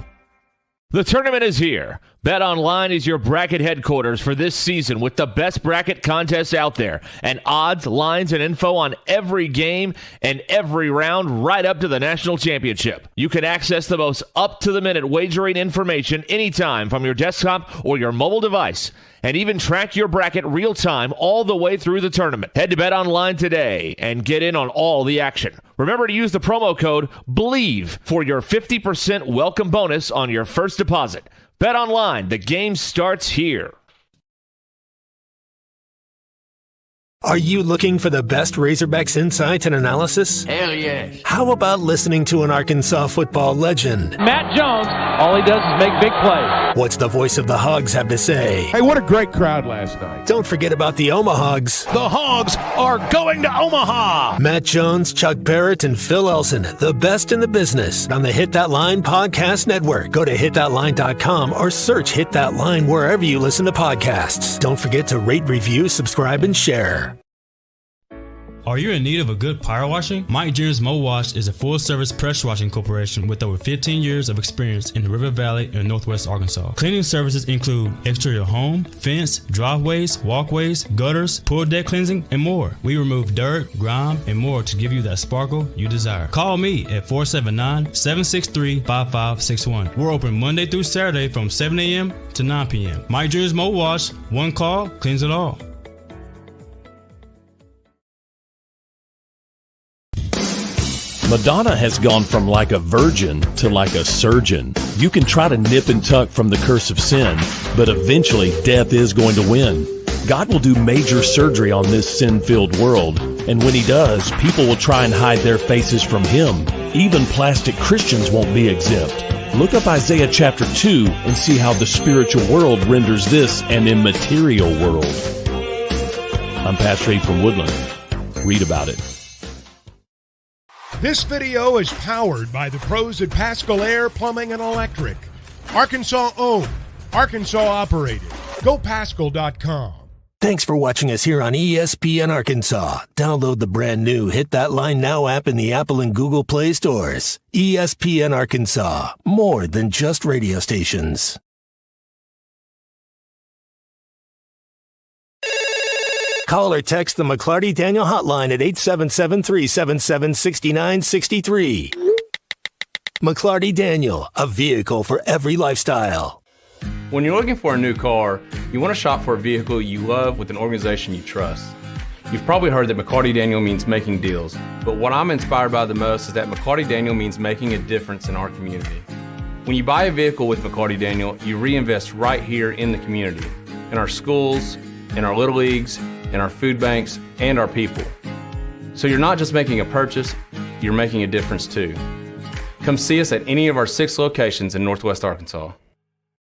The tournament is here. BetOnline is your bracket headquarters for this season with the best bracket contests out there and odds, lines, and info on every game and every round right up to the national championship. You can access the most up-to-the-minute wagering information anytime from your desktop or your mobile device and even track your bracket real-time all the way through the tournament. Head to BetOnline today and get in on all the action. Remember to use the promo code BELIEVE for your 50% welcome bonus on your first deposit. BetOnline, the game starts here. Are you looking for the best Razorbacks insights and analysis? Hell yeah. How about listening to an Arkansas football legend? Matt Jones, all he does is make big plays. What's the voice of the Hogs have to say? Hey, what a great crowd last night. Don't forget about the Omahogs. The Hogs are going to Omaha. Matt Jones, Chuck Barrett, and Phil Elson, the best in the business on the Hit That Line Podcast Network. Go to hitthatline.com or search Hit That Line wherever you listen to podcasts. Don't forget to rate, review, subscribe, and share. Are you in need of a good power washing? Mike Jr.'s Mo Wash is a full-service pressure washing corporation with over 15 years of experience in the River Valley and Northwest Arkansas. Cleaning services include exterior home, fence, driveways, walkways, gutters, pool deck cleansing, and more. We remove dirt, grime, and more to give you that sparkle you desire. Call me at 479-763-5561. We're open Monday through Saturday from 7 a.m. to 9 p.m. Mike Jr.'s Mo Wash, one call, cleans it all. Madonna has gone from like a virgin to like a surgeon. You can try to nip and tuck from the curse of sin, but eventually death is going to win. God will do major surgery on this sin-filled world, and when he does, people will try and hide their faces from him. Even plastic Christians won't be exempt. Look up Isaiah chapter 2 and see how the spiritual world renders this an immaterial world. I'm Pastor Abe from Woodland. Read about it. This video is powered by the pros at Pascal Air Plumbing and Electric. Arkansas owned, Arkansas operated. GoPascal.com. Thanks for watching us here on ESPN Arkansas. Download the brand new Hit That Line Now app in the Apple and Google Play stores. ESPN Arkansas, more than just radio stations. Call or text the McLarty Daniel hotline at 877-377-6963. McLarty Daniel, a vehicle for every lifestyle. When you're looking for a new car, you want to shop for a vehicle you love with an organization you trust. You've probably heard that McLarty Daniel means making deals, but what I'm inspired by the most is that McLarty Daniel means making a difference in our community. When you buy a vehicle with McLarty Daniel, you reinvest right here in the community, in our schools, in our little leagues, in our food banks, and our people. So you're not just making a purchase, you're making a difference too. Come see us at any of our 6 locations in Northwest Arkansas.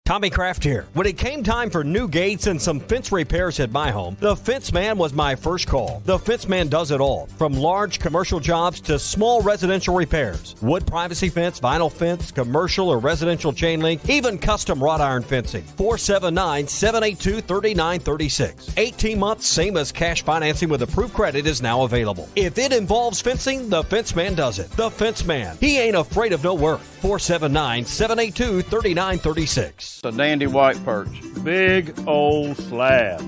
Tommy Kraft here. When it came time for new gates and some fence repairs at my home, the Fence Man was my first call. The Fence Man does it all, from large commercial jobs to small residential repairs. Wood privacy fence, vinyl fence, commercial or residential chain link, even custom wrought iron fencing. 479-782-3936. 18 months, same as cash financing with approved credit is now available. If it involves fencing, the Fence Man does it. The Fence Man. He ain't afraid of no work. 479-782-3936. A dandy white perch. Big old slab.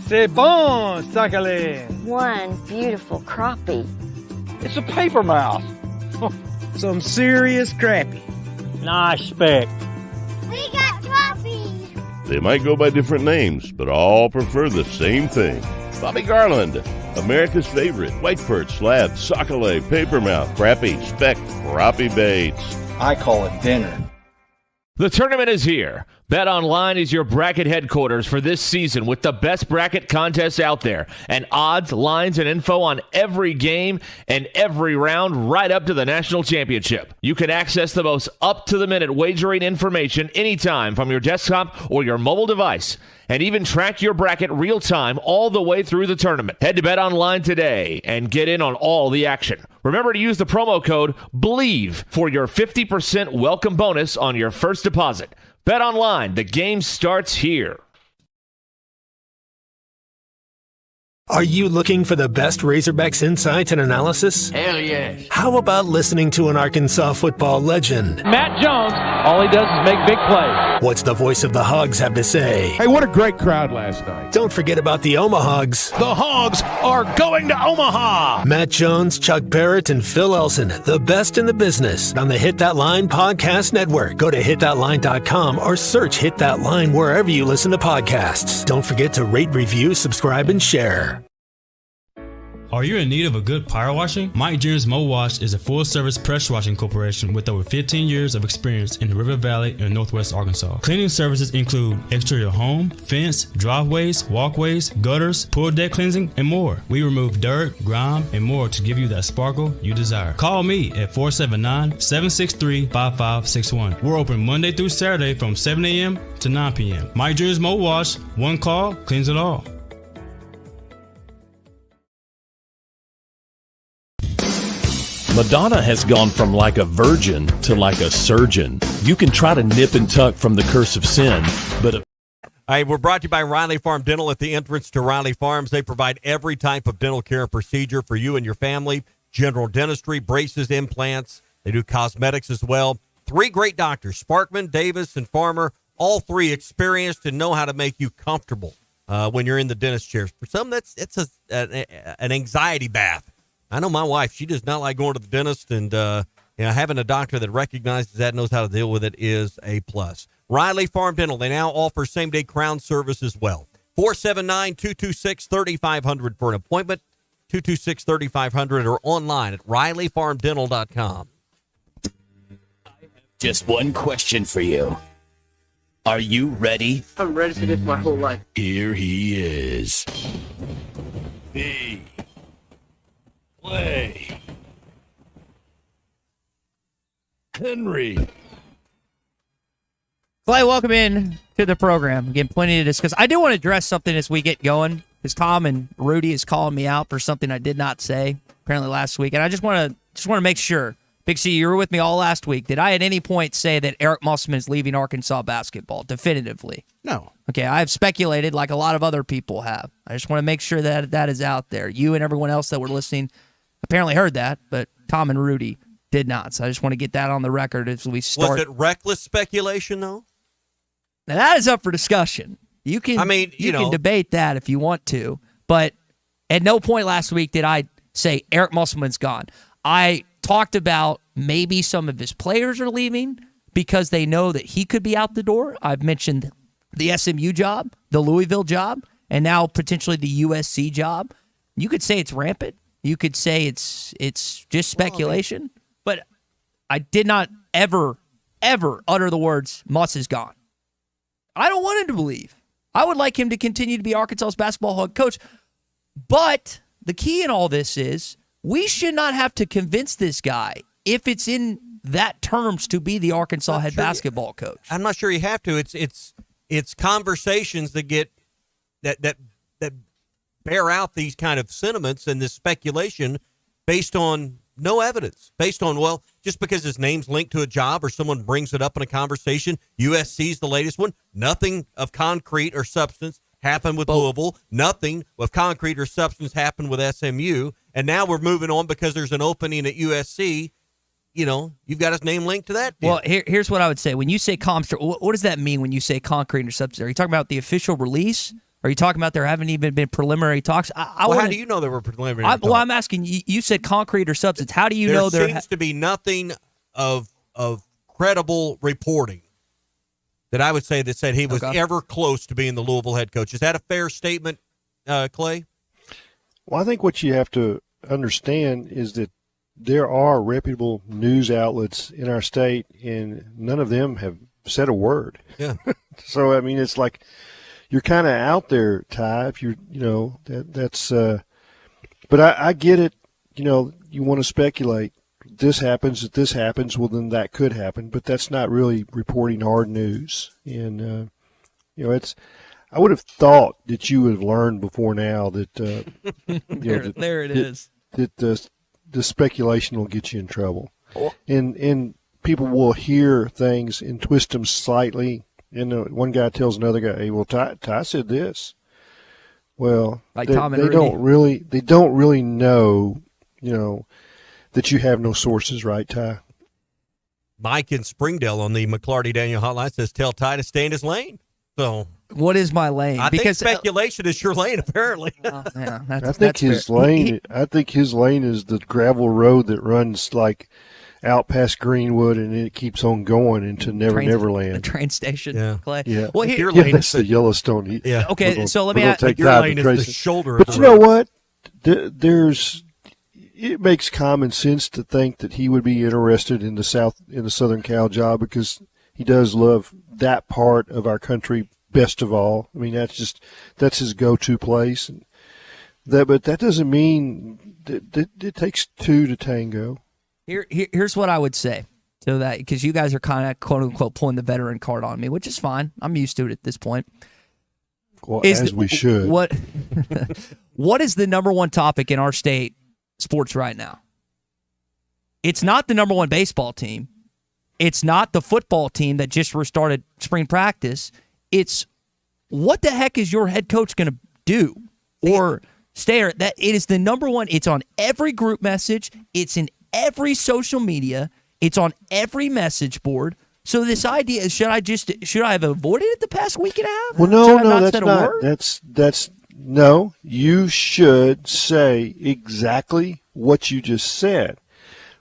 C'est bon, sacalé. One beautiful crappie. It's a paper mouse. Some serious crappie. Nice speck. We got trophies. They might go by different names, but all prefer the same thing. Bobby Garland, America's favorite white perch, slab, sockeye, papermouth, crappie, speck, crappie baits. I call it dinner. The tournament is here. BetOnline is your bracket headquarters for this season with the best bracket contests out there and odds, lines, and info on every game and every round right up to the national championship. You can access the most up-to-the-minute wagering information anytime from your desktop or your mobile device and even track your bracket real-time all the way through the tournament. Head to BetOnline today and get in on all the action. Remember to use the promo code BELIEVE for your 50% welcome bonus on your first deposit. BetOnline, the game starts here. Are you looking for the best Razorbacks insights and analysis? Hell yeah. How about listening to an Arkansas football legend? Matt Jones, all he does is make big plays. What's the voice of the Hogs have to say? Hey, what a great crowd last night. Don't forget about the Omahogs. The Hogs are going to Omaha. Matt Jones, Chuck Barrett, and Phil Elson, the best in the business on the Hit That Line Podcast Network. Go to hitthatline.com or search Hit That Line wherever you listen to podcasts. Don't forget to rate, review, subscribe, and share. Are you in need of a good power washing? Mike Jr.'s Mo Wash is a full-service pressure washing corporation with over 15 years of experience in the River Valley and Northwest Arkansas. Cleaning services include exterior home, fence, driveways, walkways, gutters, pool deck cleansing, and more. We remove dirt, grime, and more to give you that sparkle you desire. Call me at 479-763-5561. We're open Monday through Saturday from 7 a.m. to 9 p.m. Mike Jr.'s Mo Wash, one call, cleans it all. Madonna has gone from like a virgin to like a surgeon. You can try to nip and tuck from the curse of sin, but... Hey, we're brought to you by Riley Farm Dental at the entrance to Riley Farms. They provide every type of dental care and procedure for you and your family. General dentistry, braces, implants. They do cosmetics as well. 3 great doctors, Sparkman, Davis, and Farmer. All 3 experienced and know how to make you comfortable when you're in the dentist chair. For some, it's an anxiety bath. I know my wife, she does not like going to the dentist, and having a doctor that recognizes that, knows how to deal with it, is a plus. Riley Farm Dental, they now offer same-day crown service as well. 479-226-3500 for an appointment, 226-3500, or online at RileyFarmDental.com. Just one question for you. Are you ready? I'm ready for this my whole life. Here he is. B. Play. Henry. Clay, welcome in to the program. Again, plenty to discuss. I do want to address something as we get going, because Tom and Rudy is calling me out for something I did not say apparently last week, and I just want to make sure. Big C, you were with me all last week. Did I at any point say that Eric Musselman is leaving Arkansas basketball definitively? No. Okay, I've speculated like a lot of other people have. I just want to make sure that that is out there. You and everyone else that were listening apparently heard that, but Tom and Rudy did not. So I just want to get that on the record as we start. Was it reckless speculation, though? Now, that is up for discussion. You can. I mean, you can debate that if you want to, but at no point last week did I say Eric Musselman's gone. I talked about maybe some of his players are leaving because they know that he could be out the door. I've mentioned the SMU job, the Louisville job, and now potentially the USC job. You could say it's rampant. You could say it's just speculation, but I did not ever utter the words Muss is gone. I don't want him to believe. I would like him to continue to be Arkansas's basketball head coach. But the key in all this is we should not have to convince this guy if it's in that terms to be the Arkansas head basketball coach. I'm not sure you have to. It's conversations that get that bear out these kind of sentiments and this speculation based on no evidence, based on, well, just because his name's linked to a job or someone brings it up in a conversation. USC's the latest one. Nothing of concrete or substance happened with Louisville. Nothing of concrete or substance happened with SMU. And now we're moving on because there's an opening at USC. You've got his name linked to that deal. Well, here's what I would say. When you say what does that mean when you say concrete or substance? Are you talking about the official release? Are you talking about there haven't even been preliminary talks? How do you know there were preliminary talks? Well, I'm asking you. You said concrete or substance. How do you know there seems to be nothing of credible reporting that I would say that said he was ever close to being the Louisville head coach. Is that a fair statement, Clay? Well, I think what you have to understand is that there are reputable news outlets in our state, and none of them have said a word. Yeah. So, I mean, it's like you're kind of out there, Ty, if that's but I get it. You want to speculate. This happens, well, then that could happen, but that's not really reporting hard news. And, I would have thought that you would have learned before now that, there it is. That the speculation will get you in trouble. And people will hear things and twist them slightly. And one guy tells another guy, "Hey, well, Ty said this." Well, like they don't really know, that you have no sources, right, Ty? Mike in Springdale on the McLarty Daniel hotline says, "Tell Ty to stay in his lane." So, what is my lane? I think speculation is your lane, apparently. I think his lane. I think his lane is the gravel road that runs like out past Greenwood, and it keeps on going into Neverland. The train station, Clay. Yeah. Well, your lane that's the Yellowstone. Yeah. Okay, so let me ask. Your lane is the shoulder. But you know what? It makes common sense to think that he would be interested in the Southern Cal job because he does love that part of our country best of all. I mean, that's his go-to place. But that doesn't mean that it takes two to tango. Here's what I would say to that, because you guys are kind of quote unquote pulling the veteran card on me, which is fine. I'm used to it at this point. Well, as we should. What is the number one topic in our state sports right now? It's not the number one baseball team. It's not the football team that just restarted spring practice. It's what the heck is your head coach going to do or stay there? That it is the number one. It's on every group message. It's in every social media. It's on every message board. So this idea is, should I have avoided it the past week and a half? Well, no, that's not. That's no. You should say exactly what you just said.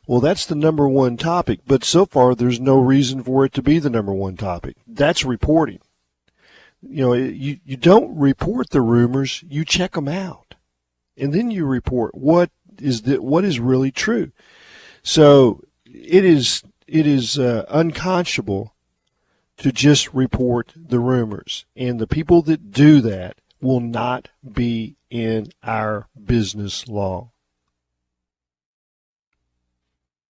Well, that's the number one topic, but so far there's no reason for it to be the number one topic. That's reporting. You don't report the rumors. You check them out, and then you report what is really true. So it is unconscionable to just report the rumors, and the people that do that will not be in our business long.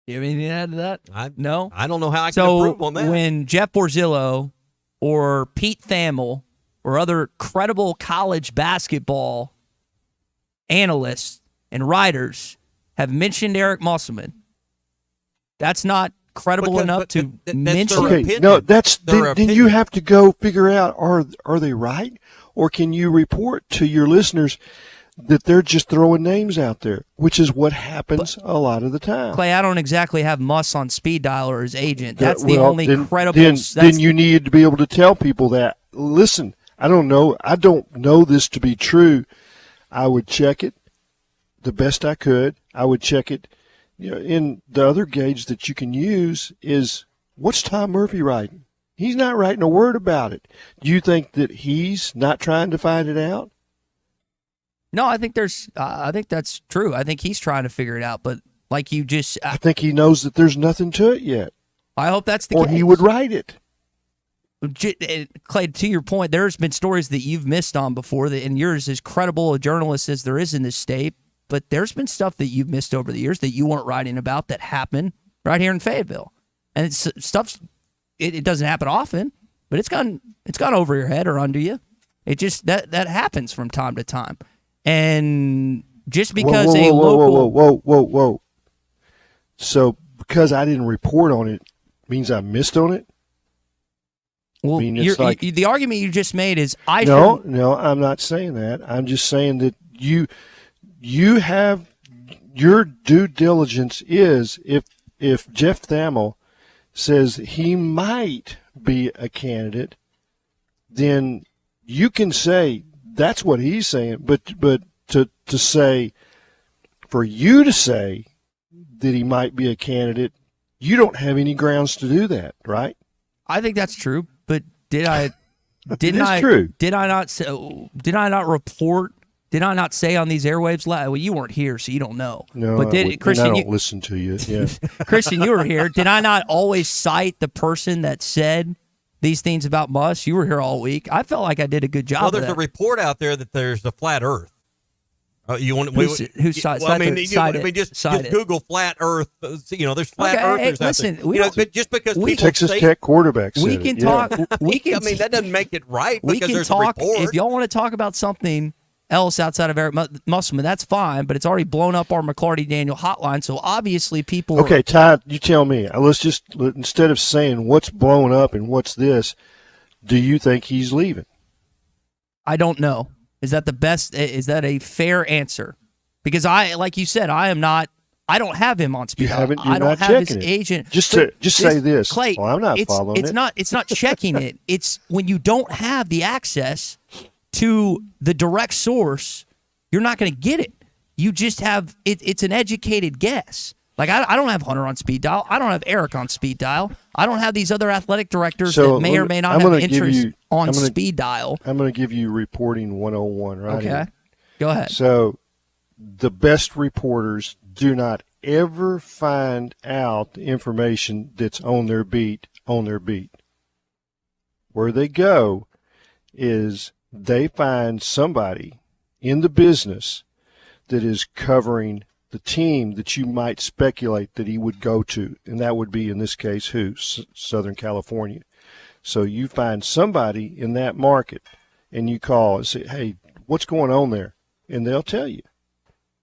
You have anything to add to that? No? I don't know how I can improve on that. So when Jeff Borzillo or Pete Thamel or other credible college basketball analysts and writers have mentioned Eric Musselman, that's not credible enough to mention. Okay, no, then you have to go figure out are they right, or can you report to your listeners that they're just throwing names out there, which is what happens a lot of the time. Clay, I don't exactly have Muss on speed dial or his agent. That's the only credible. Then you need to be able to tell people that. Listen, I don't know. I don't know this to be true. I would check it the best I could. I would check it. In the other gauge that you can use is, what's Tom Murphy writing? He's not writing a word about it. Do you think that he's not trying to find it out? No, I think I think that's true. I think he's trying to figure it out. But like you just, I think he knows that there's nothing to it yet. I hope that's the case. Or he would write it. Clay, to your point, there's been stories that you've missed on before, and you're as credible a journalist as there is in this state. But there's been stuff that you've missed over the years that you weren't writing about that happened right here in Fayetteville, and it's stuff. It doesn't happen often, but it's gone over your head or under you. It just that happens from time to time, and just because whoa. So because I didn't report on it means I missed on it? Well, the argument you just made is No, I'm not saying that. I'm just saying that you have your due diligence is if Jeff Thamel says he might be a candidate, then you can say that's what he's saying. But to say, for you to say that he might be a candidate, you don't have any grounds to do that, right? I think that's true. But did I not report? Did I not say on these airwaves? Well, you weren't here, so you don't know. No, but Christian, I don't listen to you. Yeah, Christian, you were here. Did I not always cite the person that said these things about Muss? You were here all week. I felt like I did a good job. Well, there's a report out there that there's a flat Earth. You want just Google flat Earth. There's flat earthers out there. But just because Texas Tech quarterback said we can talk. We can. I mean, that doesn't make it right. We can talk if y'all want to talk about something else outside of Eric Musselman. That's fine, but it's already blown up our McLarty Daniel hotline. So obviously, people. Okay, Todd, you tell me. Let's just instead of saying what's blown up and what's this, do you think he's leaving? I don't know. Is that the best? Is that a fair answer? Because like you said, I don't have him on speed. I don't have his agent. Just say this, Clay. Well, I'm not following it. It's not checking it. It's when you don't have the access to the direct source, you're not going to get it. You just have it. It's an educated guess. Like I don't have Hunter on speed dial. I don't have Eric on speed dial. I don't have these other athletic directors that may or may not have interest on speed dial. I'm going to give you reporting 101 right Okay. here. Go ahead. So the best reporters do not ever find out the information that's on their beat. Where they go is they find somebody in the business that is covering the team that you might speculate that he would go to, and that would be, in this case, who? Southern California. So you find somebody in that market, and you call and say, hey, what's going on there? And they'll tell you.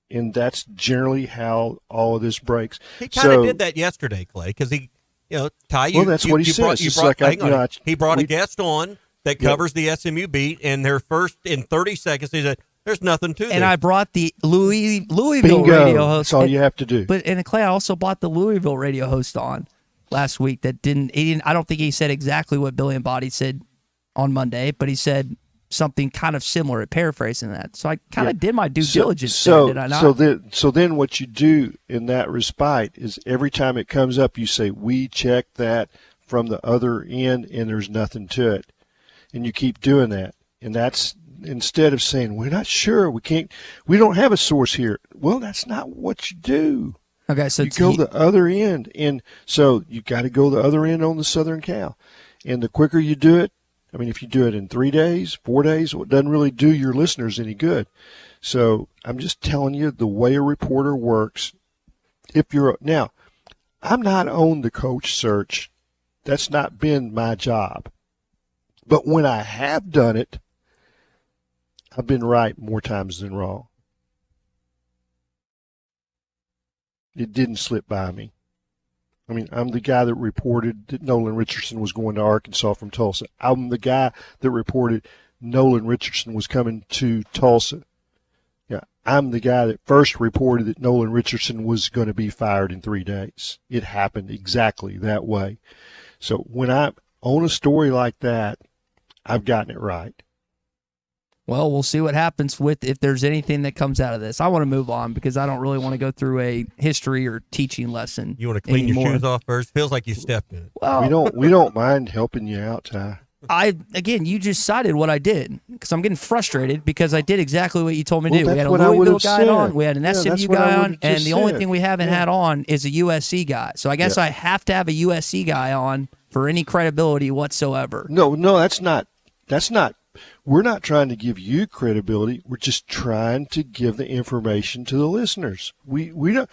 And that's generally how all of this breaks. He kind of did that yesterday, Clay, because he, Ty, well, that's what he says. He brought a guest on that covers the SMU beat, and their first, in 30 seconds, he said, there's nothing to this. And I brought the Louisville Bingo. radio host. That's all you have to do. And Clay, I also brought the Louisville radio host on last week that didn't. I don't think he said exactly what Billy and Body said on Monday, but he said something kind of similar, paraphrasing that. So I kind of did my due diligence there, did I not? So then what you do in that respite is every time it comes up, you say, we checked that from the other end, and there's nothing to it. And you keep doing that. And that's instead of saying, we're not sure, we don't have a source here. Well, that's not what you do. Okay, so you go the other end. And so you got to go the other end on the Southern Cal. And the quicker you do it, I mean, if you do it in 3 days, 4 days, it doesn't really do your listeners any good. So I'm just telling you the way a reporter works. Now, I'm not on the coach search. That's not been my job. But when I have done it, I've been right more times than wrong. It didn't slip by me. I mean, I'm the guy that reported that Nolan Richardson was going to Arkansas from Tulsa. I'm the guy that reported Nolan Richardson was coming to Tulsa. Yeah, I'm the guy that first reported that Nolan Richardson was going to be fired in 3 days. It happened exactly that way. So when I own a story like that, I've gotten it right. Well, we'll see what happens with if there's anything that comes out of this. I want to move on because I don't really want to go through a history or teaching lesson. You want to clean anymore. your shoes off first? Feels like you stepped in it. Well, we don't mind helping you out, Ty. Again, you just cited what I did because I'm getting frustrated because I did exactly what you told me to do. Well, We had a that's what I Louisville would've guy said. on, we had an Yeah, SMU that's what I guy on, would've and just the only said. thing we haven't had on is a USC guy. So I guess I have to have a USC guy on for any credibility whatsoever. No, that's not. We're not trying to give you credibility. We're just trying to give the information to the listeners. We don't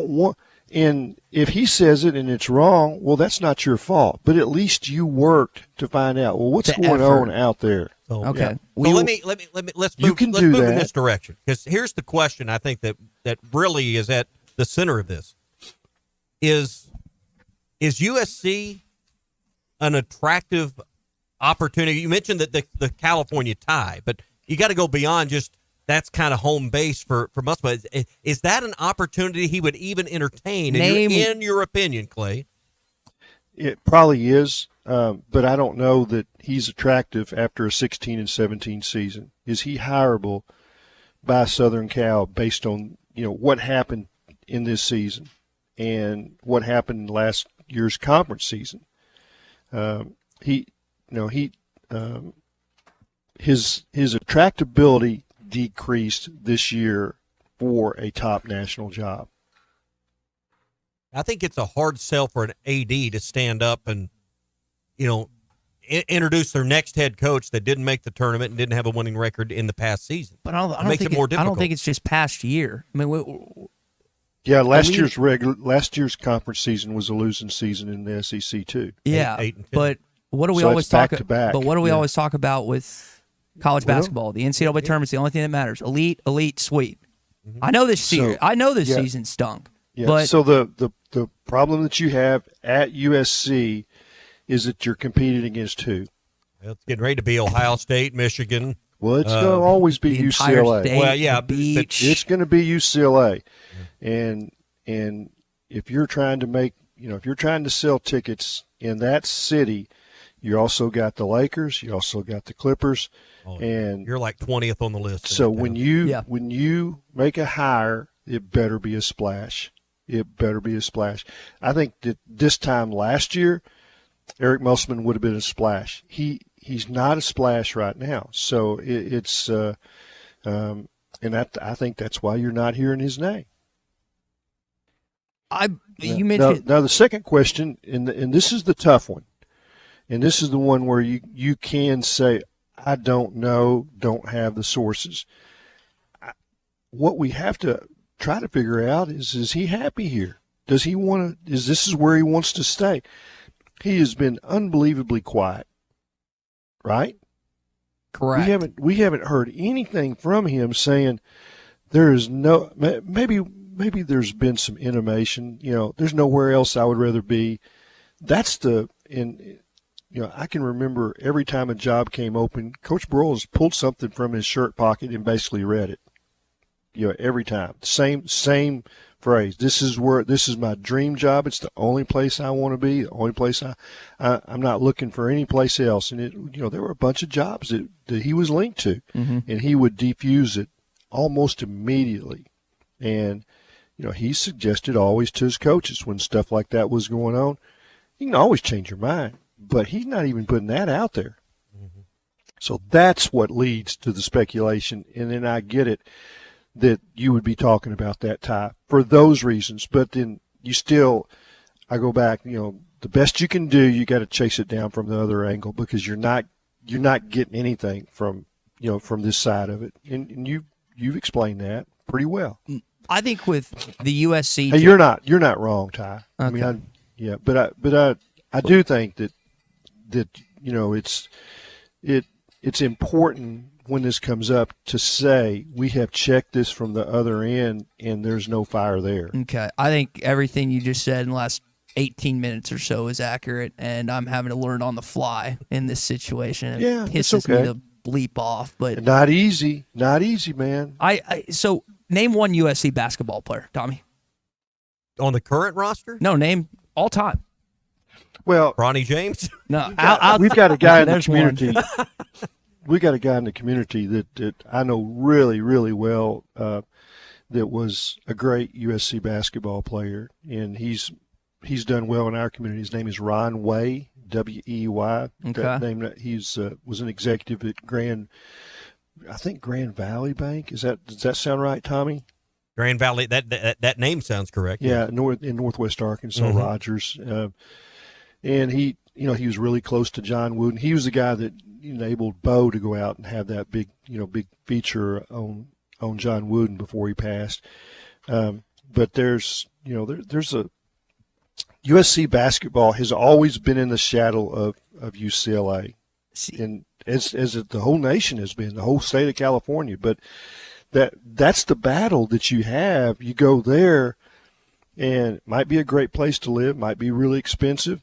want. And if he says it and it's wrong, well, that's not your fault. But at least you worked to find out. Well, what's going on out there? So, okay. So let's move in this direction, because here's the question I think that really is at the center of this. Is USC an attractive opportunity? You mentioned that the California tie, but you got to go beyond just that's kind of home base for Musselman. Is that an opportunity he would even entertain in your opinion, Clay? It probably is, but I don't know that he's attractive after a 16 and 17 season. Is he hireable by Southern Cal based on what happened in this season and what happened last year's conference season? His attractability decreased this year for a top national job. I think it's a hard sell for an AD to stand up and, introduce their next head coach that didn't make the tournament and didn't have a winning record in the past season. But I don't makes think it more difficult. I don't think it's just past year. I mean, last year's conference season was a losing season in the SEC too. Yeah, 8 and 10. but what do we So always it's talk back to back. But what do we Yeah. always talk about with college basketball? The NCAA tournament's the only thing that matters. Elite, sweet. I know this season stunk. Yeah. But so the problem that you have at USC is that you're competing against who? Well, it's getting ready to be Ohio State, Michigan. Well, it's going to always be the entire UCLA. state, Well, yeah, the beach. It's going to be UCLA, and if you're trying to make, if you're trying to sell tickets in that city, you also got the Lakers, you also got the Clippers, and You're like 20th on the list. so when you make a hire, it better be a splash. It better be a splash. I think that this time last year, Eric Musselman would have been a splash. He's not a splash right now. So and I think that's why you're not hearing his name. You mentioned now the second question, and this is the tough one, and this is the one where you can say, I don't know, don't have the sources. What we have to try to figure out is he happy here? Does he want to? Is this where he wants to stay? He has been unbelievably quiet, right? Correct. We haven't heard anything from him saying there is no. Maybe there's been some intimation. There's nowhere else I would rather be. That's I can remember every time a job came open, Coach Broyles pulled something from his shirt pocket and basically read it. Every time. Same phrase. This is my dream job. It's the only place I want to be. The only place I'm not looking for any place else. And there were a bunch of jobs that he was linked to, and he would defuse it almost immediately. And he suggested always to his coaches when stuff like that was going on, you can always change your mind, but he's not even putting that out there. So that's what leads to the speculation. And then I get it that you would be talking about that tie for those reasons. But then I go back, the best you can do, you got to chase it down from the other angle because you're not getting anything from this side of it. And you've explained that pretty well. I think with the USC, hey, you're not wrong, Ty. Okay. I mean, but I do think that it's important when this comes up to say we have checked this from the other end and there's no fire there. Okay. I think everything you just said in the last 18 minutes or so is accurate, and I'm having to learn on the fly in this situation. It pisses me to bleep off, but not easy, man. So name one USC basketball player, Tommy. On the current roster? No, name all time. Well, Bronny James? No, we've got a guy in the community. we got a guy in the community that I know really, really well that was a great USC basketball player, and he's done well in our community. His name is Ron Way, W-E-Y. Okay. That name, he's was an executive at Grand Valley Bank. Does that sound right, Tommy? Grand Valley. That name sounds correct. Yeah, in Northwest Arkansas, Rogers, and he was really close to John Wooden. He was the guy that enabled Bo to go out and have that big feature on John Wooden before he passed. But there's a USC basketball has always been in the shadow of UCLA, and as the whole nation has been, the whole state of California. But that's the battle that you have. You go there, and it might be a great place to live, might be really expensive,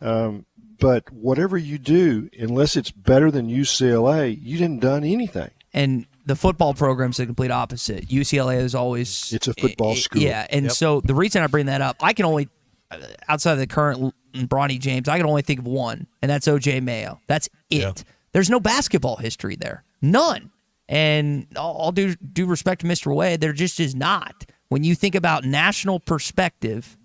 but whatever you do, unless it's better than UCLA, you didn't done anything. And the football program's the complete opposite. UCLA is always... It's a football school. Yeah, and so the reason I bring that up, I can only, outside of the current Bronny James, I can only think of one, and that's O.J. Mayo. That's it. Yeah. There's no basketball history there. None. And all due respect to Mr. Wade, there just is not. When you think about national perspective,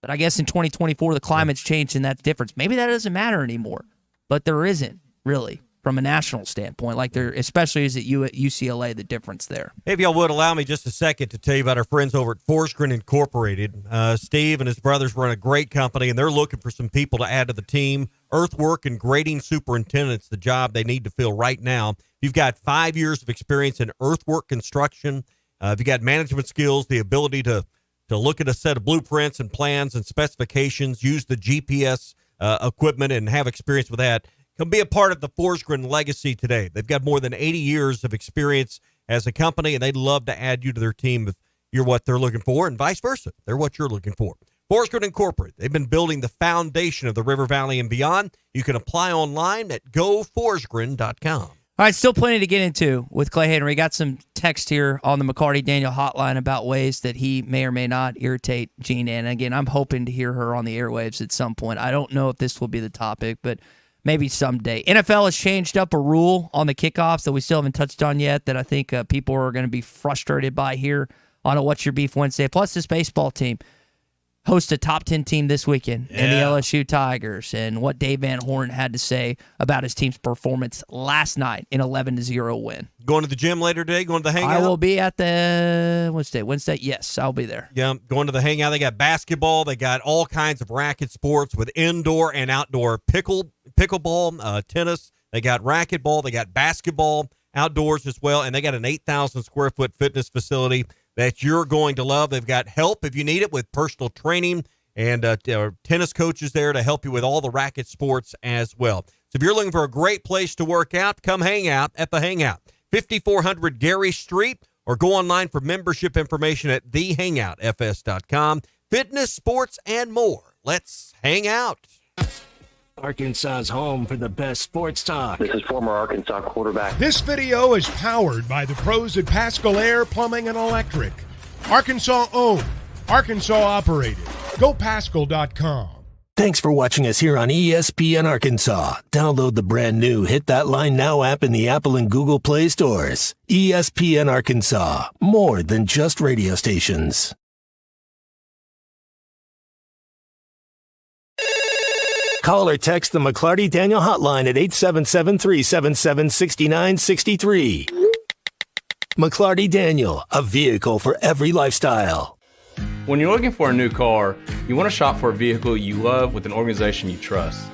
but I guess in 2024 the climate's changed and that's different. Maybe that doesn't matter anymore, but there isn't really from a national standpoint. Like there, especially is at UCLA, the difference there. Hey, if y'all would allow me just a second to tell you about our friends over at Forsgren Incorporated. Steve and his brothers run a great company, and they're looking for some people to add to the team. Earthwork and grading superintendent's the job they need to fill right now. You've got 5 years of experience in earthwork construction. If you got management skills, the ability to look at a set of blueprints and plans and specifications, use the GPS equipment and have experience with that, come be a part of the Forsgren legacy today. They've got more than 80 years of experience as a company, and they'd love to add you to their team if you're what they're looking for, and vice versa. They're what you're looking for. Forsgren Incorporated, they've been building the foundation of the River Valley and beyond. You can apply online at goforsgren.com. All right, still plenty to get into with Clay Henry. Got some text here on the McLarty Daniel hotline about ways that he may or may not irritate Gina. And again, I'm hoping to hear her on the airwaves at some point. I don't know if this will be the topic, but maybe someday. NFL has changed up a rule on the kickoffs that we still haven't touched on yet that I think people are going to be frustrated by here on a What's Your Beef Wednesday. Plus, this baseball team host a top 10 team this weekend in the LSU Tigers, and what Dave Van Horn had to say about his team's performance last night in 11-0 win. Going to the gym later today? Going to the hangout? I will be at the Wednesday. Yes, I'll be there. Yeah, going to the hangout. They got basketball. They got all kinds of racket sports with indoor and outdoor pickleball, tennis. They got racquetball. They got basketball outdoors as well, and they got an 8,000 square foot fitness facility that you're going to love. They've got help if you need it with personal training and tennis coaches there to help you with all the racket sports as well. So if you're looking for a great place to work out, come hang out at the Hangout, 5400 Gary Street, or go online for membership information at thehangoutfs.com. Fitness, sports, and more. Let's hang out. Arkansas's home for the best sports talk. This is former Arkansas quarterback. This video is powered by the pros at Pascal Air Plumbing and Electric. Arkansas owned, Arkansas operated. GoPascal.com. Thanks for watching us here on ESPN Arkansas. Download the brand new Hit That Line Now app in the Apple and Google Play stores. ESPN Arkansas, more than just radio stations. Call or text the McLarty Daniel hotline at 877-377-6963. McLarty Daniel, a vehicle for every lifestyle. When you're looking for a new car, you want to shop for a vehicle you love with an organization you trust.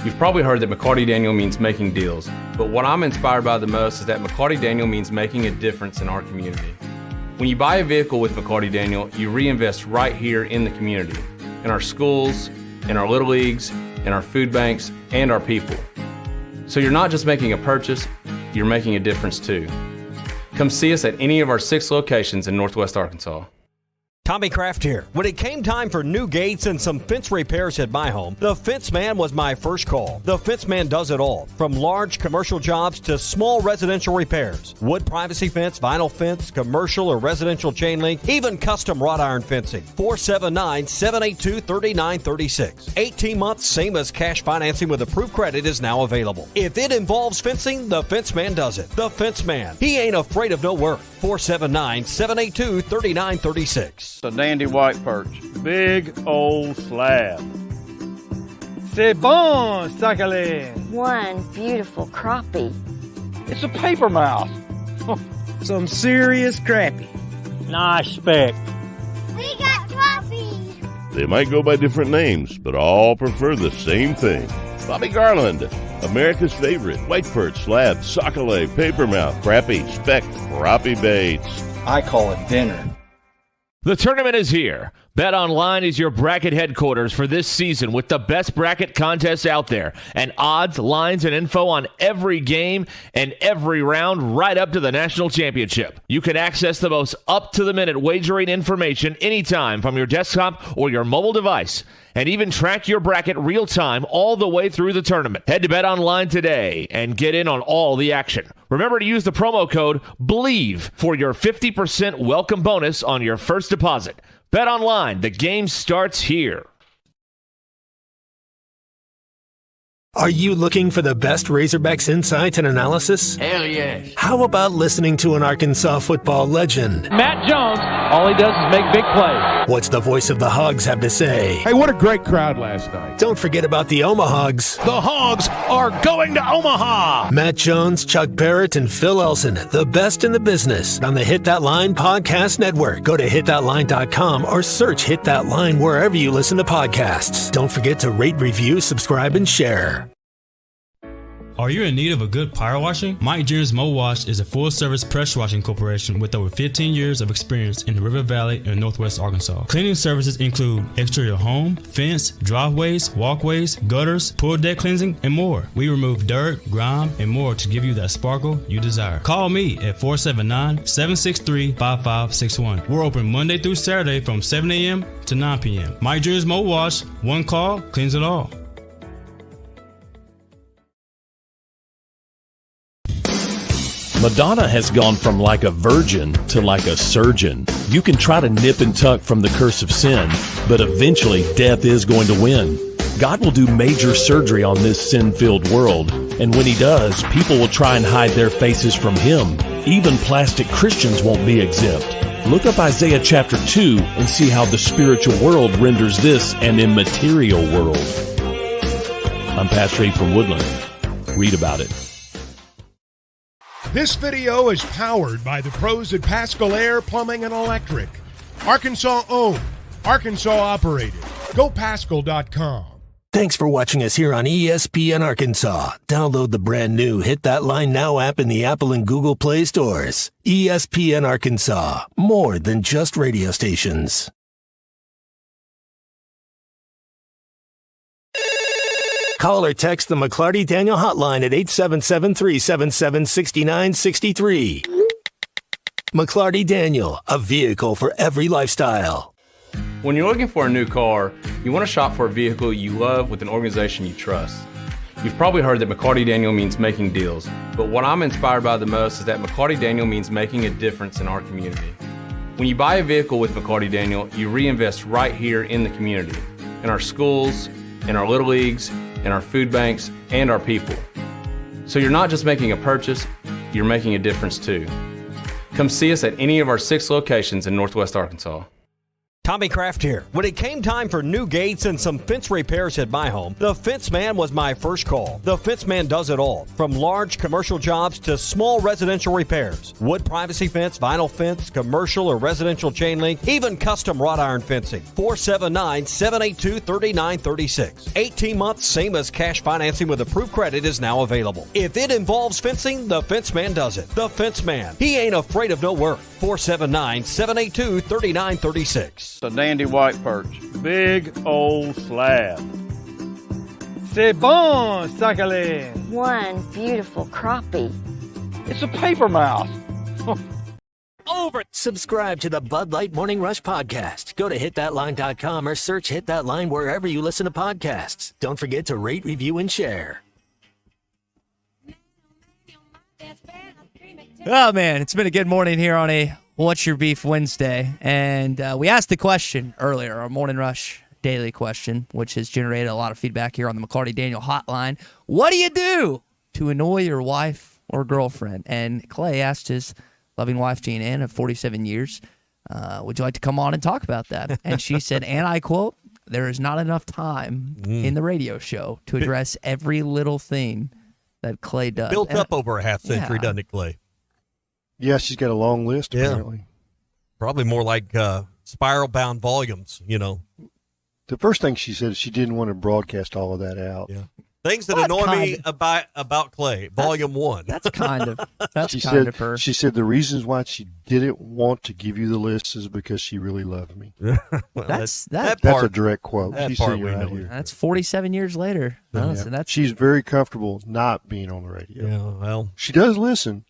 You've probably heard that McLarty Daniel means making deals, but what I'm inspired by the most is that McLarty Daniel means making a difference in our community. When you buy a vehicle with McLarty Daniel, you reinvest right here in the community, in our schools, in our little leagues, in our food banks, and our people. So you're not just making a purchase, you're making a difference too. Come see us at any of our 6 locations in Northwest Arkansas. Tommy Kraft here. When it came time for new gates and some fence repairs at my home, the Fence Man was my first call. The Fence Man does it all, from large commercial jobs to small residential repairs. Wood privacy fence, vinyl fence, commercial or residential chain link, even custom wrought iron fencing. 479-782-3936. 18 months, same as cash financing with approved credit is now available. If it involves fencing, the Fence Man does it. The Fence Man. He ain't afraid of no work. 479-782-3936. A dandy white perch. Big old slab. C'est bon, sacalé. One beautiful crappie. It's a paper mouth. Some serious crappie. Nice speck. We got trophies. They might go by different names, but all prefer the same thing. Bobby Garland, America's favorite white perch, slab, sockeye, papermouth, crappie, speck, crappie baits. I call it dinner. The tournament is here. BetOnline is your bracket headquarters for this season with the best bracket contests out there and odds, lines, and info on every game and every round right up to the national championship. You can access the most up-to-the-minute wagering information anytime from your desktop or your mobile device and even track your bracket real-time all the way through the tournament. Head to BetOnline today and get in on all the action. Remember to use the promo code BELIEVE for your 50% welcome bonus on your first deposit. BetOnline, the game starts here. Are you looking for the best Razorbacks insight and analysis? Hell yes. How about listening to an Arkansas football legend? Matt Jones, all he does is make big plays. What's the voice of the Hogs have to say? Hey, what a great crowd last night. Don't forget about the Omahogs. The Hogs are going to Omaha. Matt Jones, Chuck Barrett, and Phil Elson, the best in the business on the Hit That Line Podcast Network. Go to hitthatline.com or search Hit That Line wherever you listen to podcasts. Don't forget to rate, review, subscribe, and share. Are you in need of a good power washing? Mike Jr.'s Mo Wash is a full-service pressure washing corporation with over 15 years of experience in the River Valley and Northwest Arkansas. Cleaning services include exterior home, fence, driveways, walkways, gutters, pool deck cleansing, and more. We remove dirt, grime, and more to give you that sparkle you desire. Call me at 479-763-5561. We're open Monday through Saturday from 7 a.m. to 9 p.m. Mike Jr.'s Mo Wash, one call, cleans it all. Madonna has gone from like a virgin to like a surgeon. You can try to nip and tuck from the curse of sin, but eventually death is going to win. God will do major surgery on this sin-filled world, and when he does, people will try and hide their faces from him. Even plastic Christians won't be exempt. Look up Isaiah chapter 2 and see how the spiritual world renders this an immaterial world. I'm Pastor Abe from Woodland. Read about it. This video is powered by the pros at Pascal Air Plumbing and Electric. Arkansas owned, Arkansas operated. GoPascal.com. Thanks for watching us here on ESPN Arkansas. Download the brand new Hit That Line Now app in the Apple and Google Play stores. ESPN Arkansas, more than just radio stations. Call or text the McLarty Daniel hotline at 877-377-6963. McLarty Daniel, a vehicle for every lifestyle. When you're looking for a new car, you want to shop for a vehicle you love with an organization you trust. You've probably heard that McLarty Daniel means making deals, but what I'm inspired by the most is that McLarty Daniel means making a difference in our community. When you buy a vehicle with McLarty Daniel, you reinvest right here in the community, in our schools, in our little leagues, in our food banks, and our people. So you're not just making a purchase, you're making a difference too. Come see us at any of our 6 locations in Northwest Arkansas. Tommy Kraft here. When it came time for new gates and some fence repairs at my home, the Fence Man was my first call. The Fence Man does it all, from large commercial jobs to small residential repairs. Wood privacy fence, vinyl fence, commercial or residential chain link, even custom wrought iron fencing. 479-782-3936. 18 months, same as cash financing with approved credit is now available. If it involves fencing, the Fence Man does it. The Fence Man. He ain't afraid of no work. 479-782-3936. A dandy white perch. Big old slab. C'est bon, sacalé. One beautiful crappie. It's a paper mouth. over. Subscribe to the Bud Light Morning Rush podcast. Go to hitthatline.com or search Hit That Line wherever you listen to podcasts. Don't forget to rate, review, and share. Oh, man, it's been a good morning here on a What's Your Beef Wednesday. And we asked the question earlier, our Morning Rush daily question, which has generated a lot of feedback here on the McLarty Daniel hotline. What do you do to annoy your wife or girlfriend? And Clay asked his loving wife, Jean Ann, of 47 years, would you like to come on and talk about that? And she said, and I quote, there is not enough time in the radio show to address every little thing that Clay does. Built up over a half century, doesn't it, Clay? Yeah, she's got a long list, apparently. Probably more like spiral-bound volumes, you know. The first thing she said is she didn't want to broadcast all of that out. Yeah. Things that annoy me about Clay, Volume 1. That's kind of her. She said the reasons why she didn't want to give you the list is because she really loved me. Well, that's a direct quote. That She's part sitting we right know. here. That's 47 years later. Yeah. So She's very comfortable not being on the radio. Yeah, well. She does listen.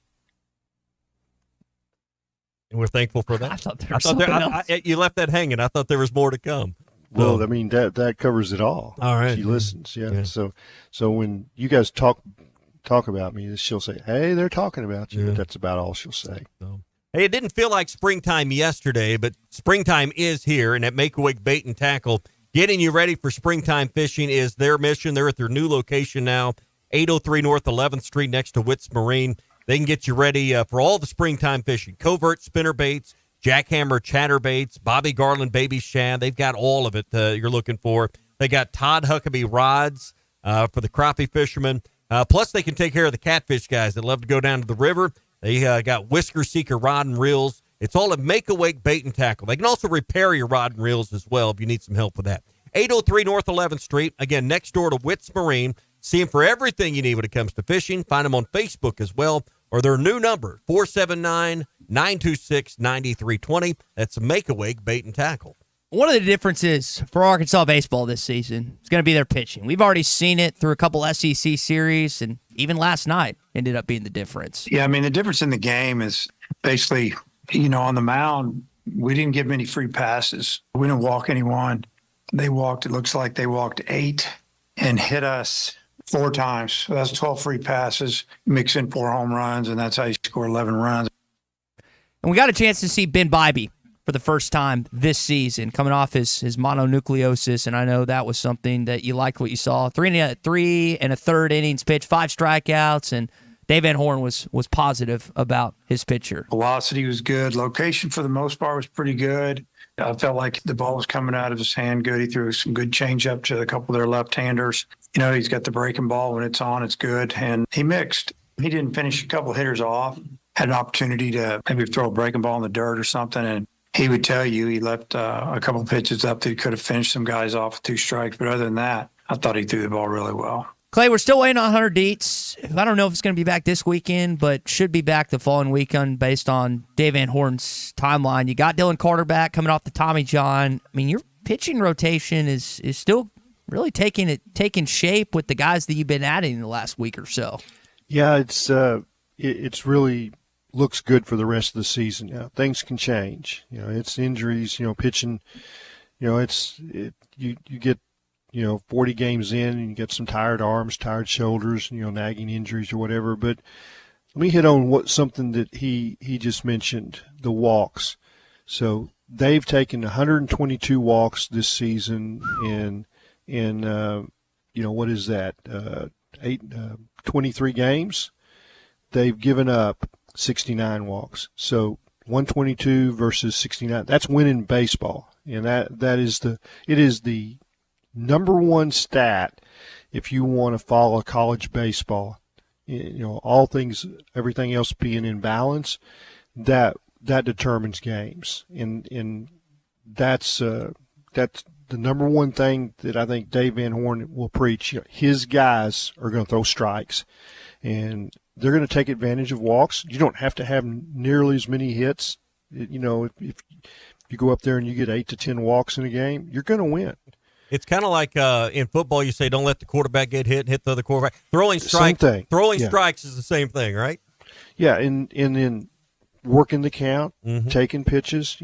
And we're thankful for that. I thought there was something else. You left that hanging. I thought there was more to come. Well, I mean, that covers it all. All right. She listens, yeah. So when you guys talk about me, she'll say, hey, they're talking about you. Yeah. But that's about all she'll say. Hey, it didn't feel like springtime yesterday, but springtime is here, and at Make-A-Wake Bait and Tackle, getting you ready for springtime fishing is their mission. They're at their new location now, 803 North 11th Street next to Witts Marine. They can get you ready for all the springtime fishing, covert spinner baits, jackhammer chatterbaits, Bobby Garland baby shad. They've got all of it you're looking for. They got Todd Huckabee rods for the crappie fishermen. Plus, they can take care of the catfish guys that love to go down to the river. They got Whisker Seeker rod and reels. It's all at Make-A-Wake Bait and Tackle. They can also repair your rod and reels as well if you need some help with that. 803 North 11th Street, again, next door to Witts Marine. See them for everything you need when it comes to fishing. Find them on Facebook as well, or their new number, 479-926-9320. That's Make-A-Wake Bait and Tackle. One of the differences for Arkansas baseball this season is going to be their pitching. We've already seen it through a couple SEC series, and even last night ended up being the difference. Yeah, I mean, the difference in the game is basically, on the mound, we didn't give many free passes. We didn't walk anyone. It looks like they walked 8 and hit us 4 times. So that's 12 free passes, mix in 4 home runs, and that's how you score 11 runs. And we got a chance to see Ben Bybee for the first time this season, coming off his mononucleosis, and I know that was something that you liked what you saw. 3 1/3 innings pitched, 5 strikeouts, and Dave Van Horn was positive about his pitcher. Velocity was good. Location, for the most part, was pretty good. I felt like the ball was coming out of his hand good. He threw some good changeup to a couple of their left-handers. He's got the breaking ball. When it's on, it's good. And he mixed. He didn't finish a couple of hitters off. Had an opportunity to maybe throw a breaking ball in the dirt or something, and he would tell you he left a couple of pitches up that he could have finished some guys off with 2 strikes. But other than that, I thought he threw the ball really well. Clay, we're still waiting on Hunter Dietz. I don't know if it's going to be back this weekend, but should be back the following weekend based on Dave Van Horn's timeline. You got Dylan Carter back coming off the Tommy John. I mean, your pitching rotation is still really taking shape with the guys that you've been adding in the last week or so. Yeah, it's really looks good for the rest of the season. Now, things can change. It's injuries. Pitching. You get 40 games in and you get some tired arms, tired shoulders, nagging injuries or whatever. But let me hit on something that he just mentioned, the walks. So they've taken 122 walks this season in what is that? 23 games. They've given up 69 walks. So 122 versus 69. That's winning baseball. And it is the number one stat if you want to follow college baseball. Everything else being in balance, that determines games. And that's the number one thing that I think Dave Van Horn will preach. His guys are going to throw strikes, and they're going to take advantage of walks. You don't have to have nearly as many hits. If you go up there and you get 8 to 10 walks in a game, you're going to win. It's kind of like in football, you say don't let the quarterback get hit the other quarterback. Throwing strikes is the same thing, right? Yeah, and then working the count, Mm-hmm. taking pitches.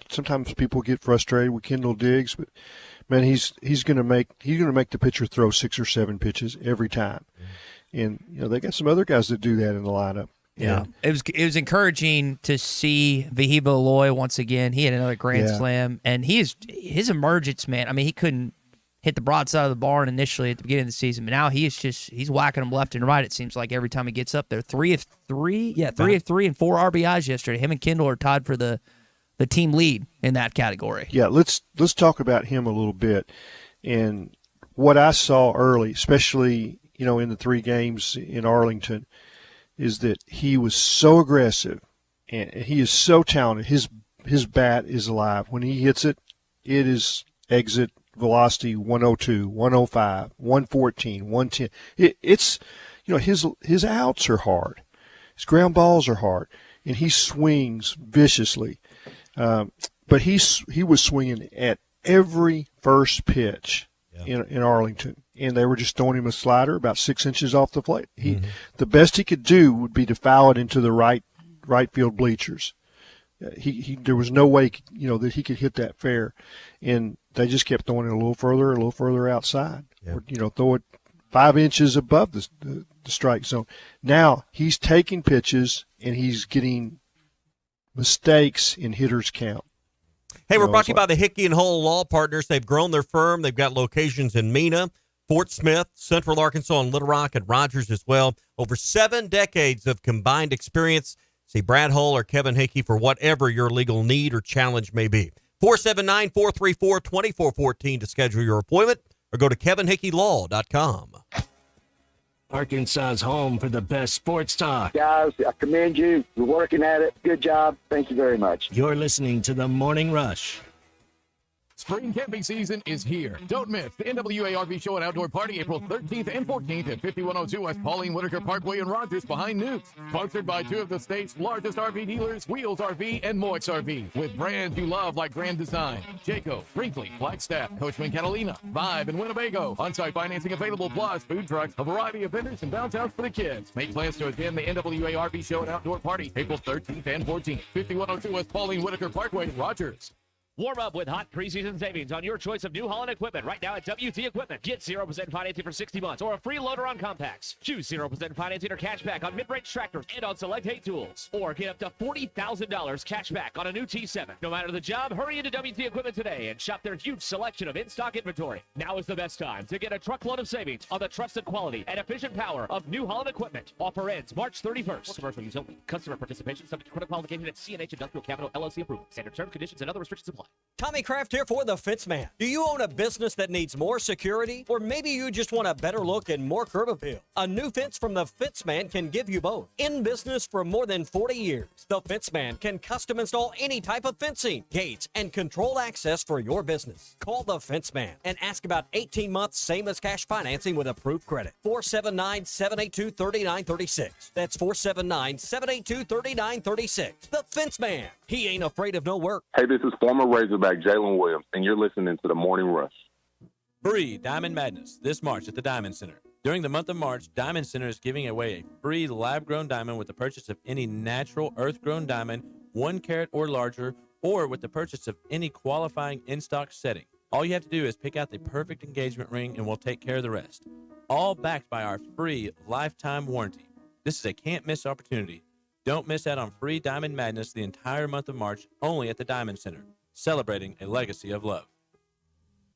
Sometimes people get frustrated with Kendall Diggs, but man, he's going to make the pitcher throw 6 or 7 pitches every time. And they got some other guys that do that in the lineup. Yeah, it was encouraging to see Vahiba Aloy once again. He had another grand slam, and his emergence, man. I mean, he couldn't hit the broadside of the barn initially at the beginning of the season, but now he's whacking them left and right. It seems like every time he gets up there. 3 of 3 and 4 RBIs yesterday. Him and Kendall are tied for the team lead in that category. Yeah, let's talk about him a little bit. And what I saw early, especially in the 3 games in Arlington, is that he was so aggressive and he is so talented. His bat is alive. When he hits it, it is exit velocity 102, 105, 114, 110. It's his outs are hard. His ground balls are hard, and he swings viciously. But he was swinging at every first pitch in Arlington, and they were just throwing him a slider about 6 inches off the plate. The best he could do would be to foul it into the right field bleachers. There was no way that he could hit that fair, and they just kept throwing it a little further outside, or throw it 5 inches above the strike zone. Now he's taking pitches and he's getting mistakes in hitters' count. Hey, we're brought to you by the Hickey and Hull Law Partners. They've grown their firm. They've got locations in Mena, Fort Smith, Central Arkansas, and Little Rock, and Rogers as well. Over 7 decades of combined experience. See Brad Hull or Kevin Hickey for whatever your legal need or challenge may be. 479-434-2414 to schedule your appointment, or go to kevinhickeylaw.com. Arkansas's home for the best sports talk. Guys, I commend you. You're working at it. Good job. Thank you very much. You're listening to The Morning Rush. Spring camping season is here. Don't miss the NWA RV Show and Outdoor Party April 13th and 14th at 5102 West Pauline Whitaker Parkway in Rogers behind Newt. Sponsored by 2 of the state's largest RV dealers, Wheels RV and Moix RV, with brands you love like Grand Design, Jayco, Brinkley, Flagstaff, Coachman Catalina, Vibe, and Winnebago. On-site financing available, plus food trucks, a variety of vendors, and downtowns for the kids. Make plans to attend the NWA RV Show and Outdoor Party April 13th and 14th, 5102 West Pauline Whitaker Parkway in Rogers. Warm up with hot preseason savings on your choice of New Holland equipment right now at WT Equipment. Get 0% financing for 60 months or a free loader on compacts. Choose 0% financing or cash back on mid-range tractors and on select hay tools. Or get up to $40,000 cash back on a new T7. No matter the job, hurry into WT Equipment today and shop their huge selection of in-stock inventory. Now is the best time to get a truckload of savings on the trusted quality and efficient power of New Holland equipment. Offer ends March 31st. Commercial use only. Customer participation subject to credit qualification at CNH Industrial Capital LLC approval. Standard terms, conditions, and other restrictions apply. Tommy Kraft here for The Fence Man. Do you own a business that needs more security? Or maybe you just want a better look and more curb appeal? A new fence from The Fence Man can give you both. In business for more than 40 years, The Fence Man can custom install any type of fencing, gates, and controlled access for your business. Call The Fence Man and ask about 18 months same as cash financing with approved credit. 479-782-3936. That's 479-782-3936. The Fence Man. He ain't afraid of no work. Hey, this is former Razorback Jalen Williams, and you're listening to The Morning Rush. Free Diamond Madness this March at the Diamond Center. During the month of March, Diamond Center is giving away a free lab-grown diamond with the purchase of any natural earth-grown diamond, 1 carat or larger, or with the purchase of any qualifying in-stock setting. All you have to do is pick out the perfect engagement ring, and we'll take care of the rest. All backed by our free lifetime warranty. This is a can't-miss opportunity. Don't miss out on free Diamond Madness the entire month of March, only at the Diamond Center, celebrating a legacy of love.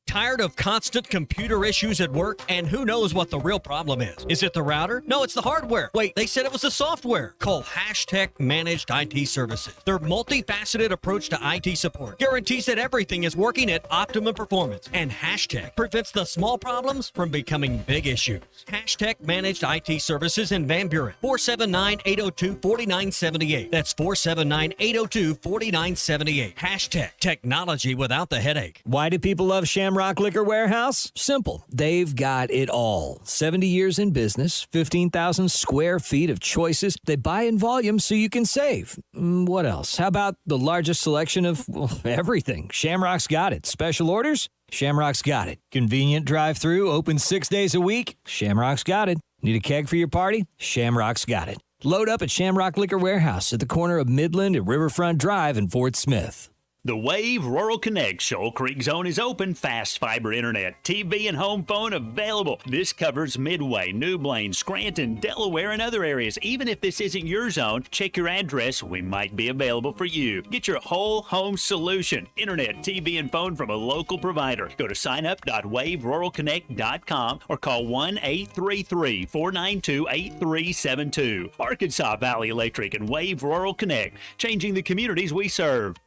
Tired of constant computer issues at work? And who knows what the real problem is? Is it the router? No, it's the hardware. Wait, they said it was the software. Call Hashtag Managed IT Services. Their multifaceted approach to IT support guarantees that everything is working at optimum performance. And Hashtag prevents the small problems from becoming big issues. Hashtag Managed IT Services in Van Buren. 479-802-4978. That's 479-802-4978. Hashtag Technology without the headache. Why do people love Shamrock Liquor Warehouse? Simple. They've got it all. 70 years in business, 15,000 square feet of choices. They buy in volume so you can save. What else? How about the largest selection of everything? Shamrock's got it. Special orders? Shamrock's got it. Convenient drive-through, open 6 days a week? Shamrock's got it. Need a keg for your party? Shamrock's got it. Load up at Shamrock Liquor Warehouse at the corner of Midland and Riverfront Drive in Fort Smith. The Wave Rural Connect Shoal Creek Zone is open. Fast fiber internet, TV, and home phone available. This covers Midway, New Blaine, Scranton, Delaware, and other areas. Even if this isn't your zone, check your address. We might be available for you. Get your whole home solution. Internet, TV, and phone from a local provider. Go to signup.waveruralconnect.com or call 1-833-492-8372. Arkansas Valley Electric and Wave Rural Connect, changing the communities we serve.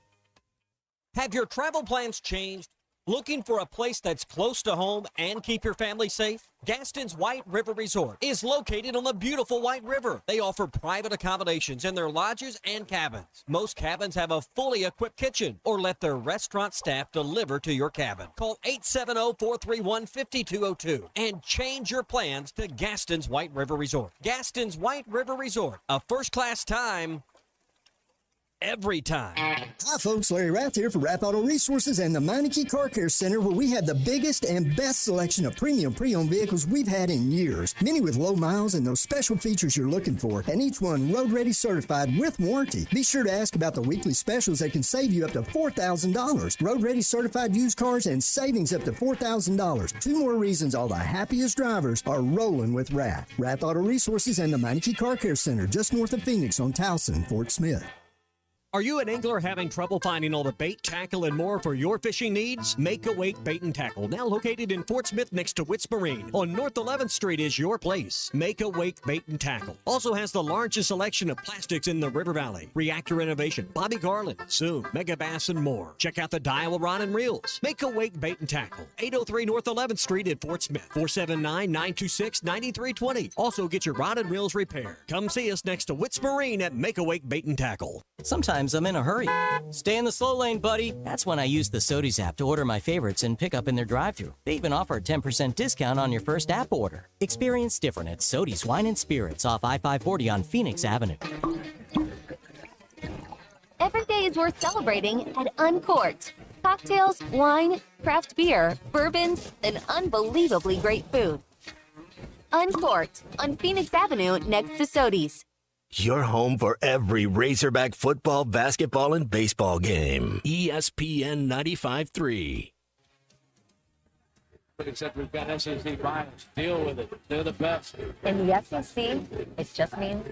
Have your travel plans changed? Looking for a place that's close to home and keep your family safe? Gaston's White River Resort is located on the beautiful White River. They offer private accommodations in their lodges and cabins. Most cabins have a fully equipped kitchen, or let their restaurant staff deliver to your cabin. Call 870-431-5202 and change your plans to Gaston's White River Resort. Gaston's White River Resort, a first-class time every time. Hi folks, Larry Rath here for Rath Auto Resources and the Meineke Car Care Center, where we have the biggest and best selection of premium pre-owned vehicles we've had in years. Many with low miles and those special features you're looking for, and each one road ready certified with warranty. Be sure to ask about the weekly specials that can save you up to $4,000. Road ready certified used cars and savings up to $4,000. Two more reasons all the happiest drivers are rolling with Rath. Rath Auto Resources and the Meineke Car Care Center, just north of Phoenix on Towson, Fort Smith. Are you an angler having trouble finding all the bait, tackle, and more for your fishing needs? Make a Wake Bait and Tackle, now located in Fort Smith next to Witts Marine on North 11th Street, is your place. Make a Wake Bait and Tackle also has the largest selection of plastics in the River Valley. Reactor Innovation, Bobby Garland, Zoom, Mega Bass, and more. Check out the Dial Rod and Reels. Make a Wake Bait and Tackle, 803 North 11th Street in Fort Smith, 479-926-9320. Also get your rod and reels repaired. Come see us next to Witts Marine at Make a Wake Bait and Tackle. Sometimes I'm in a hurry. Stay in the slow lane, buddy. That's when I use the Sodies app to order my favorites and pick up in their drive-thru. They even offer a 10% discount on your first app order. Experience different at Sodies Wine and Spirits off I-540 on Phoenix Avenue. Every day is worth celebrating at Uncorked. Cocktails, wine, craft beer, bourbons, and unbelievably great food. Uncorked on Phoenix Avenue next to Sodies. Your home for every Razorback football, basketball, and baseball game. ESPN 95.3. Except we've got SEC finals. Deal with it. They're the best. In the SEC, it just means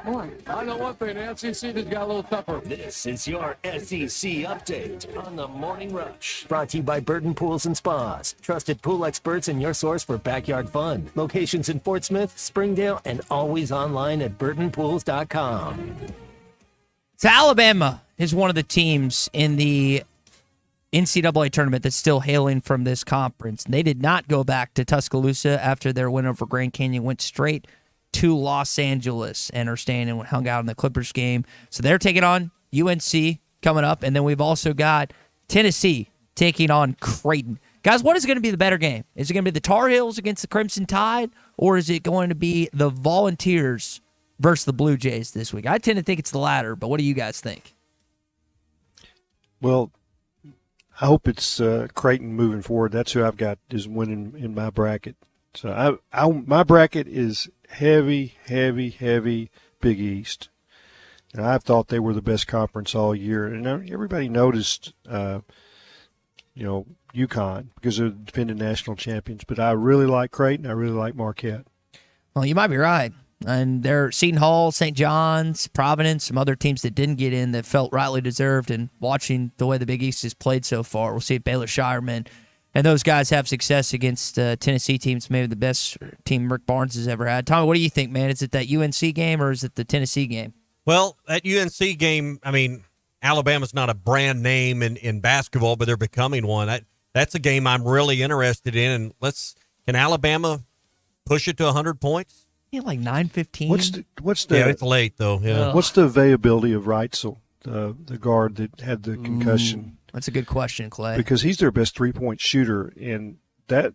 more. I know one thing. The SEC just got a little tougher. This is your SEC update on the Morning Rush. Brought to you by Burton Pools and Spas. Trusted pool experts and your source for backyard fun. Locations in Fort Smith, Springdale, and always online at burtonpools.com. So Alabama is one of the teams in the NCAA tournament that's still hailing from this conference. They did not go back to Tuscaloosa after their win over Grand Canyon, went straight to Los Angeles and are staying and hung out in the Clippers game. So they're taking on UNC coming up, and then we've also got Tennessee taking on Creighton. Guys, what is going to be the better game? Is it going to be the Tar Heels against the Crimson Tide, or is it going to be the Volunteers versus the Blue Jays this week? I tend to think it's the latter, but what do you guys think? Well, I hope it's Creighton moving forward. That's who I've got is winning in my bracket. So my bracket is heavy Big East. And I thought they were the best conference all year. And everybody noticed, UConn because they're the defending national champions. But I really like Creighton. I really like Marquette. Well, you might be right. And they're Seton Hall, St. John's, Providence, some other teams that didn't get in that felt rightly deserved. And watching the way the Big East has played so far, we'll see if Baylor Shireman and those guys have success against Tennessee teams, maybe the best team Rick Barnes has ever had. Tommy, what do you think, man? Is it that UNC game or is it the Tennessee game? Well, that UNC game, I mean, Alabama's not a brand name in basketball, but they're becoming one. That's a game I'm really interested in. And can Alabama push it to 100 points? Yeah, like 9:15. What's the? Yeah, it's late though. Yeah. What's the availability of Reitzel, the guard that had the concussion? That's a good question, Clay. Because he's their best 3-point shooter, and that,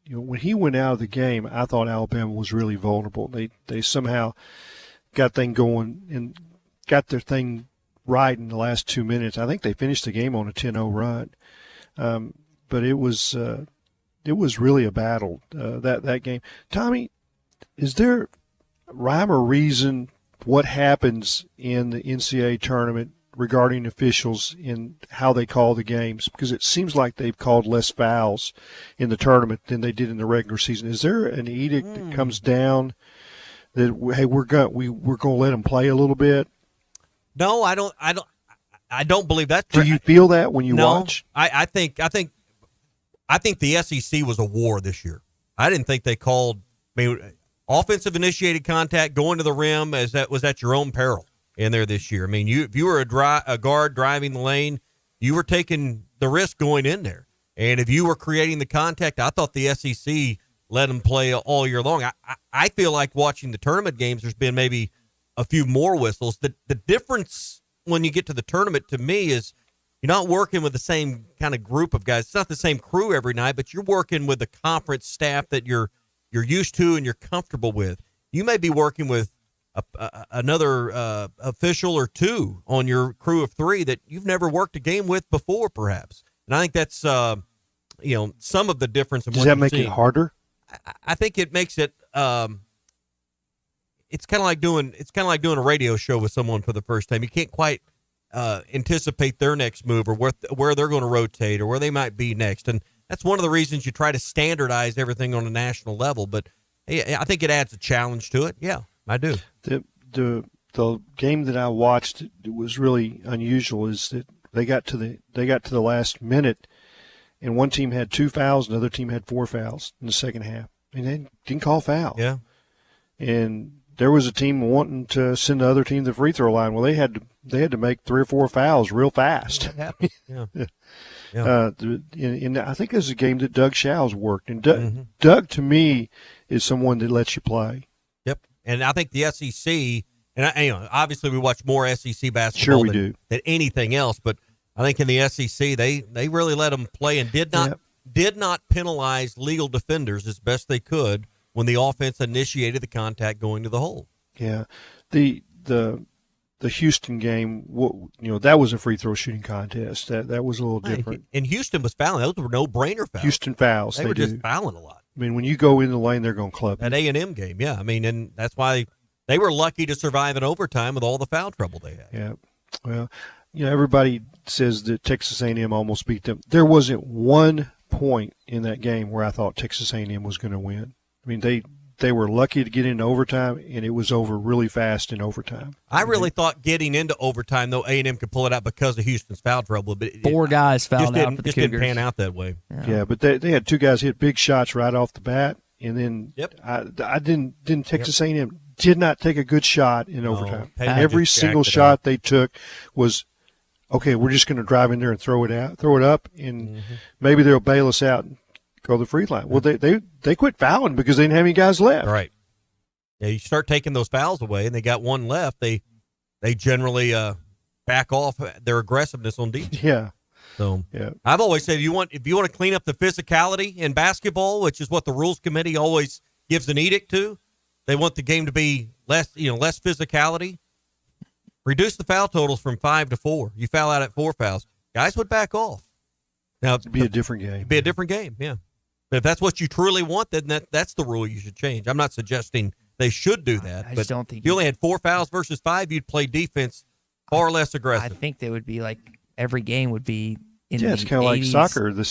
when he went out of the game, I thought Alabama was really vulnerable. They somehow got thing going and got their thing right in the last 2 minutes. I think they finished the game on a 10-0 run, but it was really a battle that game. Tommy, is there rhyme or reason what happens in the NCAA tournament regarding officials in how they call the games? Because it seems like they've called less fouls in the tournament than they did in the regular season. Is there an edict that comes down that, hey, we're going to let them play a little bit? No, I don't believe that. Do you feel that when you watch? I think the SEC was a war this year. I didn't think they called. I mean, offensive initiated contact going to the rim was at your own peril in there this year. I mean, if you were a guard driving the lane, you were taking the risk going in there. And if you were creating the contact, I thought the SEC let them play all year long. I feel like watching the tournament games, there's been maybe a few more whistles. The difference when you get to the tournament to me is you're not working with the same kind of group of guys. It's not the same crew every night, but you're working with the conference staff that you're used to and you're comfortable with. You may be working with another official or two on your crew of three that you've never worked a game with before, perhaps. And I think that's some of the difference. Does that make it harder? I think it makes it. It's kind of like doing a radio show with someone for the first time. You can't quite anticipate their next move or where they're going to rotate or where they might be next. And that's one of the reasons you try to standardize everything on a national level. But I think it adds a challenge to it. Yeah, I do. The game that I watched, it was really unusual, is that they got to the last minute, and one team had 2 fouls, and another team had 4 fouls in the second half, and they didn't call foul. Yeah, and there was a team wanting to send the other team to the free throw line. Well, they had to make 3 or 4 fouls real fast. Yeah. And I think it was a game that Doug Show's worked, and Doug to me is someone that lets you play. Yep, and I think the SEC, and obviously we watch more SEC basketball than anything else, but I think in the SEC they really let them play and did not penalize legal defenders as best they could when the offense initiated the contact going to the hole. Yeah, the Houston game, that was a free throw shooting contest. That was a little different. And Houston was fouling; those were no-brainer fouls. Houston fouls. They were just fouling a lot. I mean, when you go in the lane, they're going to club that A&M game. Yeah, I mean, and that's why they were lucky to survive in overtime with all the foul trouble they had. Yeah, well, everybody says that Texas A&M almost beat them. There wasn't one point in that game where I thought Texas A&M was going to win. I mean, they were lucky to get into overtime, and it was over really fast in overtime. I really thought getting into overtime, though, A&M could pull it out because of Houston's foul trouble. But 4 guys fouled out for the Cougars. Cougars. Didn't pan out that way. Yeah, but they had 2 guys hit big shots right off the bat, and then I didn't Texas A&M did not take a good shot in overtime. Every single shot they took was, okay, we're just going to drive in there and throw it up, and maybe they'll bail us out and go to the free line. Well, they quit fouling because they didn't have any guys left. Right. Yeah, you start taking those fouls away, and they got one left. They generally back off their aggressiveness on defense. Yeah. So yeah, I've always said if you want to clean up the physicality in basketball, which is what the rules committee always gives an edict to, they want the game to be less physicality. Reduce the foul totals from 5 to 4. You foul out at 4 fouls, guys would back off. Now it'd be a different game. Be a different game, yeah. But if that's what you truly want, then that's the rule you should change. I'm not suggesting they should do that. I just don't think if you only had 4 fouls versus 5, you'd play defense far less aggressive. I think they would be like every game would be in it's kind of 80s. like soccer. The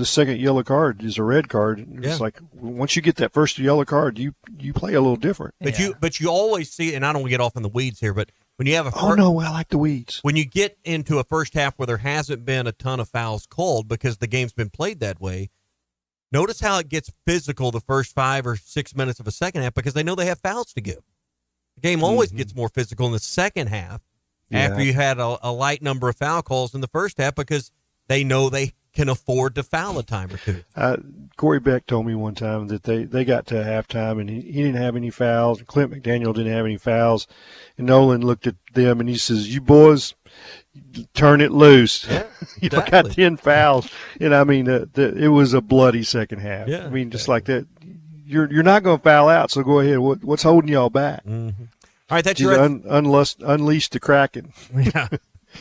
second yellow card is a red card. It's like once you get that first yellow card, you play a little different. But you always see, and I don't want to get off in the weeds here, but when you have I like the weeds. When you get into a first half where there hasn't been a ton of fouls called because the game's been played that way, notice how it gets physical the first 5 or 6 minutes of a second half because they know they have fouls to give. The game always gets more physical in the second half after you had a light number of foul calls in the first half because they know they can afford to foul a time or two. Corey Beck told me one time that they got to halftime and he didn't have any fouls. Clint McDaniel didn't have any fouls. And Nolan looked at them and he says, "You boys, turn it loose." Yeah, you got 10 fouls. And I mean, it was a bloody second half. Yeah, I mean, just like that. You're not going to foul out, so go ahead. What's holding y'all back? Mm-hmm. All right, that's unleash the Kraken. Yeah.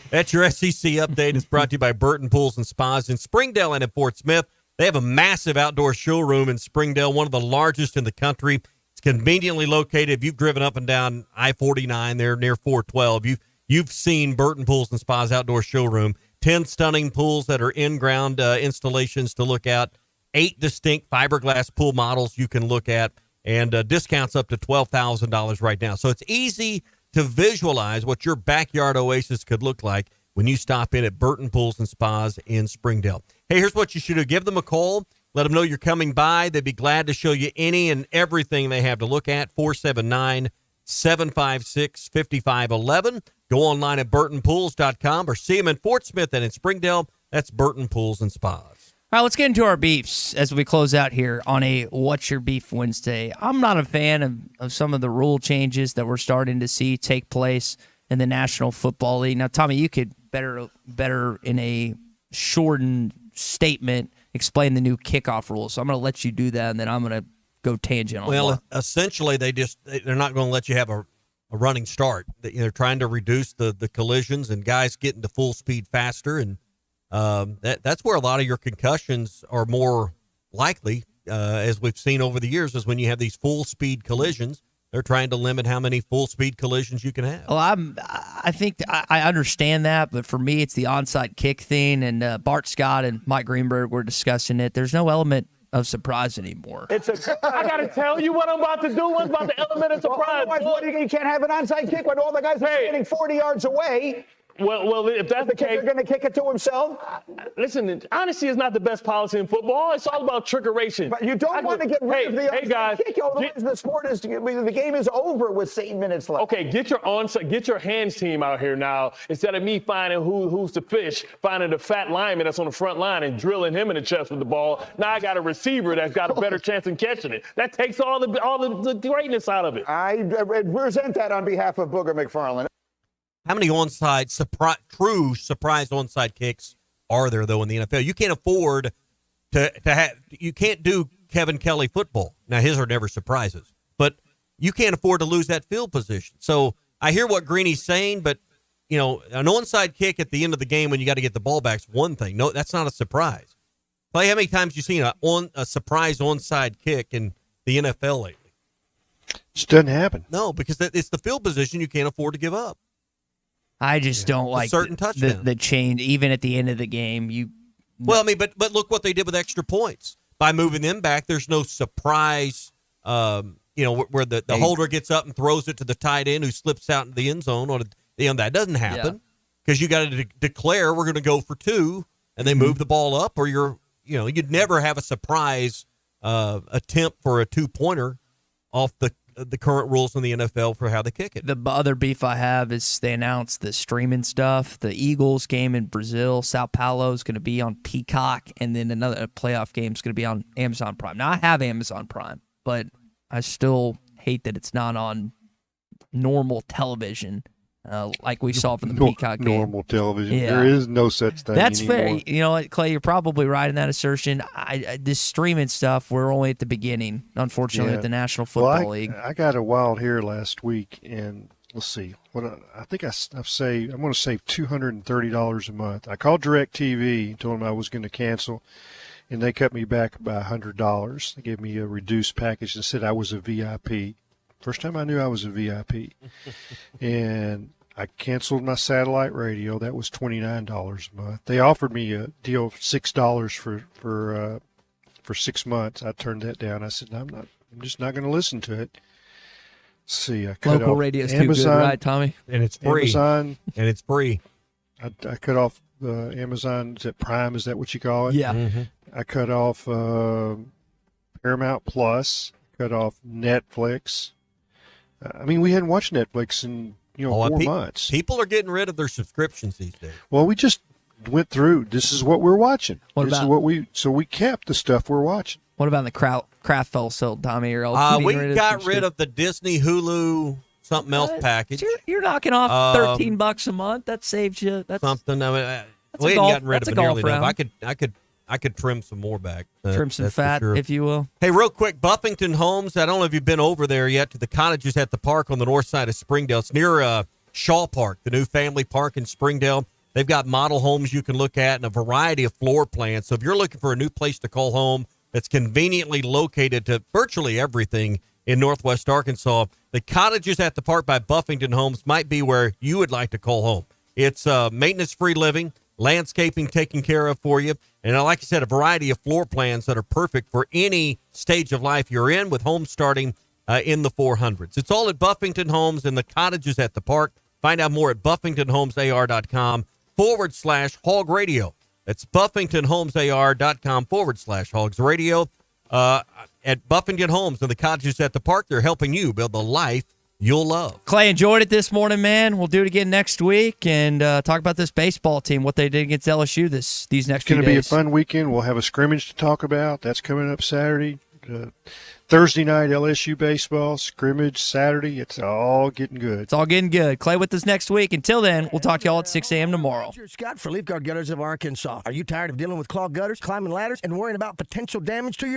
That's your SEC update. It's brought to you by Burton Pools and Spas in Springdale and at Fort Smith. They have a massive outdoor showroom in Springdale, one of the largest in the country. It's conveniently located. If you've driven up and down I-49 there near 412, you've seen Burton Pools and Spas Outdoor Showroom. 10 stunning pools that are in-ground installations to look at. 8 distinct fiberglass pool models you can look at, and discounts up to $12,000 right now. So it's easy to visualize what your backyard oasis could look like when you stop in at Burton Pools and Spas in Springdale. Hey, here's what you should do. Give them a call. Let them know you're coming by. They'd be glad to show you any and everything they have to look at. 479-756-5511. Go online at burtonpools.com or see them in Fort Smith and in Springdale. That's Burton Pools and Spas. All right, let's get into our beefs as we close out here on a What's Your Beef Wednesday. I'm not a fan of some of the rule changes that we're starting to see take place in the National Football League. Now, Tommy, you could better in a shortened statement explain the new kickoff rules. So I'm going to let you do that, and then I'm going to go tangent on Well, essentially, they're not going to let you have a running start. They're trying to reduce the collisions and guys getting to full speed faster, and that's where a lot of your concussions are more likely, as we've seen over the years, is when you have these full speed collisions. They're trying to limit how many full speed collisions you can have. Well, I think I understand that, but for me, it's the onside kick thing. And Bart Scott and Mike Greenberg were discussing it. There's no element of surprise anymore. I got to tell you what I'm about to do. What's about the element of surprise? You can't have an onside kick when all the guys are standing 40 yards away. Well, if that's the case, they're going to kick it to himself. Listen, honesty is not the best policy in football. It's all about trickeration. But you don't want to get rid of the onside kick. Otherwise, the sport is the game is over with 8 minutes left. Okay, get your hands team out here now. Instead of me finding who's the fish, finding the fat lineman that's on the front line and drilling him in the chest with the ball. Now I got a receiver that's got a better chance in catching it. That takes all the greatness out of it. I resent that on behalf of Booger McFarland. How many true surprise onside kicks are there, though, in the NFL? You can't afford to have – you can't do Kevin Kelly football. Now, his are never surprises. But you can't afford to lose that field position. So I hear what Greeny's saying, but, an onside kick at the end of the game when you got to get the ball back is one thing. No, that's not a surprise. Clay, how many times have you seen a surprise onside kick in the NFL lately? It just doesn't happen. No, because it's the field position you can't afford to give up. I just don't like the change, even at the end of the game. Well, I mean, but look what they did with extra points. By moving them back, there's no surprise, where the holder gets up and throws it to the tight end who slips out in the end zone. That doesn't happen because you got to declare we're going to go for 2, and they move the ball up, or you'd never have a surprise attempt for a 2-pointer off the current rules in the NFL for how they kick it. The other beef I have is they announced the streaming stuff. The Eagles game in Brazil, Sao Paulo, is going to be on Peacock, and then another playoff game is going to be on Amazon Prime. Now, I have Amazon Prime, but I still hate that it's not on normal television like we saw from the Peacock game. Normal television. Yeah. There is no such thing That's anymore. fair. You know what, Clay, you're probably right in that assertion. This streaming stuff, we're only at the beginning, unfortunately, at the National Football League. I got a wild hair last week, and let's see. I think I'm going to save $230 a month. I called DirecTV and told them I was going to cancel, and they cut me back by $100. They gave me a reduced package and said I was a VIP. First time I knew I was a VIP. And I canceled my satellite radio. That was $29 a month. They offered me a deal of $6 for 6 months. I turned that down. I said, I'm just not going to listen to it. Let's see, I cut local off radio's Amazon, too good, right, Tommy? And it's free. Amazon, and it's free. I cut off Amazon. Is it Prime? Is that what you call it? Yeah. Mm-hmm. I cut off Paramount Plus. Cut off Netflix. I mean, we hadn't watched Netflix in 4 months. People are getting rid of their subscriptions these days. Well, we just went through. This is what we're watching. So we kept the stuff we're watching. What about the Kraft Fell Tommy? We got rid of the Disney Hulu something else package. You're knocking off $13 a month. That saves you. That's something. I mean, we hadn't gotten rid of it nearly enough. I could trim some more back. Trim some fat, sure, if you will. Hey, real quick, Buffington Homes. I don't know if you've been over there yet to the cottages at the park on the north side of Springdale. It's near Shaw Park, the new family park in Springdale. They've got model homes you can look at and a variety of floor plans. So if you're looking for a new place to call home that's conveniently located to virtually everything in Northwest Arkansas. The Cottages at the Park by Buffington Homes might be where you would like to call home. It's maintenance-free living, landscaping taken care of for you, and like I said, a variety of floor plans that are perfect for any stage of life you're in, with homes starting in the 400s. It's all at Buffington Homes and the Cottages at the Park. Find out more at buffingtonhomesar.com/Hog Radio. That's buffingtonhomesar.com/Hogs Radio. At Buffington Homes and the Cottages at the Park, they're helping you build the life you'll love. Clay, enjoyed it this morning, man. We'll do it again next week and talk about this baseball team, what they did against LSU these next few days. It's going to be a fun weekend. We'll have a scrimmage to talk about. That's coming up Saturday. Thursday night, LSU baseball, scrimmage Saturday. It's all getting good. It's all getting good. Clay with us next week. Until then, we'll talk to y'all at 6 a.m. tomorrow. Scott for Leaf Guard Gutters of Arkansas. Are you tired of dealing with clogged gutters, climbing ladders, and worrying about potential damage to your